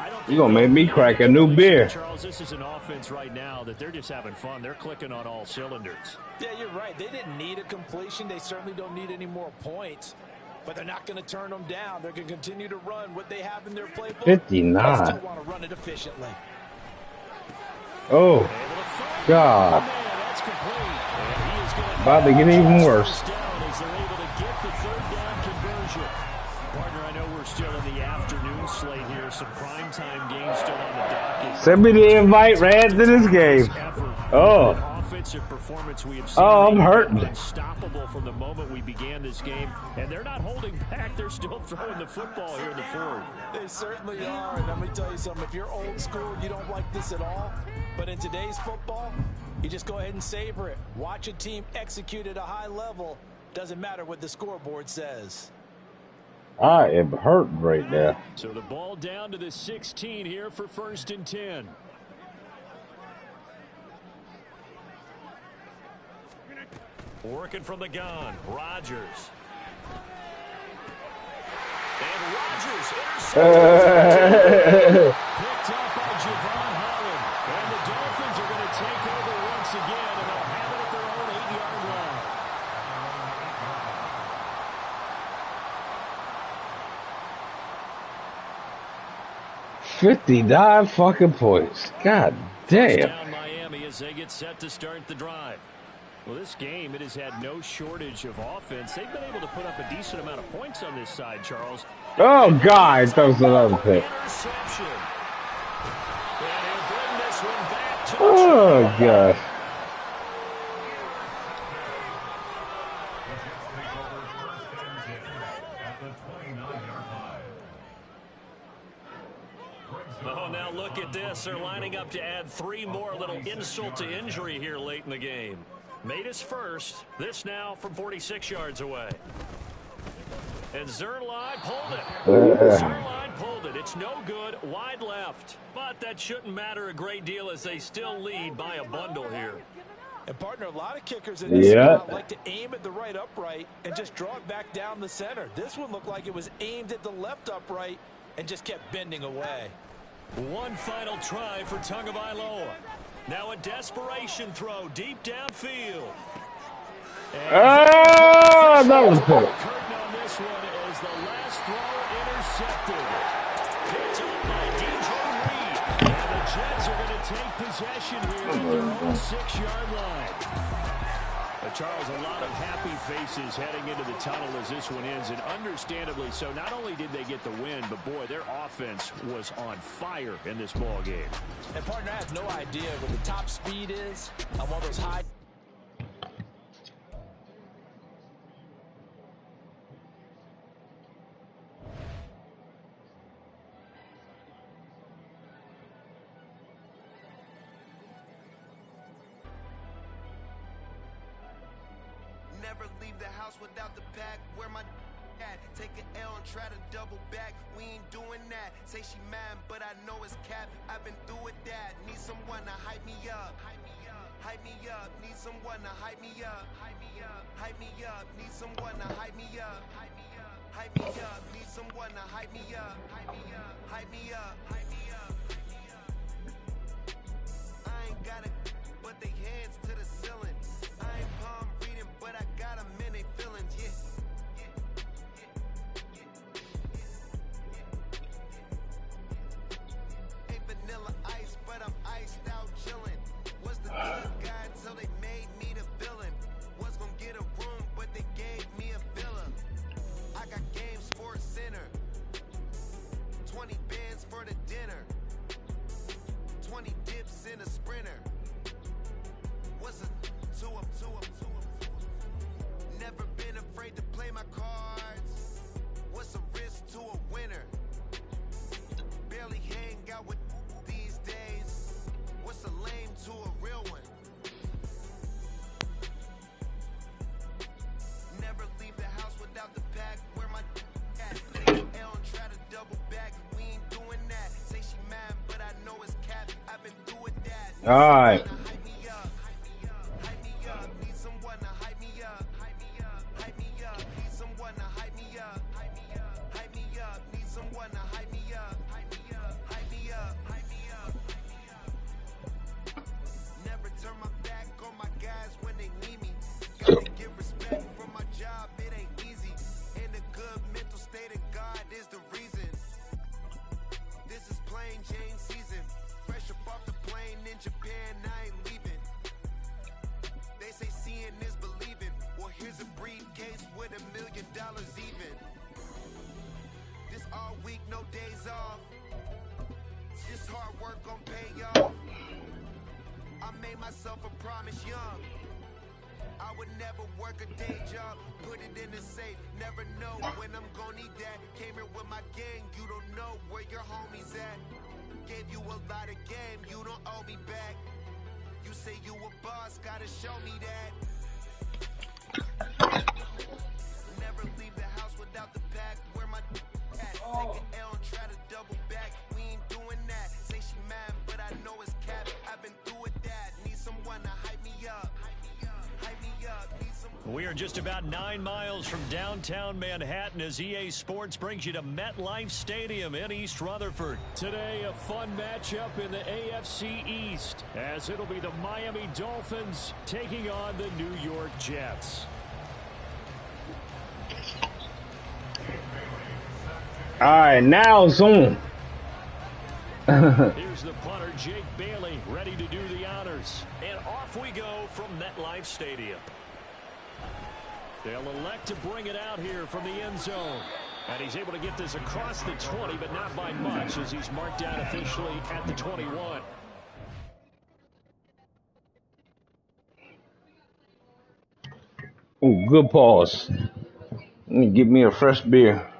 don't think You gonna make me crack a new beer. Charles, this is an offense right now that they're just having fun. They're clicking on all cylinders. Yeah, you're right. They didn't need a completion. They certainly don't need any more points. But they're not going to turn them down. They're going to continue to run what they have in their playbook. 59. They still want to run it efficiently. Oh, God. That's complete. About to get even worse. Partner, I know we're still in the afternoon slate here. Some primetime games still on the docket. Send me the invite, Rand, to this game. Oh. Offensive performance we have seen. Oh, I'm hurting. Unstoppable from the moment we began this game, and they're not holding back. They're still throwing the football here in the fourth. They certainly are. And let me tell you something. If you're old school, you don't like this at all. But in today's football, you just go ahead and savor it. Watch a team execute at a high level. Doesn't matter what the scoreboard says. I am hurting right now. So the ball down to the 16 here for first and 10. Working from the gun, Rodgers. Picked up by Javon Holland. And the Dolphins are going to take over once again, and they'll have it at their own 8-yard line. $59 fucking points. God damn. Down Miami as they get set to start the drive. Well, this game, it has had no shortage of offense. They've been able to put up a decent amount of points on this side, Charles. Oh, God. That was another pick. Interception. And he'll bring this one back to Oh, gosh. Oh, now look at this. They're lining up to add 3 more, little insult to injury here late in the game. Made us first. This now from 46 yards away. And Zerline pulled it. Zerline pulled it. It's no good. Wide left. But that shouldn't matter a great deal as they still lead by a bundle here. And, partner, a lot of kickers in this spot like to aim at the right upright and just draw it back down the center. This one looked like it was aimed at the left upright and just kept bending away. One final try for Tagovailoa. Now a desperation throw deep downfield. Oh, that was good. Curtain on this one as the last throw intercepted. Picked up by DJ Reed. And the Jets are going to take possession here at their own 6-yard line. Charles, a lot of happy faces heading into the tunnel as this one ends, and understandably so. Not only did they get the win, but, boy, their offense was on fire in this ball game. And, partner, I have no idea what the top speed is on one of those high. Never leave the house without the pack. Where my at? Take an L and try to double back. We ain't doing that. Say she mad, but I know it's cap. I've been through with that. Need someone to hype me up. Hype me up. Hype me up. Need someone to hype me up. Hype me up. Hype me up. Need someone to hype me up. Hype me up. Hype me up. Need someone to hype me up. Hype me up. Hype me up. Hype me up. I ain't got it, but they hands to the ceiling. I ain't palm reading, but I got them in they feelings, yeah. Ain't vanilla ice, but I'm iced out chillin'. Was the good guy till they made me the villain. Was gonna get a room, but they gave me a villa. I got game Sports Center. 20 bands for the dinner. 20 dips in a sprinter. What's a two up? Never been afraid to play my cards. What's a risk to a winner? Barely hang out with these days. What's a lame to a real one? Never leave the house without the pack. Where my at? Take an L and try to double back. We ain't doing that. Say she mad, but I know it's cap. I've been through with that. All right. Myself a promise young. I would never work a day job, put it in the safe, never know when I'm gonna need that. Came here with my gang, you don't know where your homies at. Gave you a lot of game, you don't owe me back. You say you a boss, gotta show me that. Never leave the house without the pack, where my at? Take an L and try to double back, we ain't doing that. Say she mad, but I know it's cap, I've been through with that. Need someone to hype me up. Hype me up. Need some We are just about 9 miles from downtown Manhattan as EA Sports brings you to MetLife Stadium in East Rutherford. Today, a fun matchup in the AFC East, as it'll be the Miami Dolphins taking on the New York Jets. All right, now it's on. Here's the punter, Jake Bailey, ready to do the honors. And off we go from MetLife Stadium. They'll elect to bring it out here from the end zone. And he's able to get this across the 20, but not by much, as he's marked down officially at the 21. Oh, good pause. Let me get me a fresh beer.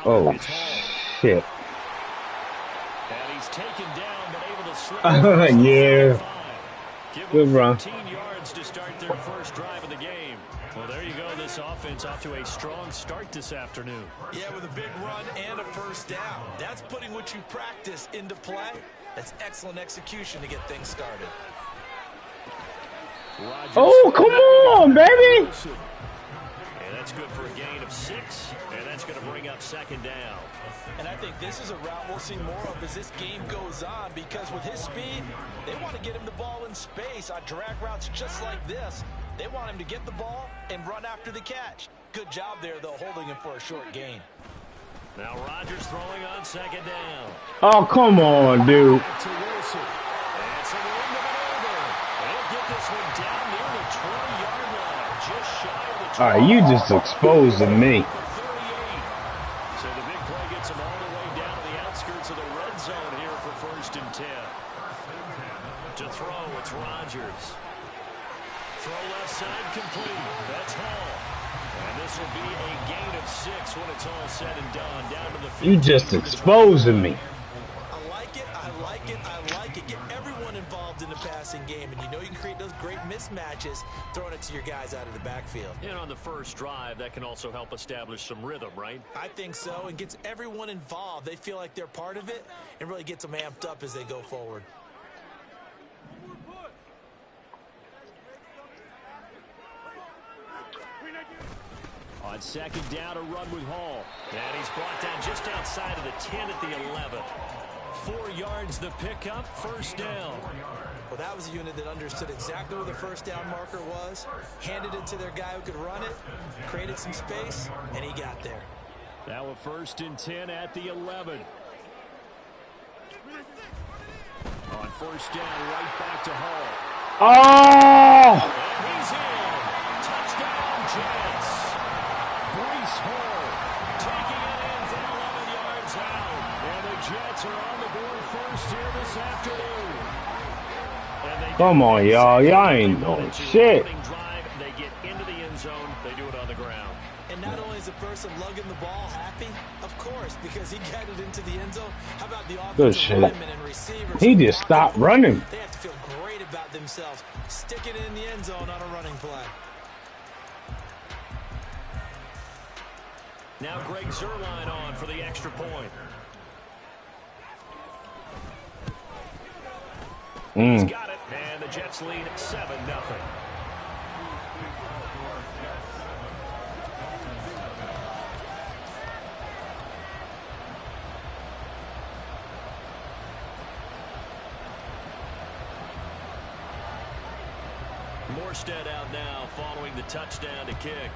Oh, shit. And he's taken down, but able to slip. Yeah. Good run. 15 yards to start their first drive of the game. Well, there you go. This offense off to a strong start this afternoon. Yeah, with a big run and a first down. That's putting what you practice into play. That's excellent execution to get things started. Oh, come on, baby. And that's good for a gain of 6, and that's going to bring up second down. And I think this is a route we'll see more of as this game goes on, because with his speed, they want to get him the ball in space on drag routes just like this. They want him to get the ball and run after the catch. Good job there, though, holding him for a short gain. Now Rodgers throwing on second down. Oh, come on, dude. To Wilson. And some room to maneuver. They'll get this one down near the 20-yard line, just shy of the 20. All right, you just exposing me. So the big play gets him all the way down to the outskirts of the red zone here for 1st and 10. To throw, it's Rodgers. Throw left side complete. That's Hall. And this will be a gain of 6 when it's all said and done. Down to the 50. You just exposing me. I like it, I like it, I like it. Get everyone involved in the passing game, and you know you can create those great mismatches throwing it to your guys out of the backfield. And on the first drive, that can also help establish some rhythm, right? I think so, and gets everyone involved. They feel like they're part of it, and really gets them amped up as they go forward. On second down, a run with Hall. And he's brought down just outside of the 10 at the 11. 4 yards the pickup, first down. Well, that was a unit that understood exactly where the first down marker was, handed it to their guy who could run it, created some space, and he got there. Now a 1st and 10 at the 11. On first down, right back to Hall. Oh! And he's in. Touchdown, Jets. Breece Hall taking it in from 11 yards out. And the Jets are on the board first here this afternoon. Come on, y'all. Y'all ain't doing shit. They get into the end zone. They do it on the ground. And not only is the person lugging the ball happy, of course, because he got it into the end zone. How about the offensive linemen and receivers? He just stopped running. They have to feel great about themselves. Stick it in the end zone on a running play. Now Greg Zuerlein on for the extra point. He's got it, and the Jets lead 7-0. Morstead out now following the touchdown to kick.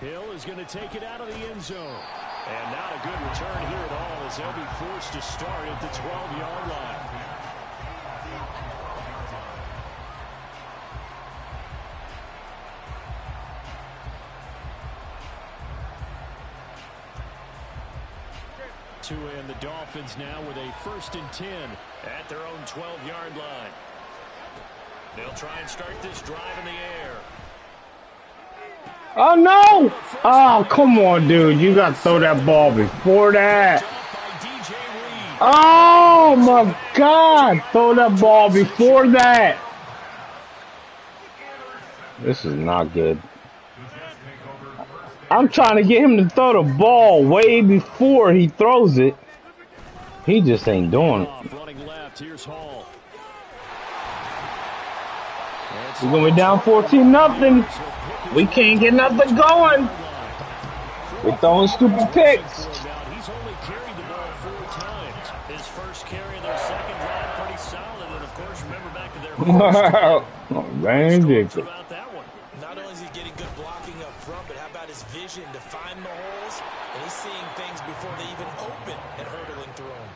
Hill is going to take it out of the end zone. And not a good return here at all, as they'll be forced to start at the 12-yard line. Tua and the Dolphins now with a 1st and 10 at their own 12-yard line. They'll try and start this drive in the air. Oh, no! Oh, come on, dude. You got to throw that ball before that. Oh, my God. Throw that ball before that. This is not good. I'm trying to get him to throw the ball way before he throws it. He just ain't doing it. Running left, here's Hall. We're going to be down 14-0. We can't get nothing going. We're throwing stupid picks. He's only carried the ball 4 times. His first carry, their second drive, pretty solid. And, of course, remember back to their first throughout that one. Not only is he getting good blocking up front, but how about his vision to find the holes? And he's seeing things before they even open and hurdling through them.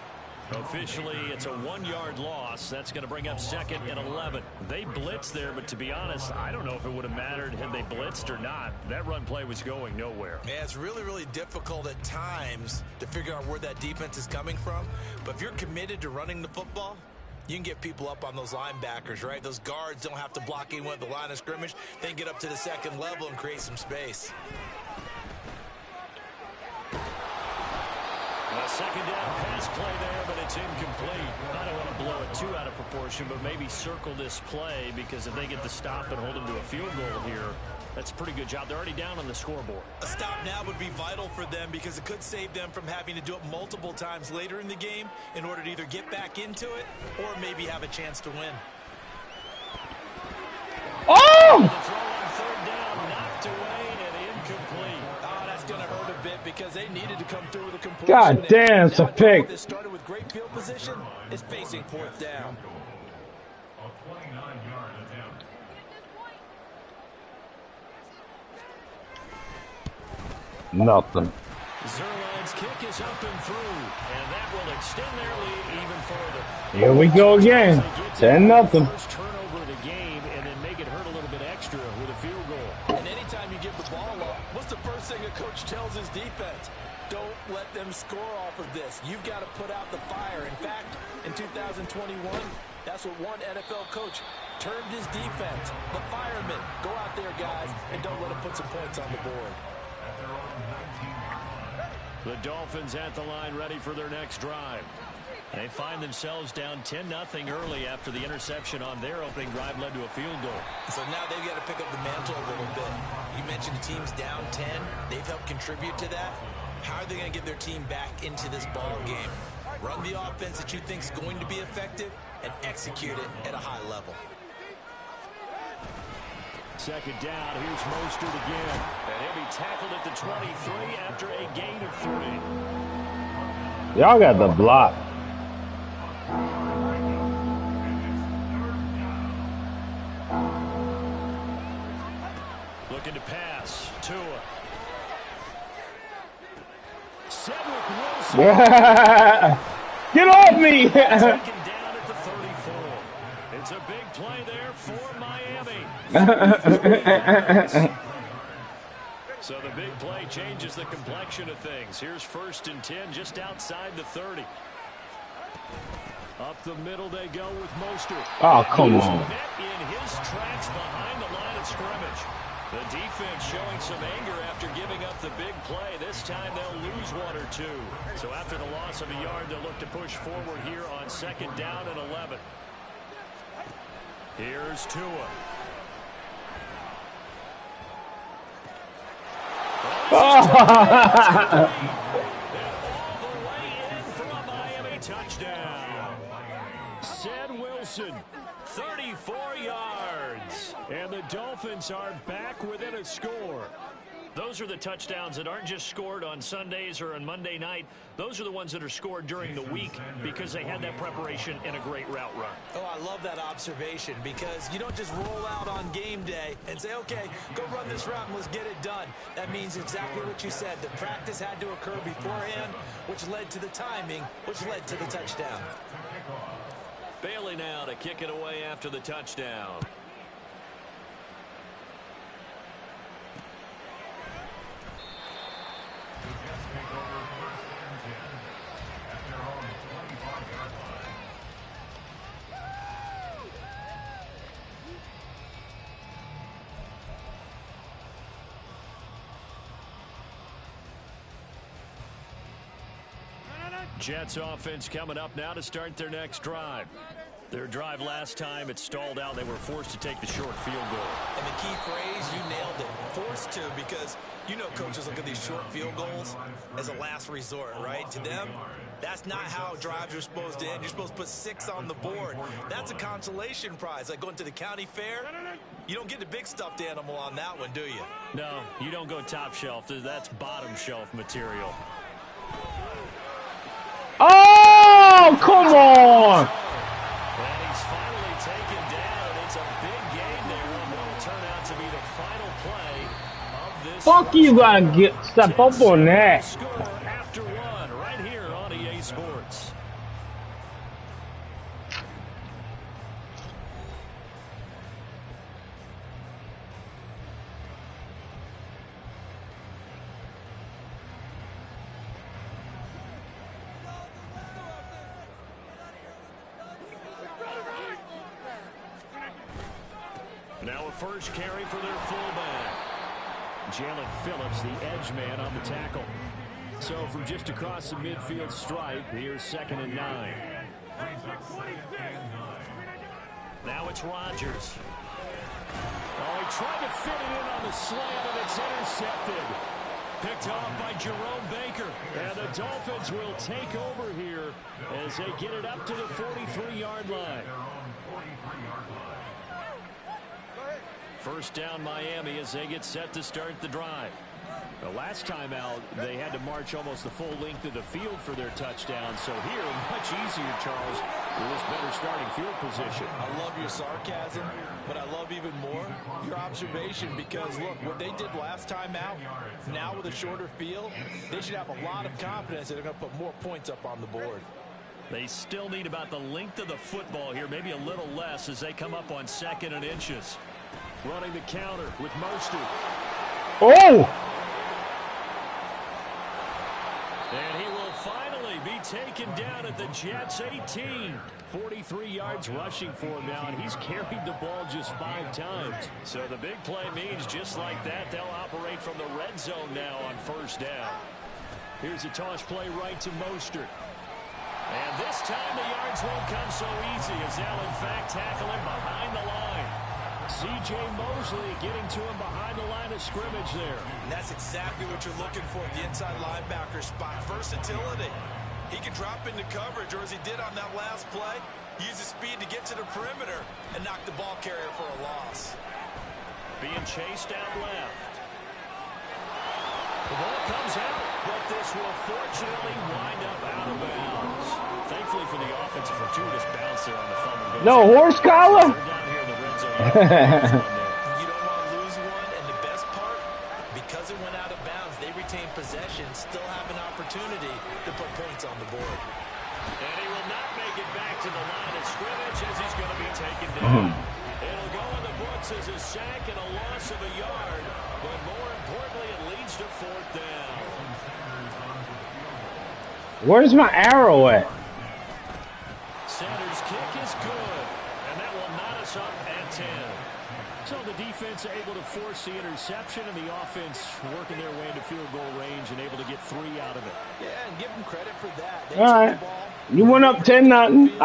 Officially, it's a 1-yard loss. That's going to bring up 2nd and 11. They blitzed there, but to be honest, I don't know if it would have mattered had they blitzed or not. That run play was going nowhere. Yeah, it's really, really difficult at times to figure out where that defense is coming from. But if you're committed to running the football, you can get people up on those linebackers, right? Those guards don't have to block anyone at the line of scrimmage. They can get up to the 2nd level and create some space. A 2nd down pass play there, but it's incomplete. I don't want to blow it too out of proportion, but maybe circle this play because if they get the stop and hold them to a field goal here, that's a pretty good job. They're already down on the scoreboard. A stop now would be vital for them because it could save them from having to do it multiple times later in the game in order to either get back into it or maybe have a chance to win. Oh! The throw on 3rd down, knocked away and incomplete. Oh, that's going to hurt a bit because they needed to come through with a completion. God damn, it's a pick. This started with great field position. Is facing 4th down. A 29-yard attempt. Nothing. Zerline's kick is up and through, and that will extend their lead even further. Here we go again. 10-0. First turnover of the game, and then make it hurt a little bit extra with a field goal. And anytime you give the ball up, what's the first thing a coach tells his defense? Don't let them score off of this. You've got to put out the fire. In fact, in 2021, that's what one NFL coach termed his defense. The firemen. Go out there, guys, and don't let them put some points on the board. The Dolphins at the line ready for their next drive. They find themselves down 10-0 early after the interception on their opening drive led to a field goal. So now they've got to pick up the mantle a little bit. You mentioned the team's down 10. They've helped contribute to that. How are they going to get their team back into this ball game? Run the offense that you think is going to be effective and execute it at a high level. 2nd down, here's Mostert again. And he'll be tackled at the 23 after a gain of 3. Y'all got the block. Looking to pass. Tua. Cedric Wilson. Get off me! Taken down at the 34. It's a big play there for Miami. So the big play changes the complexion of things. Here's 1st and 10 just outside the 30. Up the middle they go with Mostert. Oh, come on. Met in his tracks behind the line of scrimmage. The defense showing some anger after giving up the big play. This time they'll lose 1 or 2. So after the loss of a yard, they'll look to push forward here on 2nd down and 11. Here's Tua. All the way in for a Miami touchdown. Ced Wilson, 34 yards. And the Dolphins are back within a score. Those are the touchdowns that aren't just scored on Sundays or on Monday night. Those are the ones that are scored during the week because they had that preparation and a great route run. Oh, I love that observation because you don't just roll out on game day and say, okay, go run this route and let's get it done. That means exactly what you said. The practice had to occur beforehand, which led to the timing, which led to the touchdown. Bailey now to kick it away after the touchdown. Jets offense coming up now to start their next drive. Their drive last time, it stalled out. They were forced to take the short field goal. And the key phrase, you nailed it. Forced to, because you know coaches look at these short field goals as a last resort, right? To them, that's not how drives are supposed to end. You're supposed to put 6 on the board. That's a consolation prize. Like going to the county fair, you don't get the big stuffed animal on that one, do you? No, you don't go top shelf. That's bottom shelf material. Oh, come on! And he's finally taken down. It's a big gain there on what will turn out to be the final play of this. Fuck you, gotta step up on that. Score after one right here on EA Sports. Now a first carry for their fullback. Jalen Phillips, the edge man on the tackle. So from just across the midfield stripe, here's 2nd and 9. Now it's Rodgers. Oh, he tried to fit it in on the slant, and it's intercepted. Picked off by Jerome Baker. And the Dolphins will take over here as they get it up to the 43-yard line. First down Miami as they get set to start the drive. The last time out, they had to march almost the full length of the field for their touchdown. So here, much easier, Charles, with this better starting field position. I love your sarcasm, but I love even more your observation because, look, what they did last time out, now with a shorter field, they should have a lot of confidence that they're going to put more points up on the board. They still need about the length of the football here, maybe a little less as they come up on 2nd and inches. Running the counter with Mostert. Oh! And he will finally be taken down at the Jets' 18. 43 yards rushing for him now, and he's carried the ball just 5 times. So the big play means just like that, they'll operate from the red zone now on first down. Here's a toss play right to Mostert. And this time the yards won't come so easy as they'll in fact tackle him behind the line. C.J. Mosley getting to him behind the line of scrimmage there. And that's exactly what you're looking for at the inside linebacker spot. Versatility. He can drop into coverage, or as he did on that last play, use his speed to get to the perimeter and knock the ball carrier for a loss. Being chased out left. The ball comes out, but this will fortunately wind up out of bounds. Thankfully for the offense, a fortuitous bounce there on the fumble. No horse collar? You don't want to lose one, and the best part, because it went out of bounds, they retain possession, still have an opportunity to put points on the board. And he will not make it back to the line of scrimmage as he's going to be taken down. It'll go in the books as a sack and a loss of a yard, but more importantly, it leads to 4th down. Where's my arrow at? Center's kick is good, and that will knot us up at 10. So the defense able to force the interception, and the offense working their way into field goal range and able to get 3 out of it. Yeah, and give them credit for that. All right. You went up 10-0.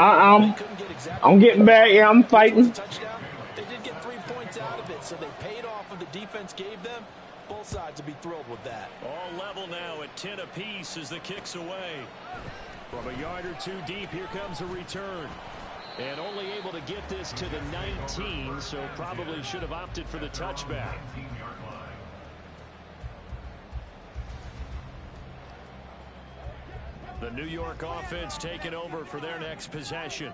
I'm getting back. Yeah, I'm fighting. Touchdown. They did get 3 points out of it, so they paid off what the defense gave them. Both sides will be thrilled with that. All level now at 10 apiece as the kick's away. From a yard or 2 deep, here comes a return. And only able to get this to the 19, so probably should have opted for the touchback. The New York offense taking over for their next possession.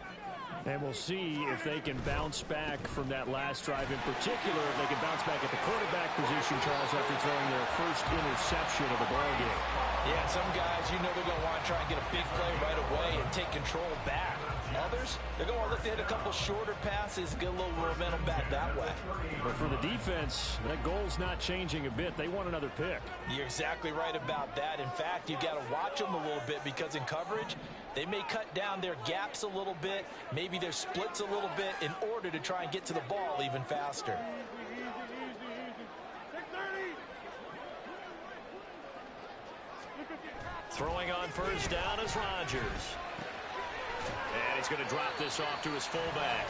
And we'll see if they can bounce back from that last drive, in particular, if they can bounce back at the quarterback position, Charles, after throwing their first interception of the ballgame. Yeah, some guys, you know they're going to want to try and get a big play right away and take control back. Others, they're going to look to hit a couple shorter passes, get a little momentum back that way. But for the defense, that goal's not changing a bit. They want another pick. You're exactly right about that. In fact, you've got to watch them a little bit because in coverage, they may cut down their gaps a little bit, maybe their splits a little bit in order to try and get to the ball even faster. Throwing on first down is Rodgers. And he's going to drop this off to his fullback.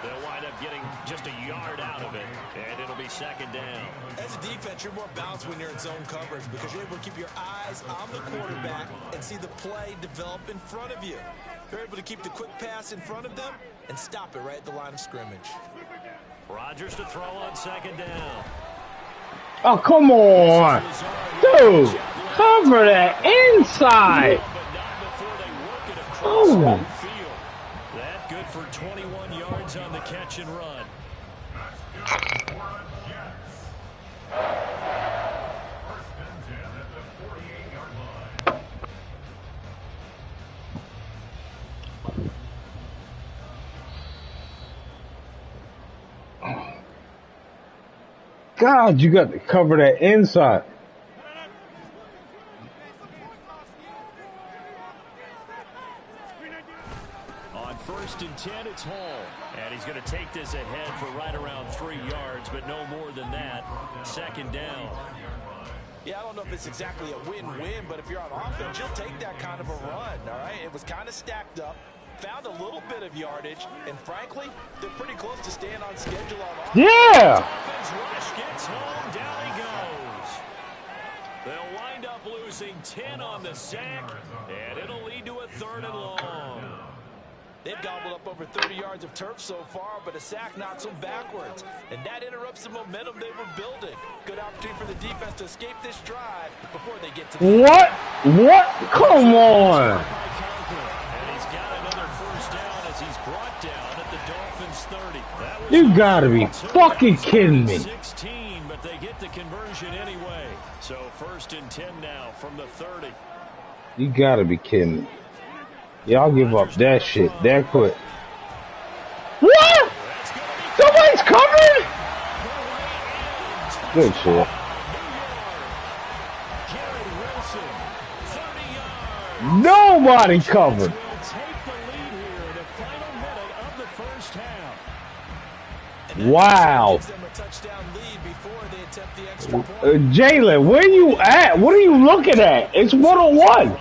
They'll wind up getting just a yard out of it, and it'll be second down. As a defense, you're more balanced when you're in zone coverage because you're able to keep your eyes on the quarterback and see the play develop in front of you. You're able to keep the quick pass in front of them and stop it right at the line of scrimmage. Rodgers to throw on second down. Oh, come on. Dude, cover that inside. Oh. That good for 21 yards on the catch and run. God, you got to cover that inside. On 1st and 10, it's Hall. And he's going to take this ahead for right around 3 yards, but no more than that. Second down. Yeah, I don't know if it's exactly a win-win, but if you're on offense, you'll take that kind of a run, all right? It was kind of stacked up, found a little bit of yardage, and frankly, they're pretty close to staying on schedule on offense. Yeah! Offense rush gets home, down he goes. They'll wind up losing 10 on the sack, and it'll lead to a 3rd and long. They've gobbled up over 30 yards of turf so far, but a sack knocks them backwards. And that interrupts the momentum they were building. Good opportunity for the defense to escape this drive before they get to the What? What? Come on. And he's got another first down as he's brought down at the Dolphins' 30. You gotta be fucking kidding me. 16, but they get the conversion anyway. So 1st and 10 now from the 30. You gotta be kidding me. Y'all give up that shit that quick. What? Somebody's covering? Good shit. Nobody covered. Wow. Jalen, where you at? What are you looking at? It's 101.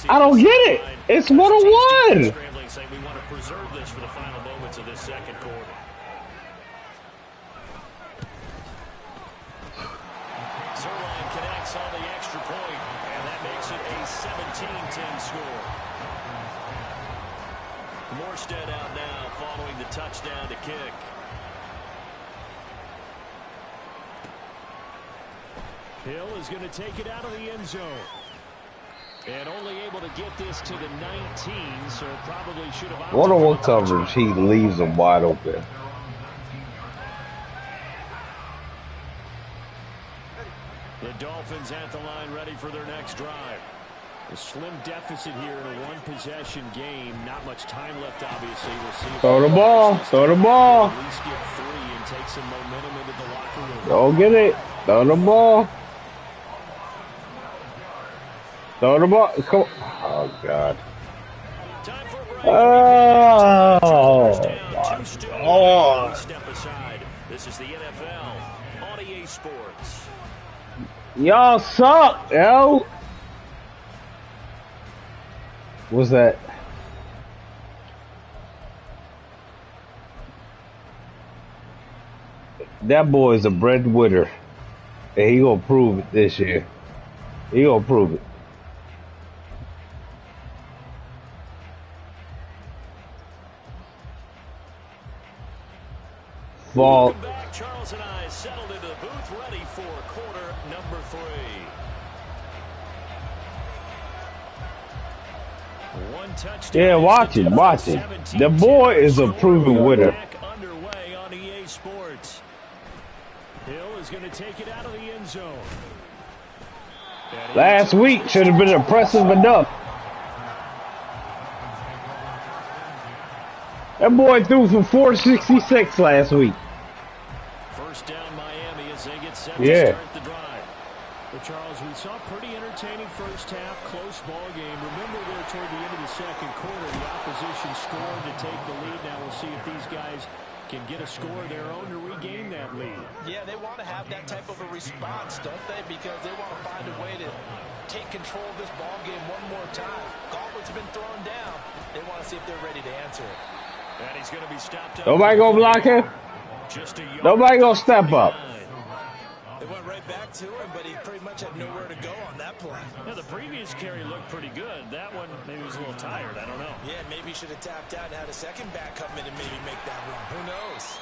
I don't get it. It's 101. We want to preserve this for the final moments of this second quarter. Zerline connects on the extra point, and that makes it a 17-10 score. Morstead out now following the touchdown to kick. Hill is going to take it out of the end zone. And only able to get this to the 19, so probably should have... One-on-one coverage, he leaves them wide open. The Dolphins at the line ready for their next drive. A slim deficit here in a one-possession game. Not much time left, obviously. We'll see. Throw the ball. Throw the ball. At least get 3 and take some momentum into the locker room. Don't get it. Throw the ball. Throw the ball. Come on. Oh, God. Oh, my God. Step aside. This is the NFL on EA Sports. Y'all suck, yo. What's that? That boy is a breadwinner. And he gonna prove it this year. He gonna prove it. Fall. Welcome back. Charles and I settled into the booth, ready for quarter number 3. One touchdown. Yeah, watch it, watch it. The boy is a proven winner. Underway on EA Sports. Hill is going to take it out of the end zone. Last week should have been impressive enough. That boy threw for 466 last week. First down Miami as they get set to start the drive. Well, Charles, we saw a pretty entertaining first half, close ball game. Remember there toward the end of the second quarter, the opposition scored to take the lead. Now we'll see if these guys can get a score of their own to regain that lead. Yeah, they want to have that type of a response, don't they? Because they want to find a way to take control of this ball game one more time. Gauntlet's been thrown down. They want to see if they're ready to answer it. And he's going to be stopped up. Nobody gonna block him. Nobody gonna step up. They went right back to him, but he pretty much had nowhere to go on that play. Yeah, the previous carry looked pretty good. That one maybe was a little tired. I don't know. Yeah, maybe he should have tapped out and had a second back come in and maybe make that run. Who knows?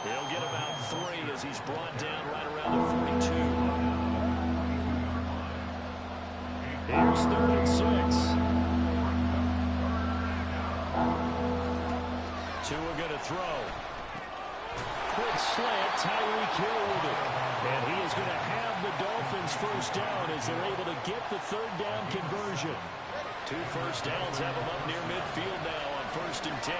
He'll get about 3 as he's brought down right around the 42. Here's 3rd and 6. Tua going to throw. Quick slant, Tyreek Hill with it. And he is going to have the Dolphins first down as they're able to get the 3rd down conversion. 2 first downs have them up near midfield now on 1st and 10.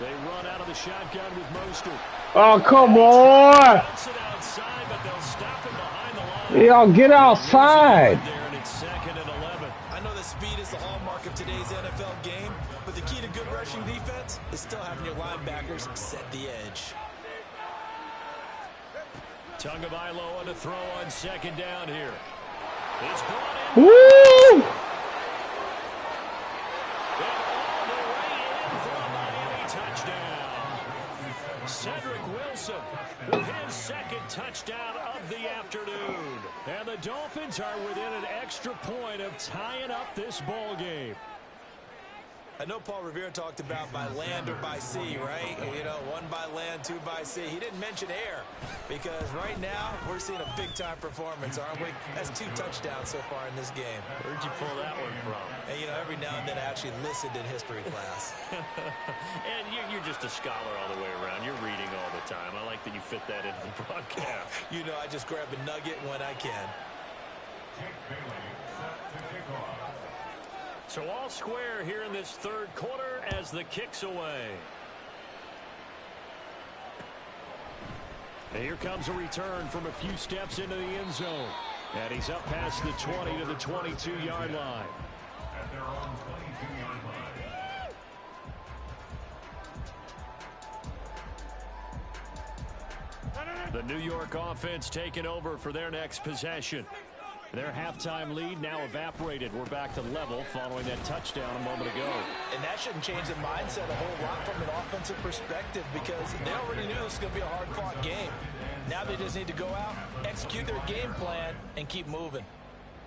They run out of the shotgun with Mostert. Oh, come on. Outside, but they'll stop him behind the line. Y'all get outside. There, and it's 2nd and 11. I know that speed is the hallmark of today's NFL game, but the key to good rushing defense is still having your linebackers set the edge. Tagovailoa on the throw on 2nd down here. It's brought in. Woo! Cedric Wilson with his 2nd touchdown of the afternoon. And the Dolphins are within an extra point of tying up this ball game. I know Paul Revere talked about by land or by sea, right? You know, 1 by land, 2 by sea. He didn't mention air because right now we're seeing a big-time performance, aren't we? That's 2 touchdowns so far in this game. Where'd you pull that one from? And, you know, every now and then I actually listened in history class. And you're just a scholar all the way around. You're reading all the time. I like that you fit that into the broadcast. You know, I just grab a nugget when I can. So all square here in this 3rd quarter as the kick's away. And here comes a return from a few steps into the end zone. And he's up past the 20 to the 22-yard line. At their own 22-yard line. The New York offense taking over for their next possession. Their halftime lead now evaporated. We're back to level following that touchdown a moment ago. And that shouldn't change the mindset a whole lot from an offensive perspective because they already knew this was going to be a hard-fought game. Now they just need to go out, execute their game plan, and keep moving.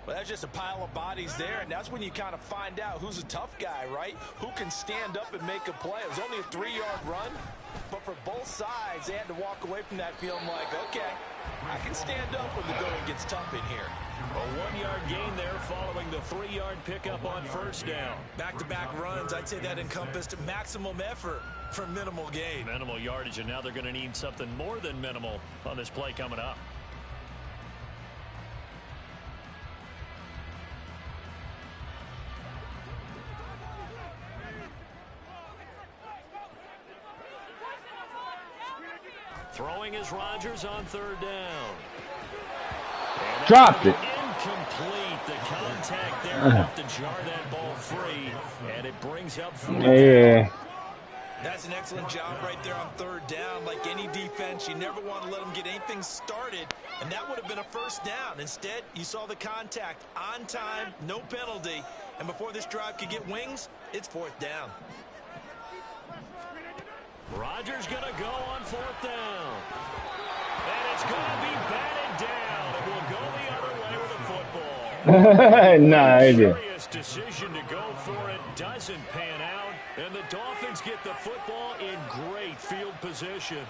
Well, that's just a pile of bodies there, and that's when you kind of find out who's a tough guy, right? Who can stand up and make a play. It was only a 3-yard run, but for both sides, they had to walk away from that feeling like, okay, I can stand up when the going gets tough in here. A 1-yard gain there following the 3-yard pickup on 1st down. Back-to-back runs, I'd say that encompassed maximum effort for minimal gain. Minimal yardage, and now they're going to need something more than minimal on this play coming up. Throwing is Rodgers on 3rd down. Dropped it. Incomplete. The contact there enough to jar that ball free, and it brings up 4th. Yeah. That's an excellent job right there on 3rd down. Like any defense, you never want to let them get anything started, and that would have been a 1st down. Instead, you saw the contact on time, no penalty, and before this drive could get wings, it's 4th down. Rodgers going to go on 4th down. And it's going to be batted down. It will go the other way with the football. Nah, I did. Serious decision to go for it. Doesn't pan out. And the Dolphins get the football in great field position.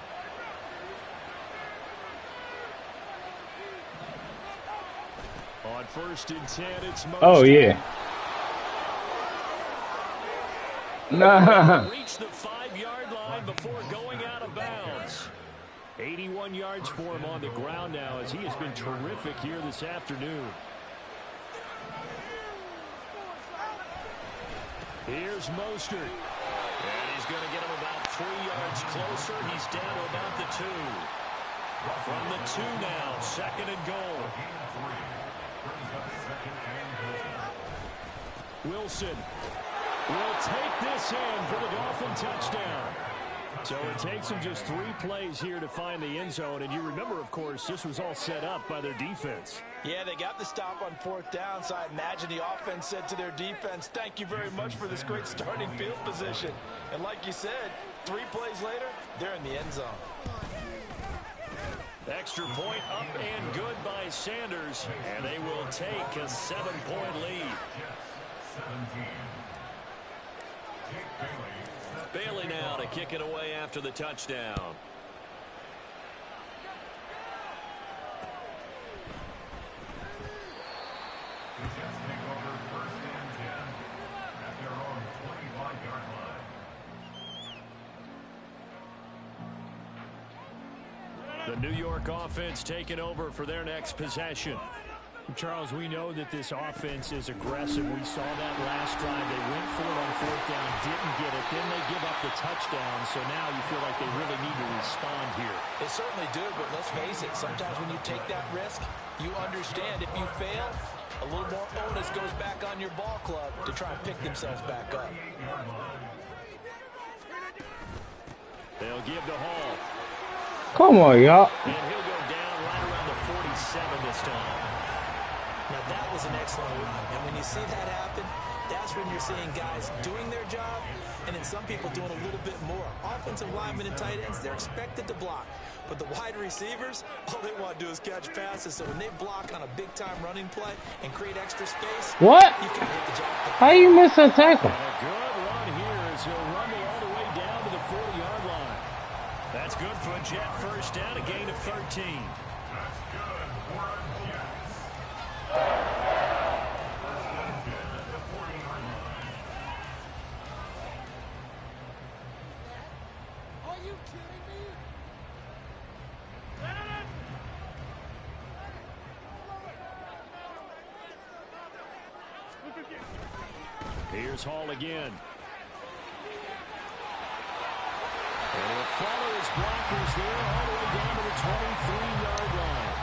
On 1st and 10, it's Mostert. Oh, yeah. Nah. Reach the 5-yard line before going out of bounds. 81 yards for him on the ground now as he has been terrific here this afternoon. Here's Mostert. And he's going to get him about 3 yards closer. He's down to about the 2. From the 2 now, 2nd and goal. Wilson. will take this in for the Dolphin touchdown. So it takes them just 3 plays here to find the end zone. And you remember, of course, this was all set up by their defense. Yeah, they got the stop on 4th down, so I imagine the offense said to their defense, thank you very much for this great starting field position. And like you said, 3 plays later, they're in the end zone. Extra point up and good by Sanders, and they will take a 7-point lead. Bailey now to kick it away after the touchdown. The New York offense taking over for their next possession. Charles, we know that this offense is aggressive. We saw that last drive. They went for it on 4th down, didn't get it. Then they give up the touchdown, so now you feel like they really need to respond here. They certainly do, but let's face it, sometimes when you take that risk, you understand if you fail, a little more onus goes back on your ball club to try and pick themselves back up. They'll give to Hall. Come on, y'all. And he'll go down right around the 47 this time. Now, that was an excellent run. And when you see that happen, that's when you're seeing guys doing their job and then some people doing a little bit more. Offensive linemen and tight ends, they're expected to block. But the wide receivers, all they want to do is catch passes. So when they block on a big-time running play and create extra space, What? you can hit the jack. How you miss a tackle? A good run here as he'll rumble all the way down to the 40-yard line. That's good for a Jet first down, a gain of 13. Here's Hall again. And he'll follow his blockers there all the way down to the 23-yard line.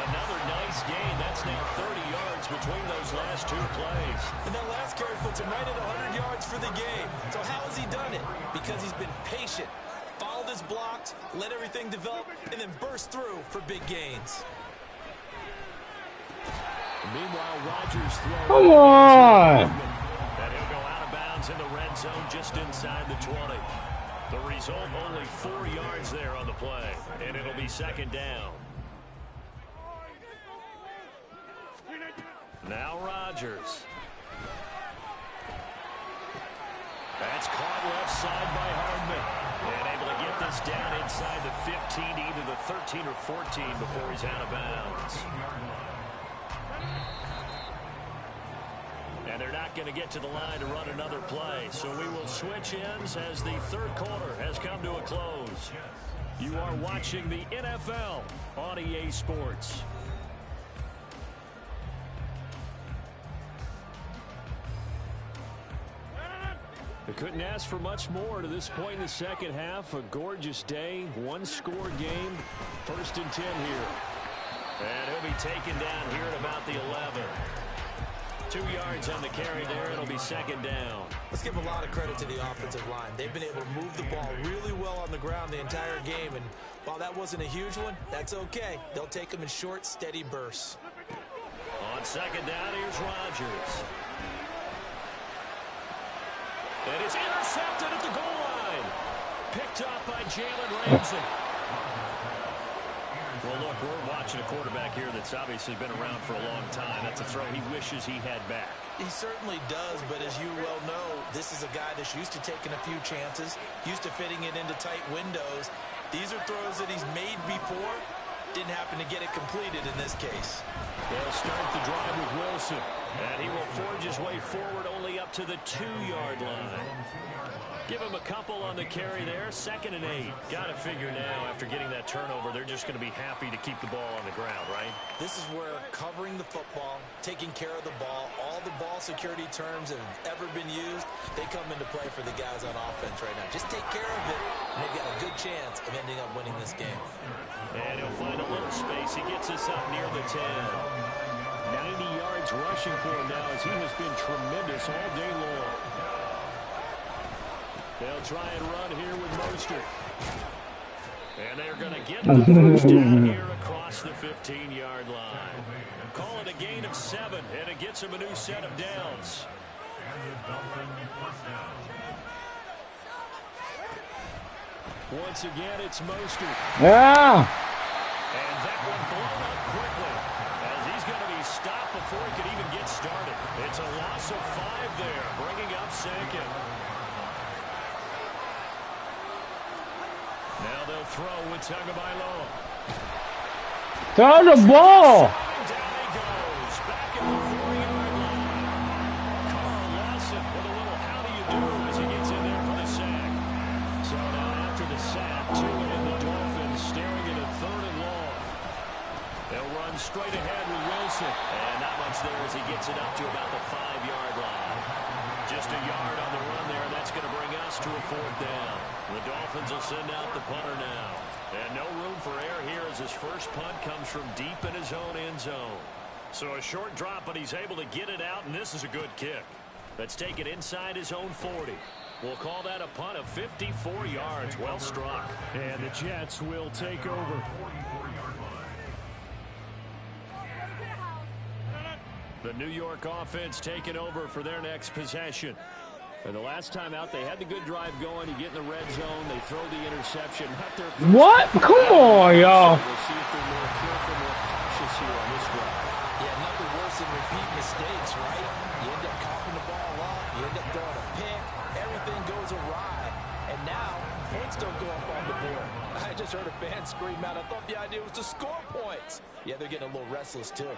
Another nice gain. That's now 30 yards between those last 2 plays. And that last carry puts him right at 100 yards for the game. So how has he done it? Because he's been patient, followed his blocks, let everything develop, and then burst through for big gains. Meanwhile, Rodgers throws. Come on. And he'll go out of bounds in the red zone just inside the 20. The result, only 4 yards there on the play. And it'll be 2nd down. Now Rodgers. That's caught left side by Hardman. And able to get this down inside the 15, either the 13 or 14 before he's out of bounds. And they're not going to get to the line to run another play. So we will switch ends as the 3rd quarter has come to a close. You are watching the NFL on EA Sports. They couldn't ask for much more to this point in the 2nd half. A gorgeous day, 1-score game. 1st and 10 here. And he'll be taken down here at about the 11. 2 yards on the carry there. It'll be 2nd down. Let's give a lot of credit to the offensive line. They've been able to move the ball really well on the ground the entire game. And while that wasn't a huge one, that's okay. They'll take them in short, steady bursts. On 2nd down, here's Rodgers. And it's intercepted at the goal line. Picked up by Jalen Ramsey. Well, look, we're watching a quarterback here that's obviously been around for a long time. That's a throw he wishes he had back. He certainly does, but as you well know, this is a guy that's used to taking a few chances, used to fitting it into tight windows. These are throws that he's made before. Didn't happen to get it completed in this case. They'll start the drive with Wilson. And he will forge his way forward only up to the 2-yard line. Give him a couple on the carry there. 2nd and 8. Got to figure now, after getting that turnover, they're just going to be happy to keep the ball on the ground, right? This is where covering the football, taking care of the ball, all the ball security terms that have ever been used, they come into play for the guys on offense right now. Just take care of it, and they've got a good chance of ending up winning this game. And he'll find a little space. He gets us up near the 10. 90 yards rushing for him now as he has been tremendous all day long. They'll try and run here with Mostert. And they're going to get the first down here across the 15-yard line. Call it a gain of 7, and it gets them a new set of downs. Once again, it's Mostert. Yeah. And that one blown up quickly, as he's going to be stopped before he could even get started. It's a loss of 5 there, bringing up second. Now they'll throw with Tagovailoa. Throw the ball. Down he goes, back at the 40-yard line. Carl Lawson with a little how do you do as he gets in there for the sack. So now after the sack, Tua and the Dolphins staring at a 3rd and long. They'll run straight ahead with Wilson. And not much there as he gets it up to about the 5-yard line. Just a yard on the run there, and that's going to bring us to a 4th down. The Dolphins will send out the punter now. And no room for error here as his first punt comes from deep in his own end zone. So a short drop, but he's able to get it out, and this is a good kick. Let's take it inside his own 40. We'll call that a punt of 54 yards. Well struck. And the Jets will take over. The New York offense taking over for their next possession. And the last time out, they had the good drive going. You get in the red zone, they throw the interception. What? Come on, y'all. We'll see if they're more careful, more cautious here on this drive. Yeah, nothing worse than repeat mistakes, right? You end up coughing the ball up, you end up throwing a pick, everything goes awry. And now, points don't go up on the board. I just heard a fan scream out, I thought the idea was to score points. Yeah, they're getting a little restless, too.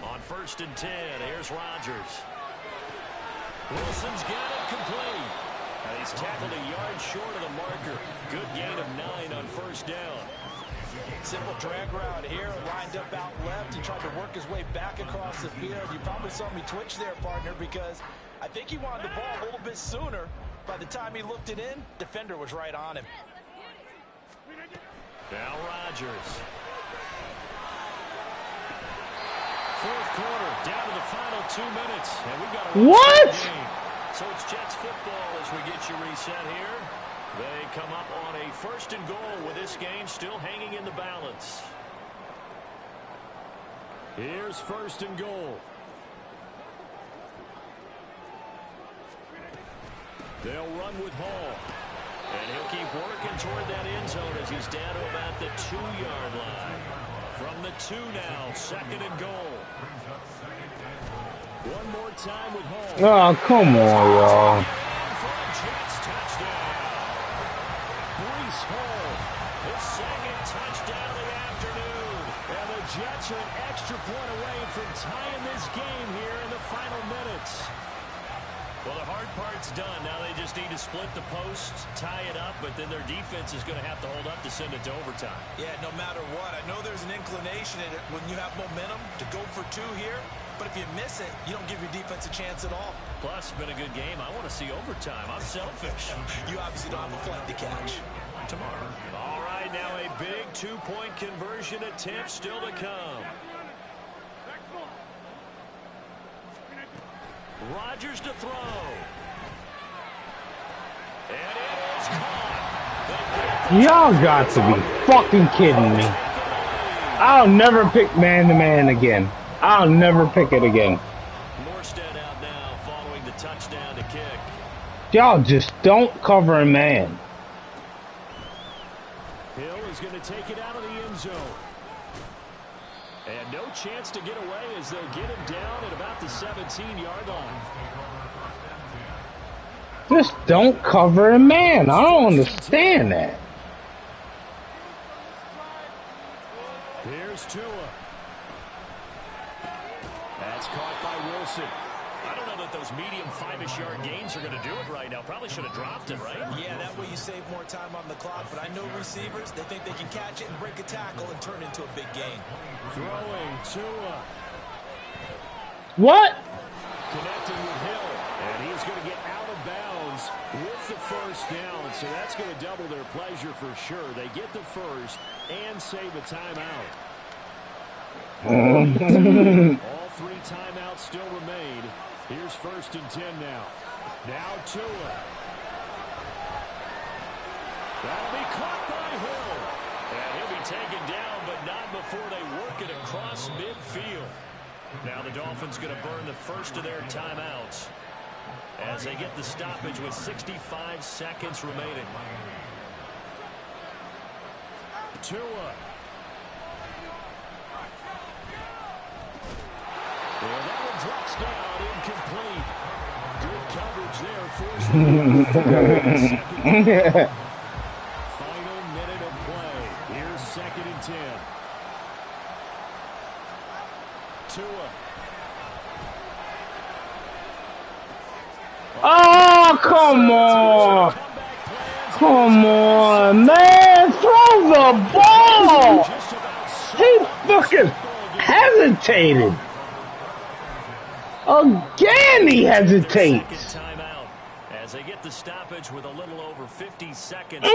On 1st and 10, here's Rodgers. Wilson's got it complete. And he's tackled a yard short of the marker. Good gain of 9 on 1st down. Simple drag route here, lined up out left. He tried to work his way back across the field. You probably saw me twitch there, partner, because I think he wanted the ball a little bit sooner. By the time he looked it in, defender was right on him. Now Rodgers. 4th quarter, down to the final 2 minutes. And we've got a what? Game. So it's Jets football as we get you reset here. They come up on a 1st and goal with this game still hanging in the balance. Here's 1st and goal. They'll run with Hall. And he'll keep working toward that end zone as he's down to about the 2-yard line. From the 2 now, 2nd and goal. One more time with Hall. Oh, come on, y'all. Jets touchdown. Breece Hall. His 2nd touchdown of the afternoon. And the Jets are an extra point away from tying this game here in the final minutes. Well, the hard part's done. Now they just need to split the posts, tie it up, but then their defense is going to have to hold up to send it to overtime. Yeah, no matter what. I know there's an inclination in it when you have momentum to go for 2 here, but if you miss it, you don't give your defense a chance at all. Plus, it's been a good game. I want to see overtime. I'm selfish. You obviously don't have a flight to catch. Tomorrow. All right, now a big 2-point conversion attempt still to come. Rodgers to throw. And it is caught. Y'all got to be fucking kidding me. I'll never pick man-to-man again. I'll never pick it again. Morstead out now following the touchdown to kick. Y'all just don't cover a man. Hill is going to take it out of the end zone. And no chance to get away as they'll get him down at about the 17-yard line. Just don't cover a man. I don't understand that. Here's Tua. That's caught by Wilson. I don't know that those medium 5-ish yard gains are going to do it right now. Probably should have dropped it, right? Yeah, that way you save more time on the clock. But I know receivers, they think they can catch it and break a tackle and turn it into a big gain. Throwing Tua. What? Connecting with Hill. And he's going to get out of bounds with the first down. So that's going to double their pleasure for sure. They get the first and save a timeout. All 3 timeouts still remain. Here's 1st and 10 now. Now Tua. That'll be caught by Hill. And he'll be taken down, but not before they work it across midfield. Now the Dolphins going to burn the first of their timeouts as they get the stoppage with 65 seconds remaining. Tua. And that one drops down, incomplete. Good coverage there. Forced Final minute of play. Here's 2nd and 10. Tua. Oh, come on. Come on, man. Throw the ball. He fucking hesitated. Again, he hesitates. Timeout as they get the stoppage with a little over 50 seconds.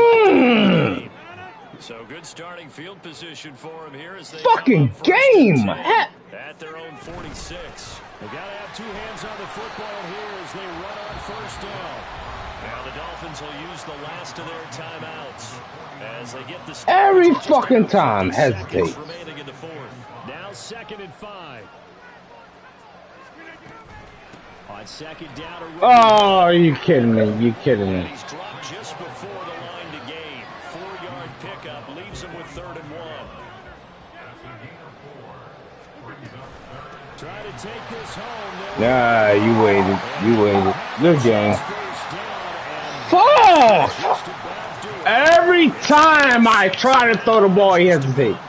So good starting field position for him here as they fucking game. At their own 46. They got to have 2 hands on the football here as they run on 1st down. Now the Dolphins will use the last of their timeouts as they get the every fucking time hesitate. Remaining in the 4th. Now 2nd and 5. On 2nd down. Oh, you kidding me? You kidding me? He's dropped just before the line to gain. 4-yard pickup leaves him with 3rd and 1. Try to take this home. Nah, you waited. You waited. Good game. Fuck! Every time I try to throw the ball, he hesitates.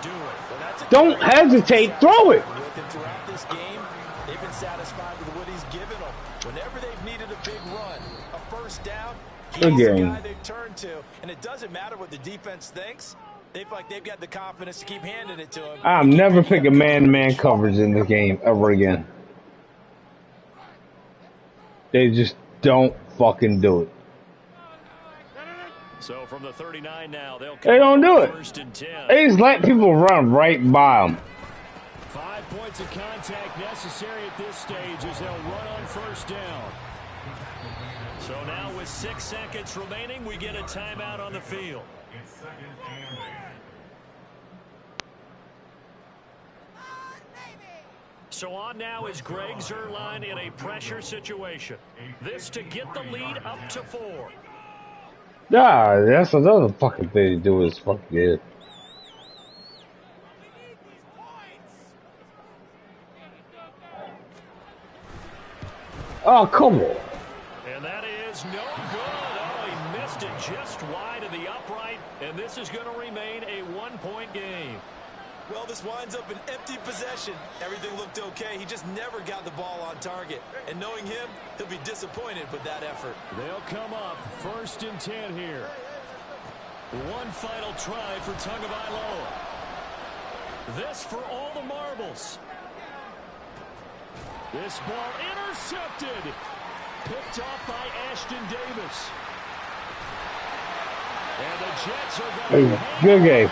Don't hesitate. Throw it. Throughout this game, they've been satisfied with what he's given them. Whenever they've needed a big run, a 1st down, he's the guy they've turned to. And it doesn't matter what the defense thinks. They feel like they've got the confidence to keep handing it to him. I'm never picking man-to-man coverage in the game ever again. They just don't fucking do it. So from the 39 now, they don't do it. 1st and 10. They just let people run right by them. 5 points of contact necessary at this stage as they'll run on 1st down. So now with 6 seconds remaining, we get a timeout on the field. It's 2nd and 8. So on now is Greg Zuerlein in a pressure situation. This to get the lead up to 4. Nah, that's another fucking thing to do is fucking good. Oh, come on. And that is no good. Oh, he missed it just wide of the upright. And this is going to remain a 1-point game. Well, this winds up an empty possession. Everything looked okay. He just never got the ball on target. And knowing him, he'll be disappointed with that effort. They'll come up 1st and 10 here. One final try for Tagovailoa. This for all the marbles. This ball intercepted. Picked off by Ashton Davis. And the Jets are going to good game.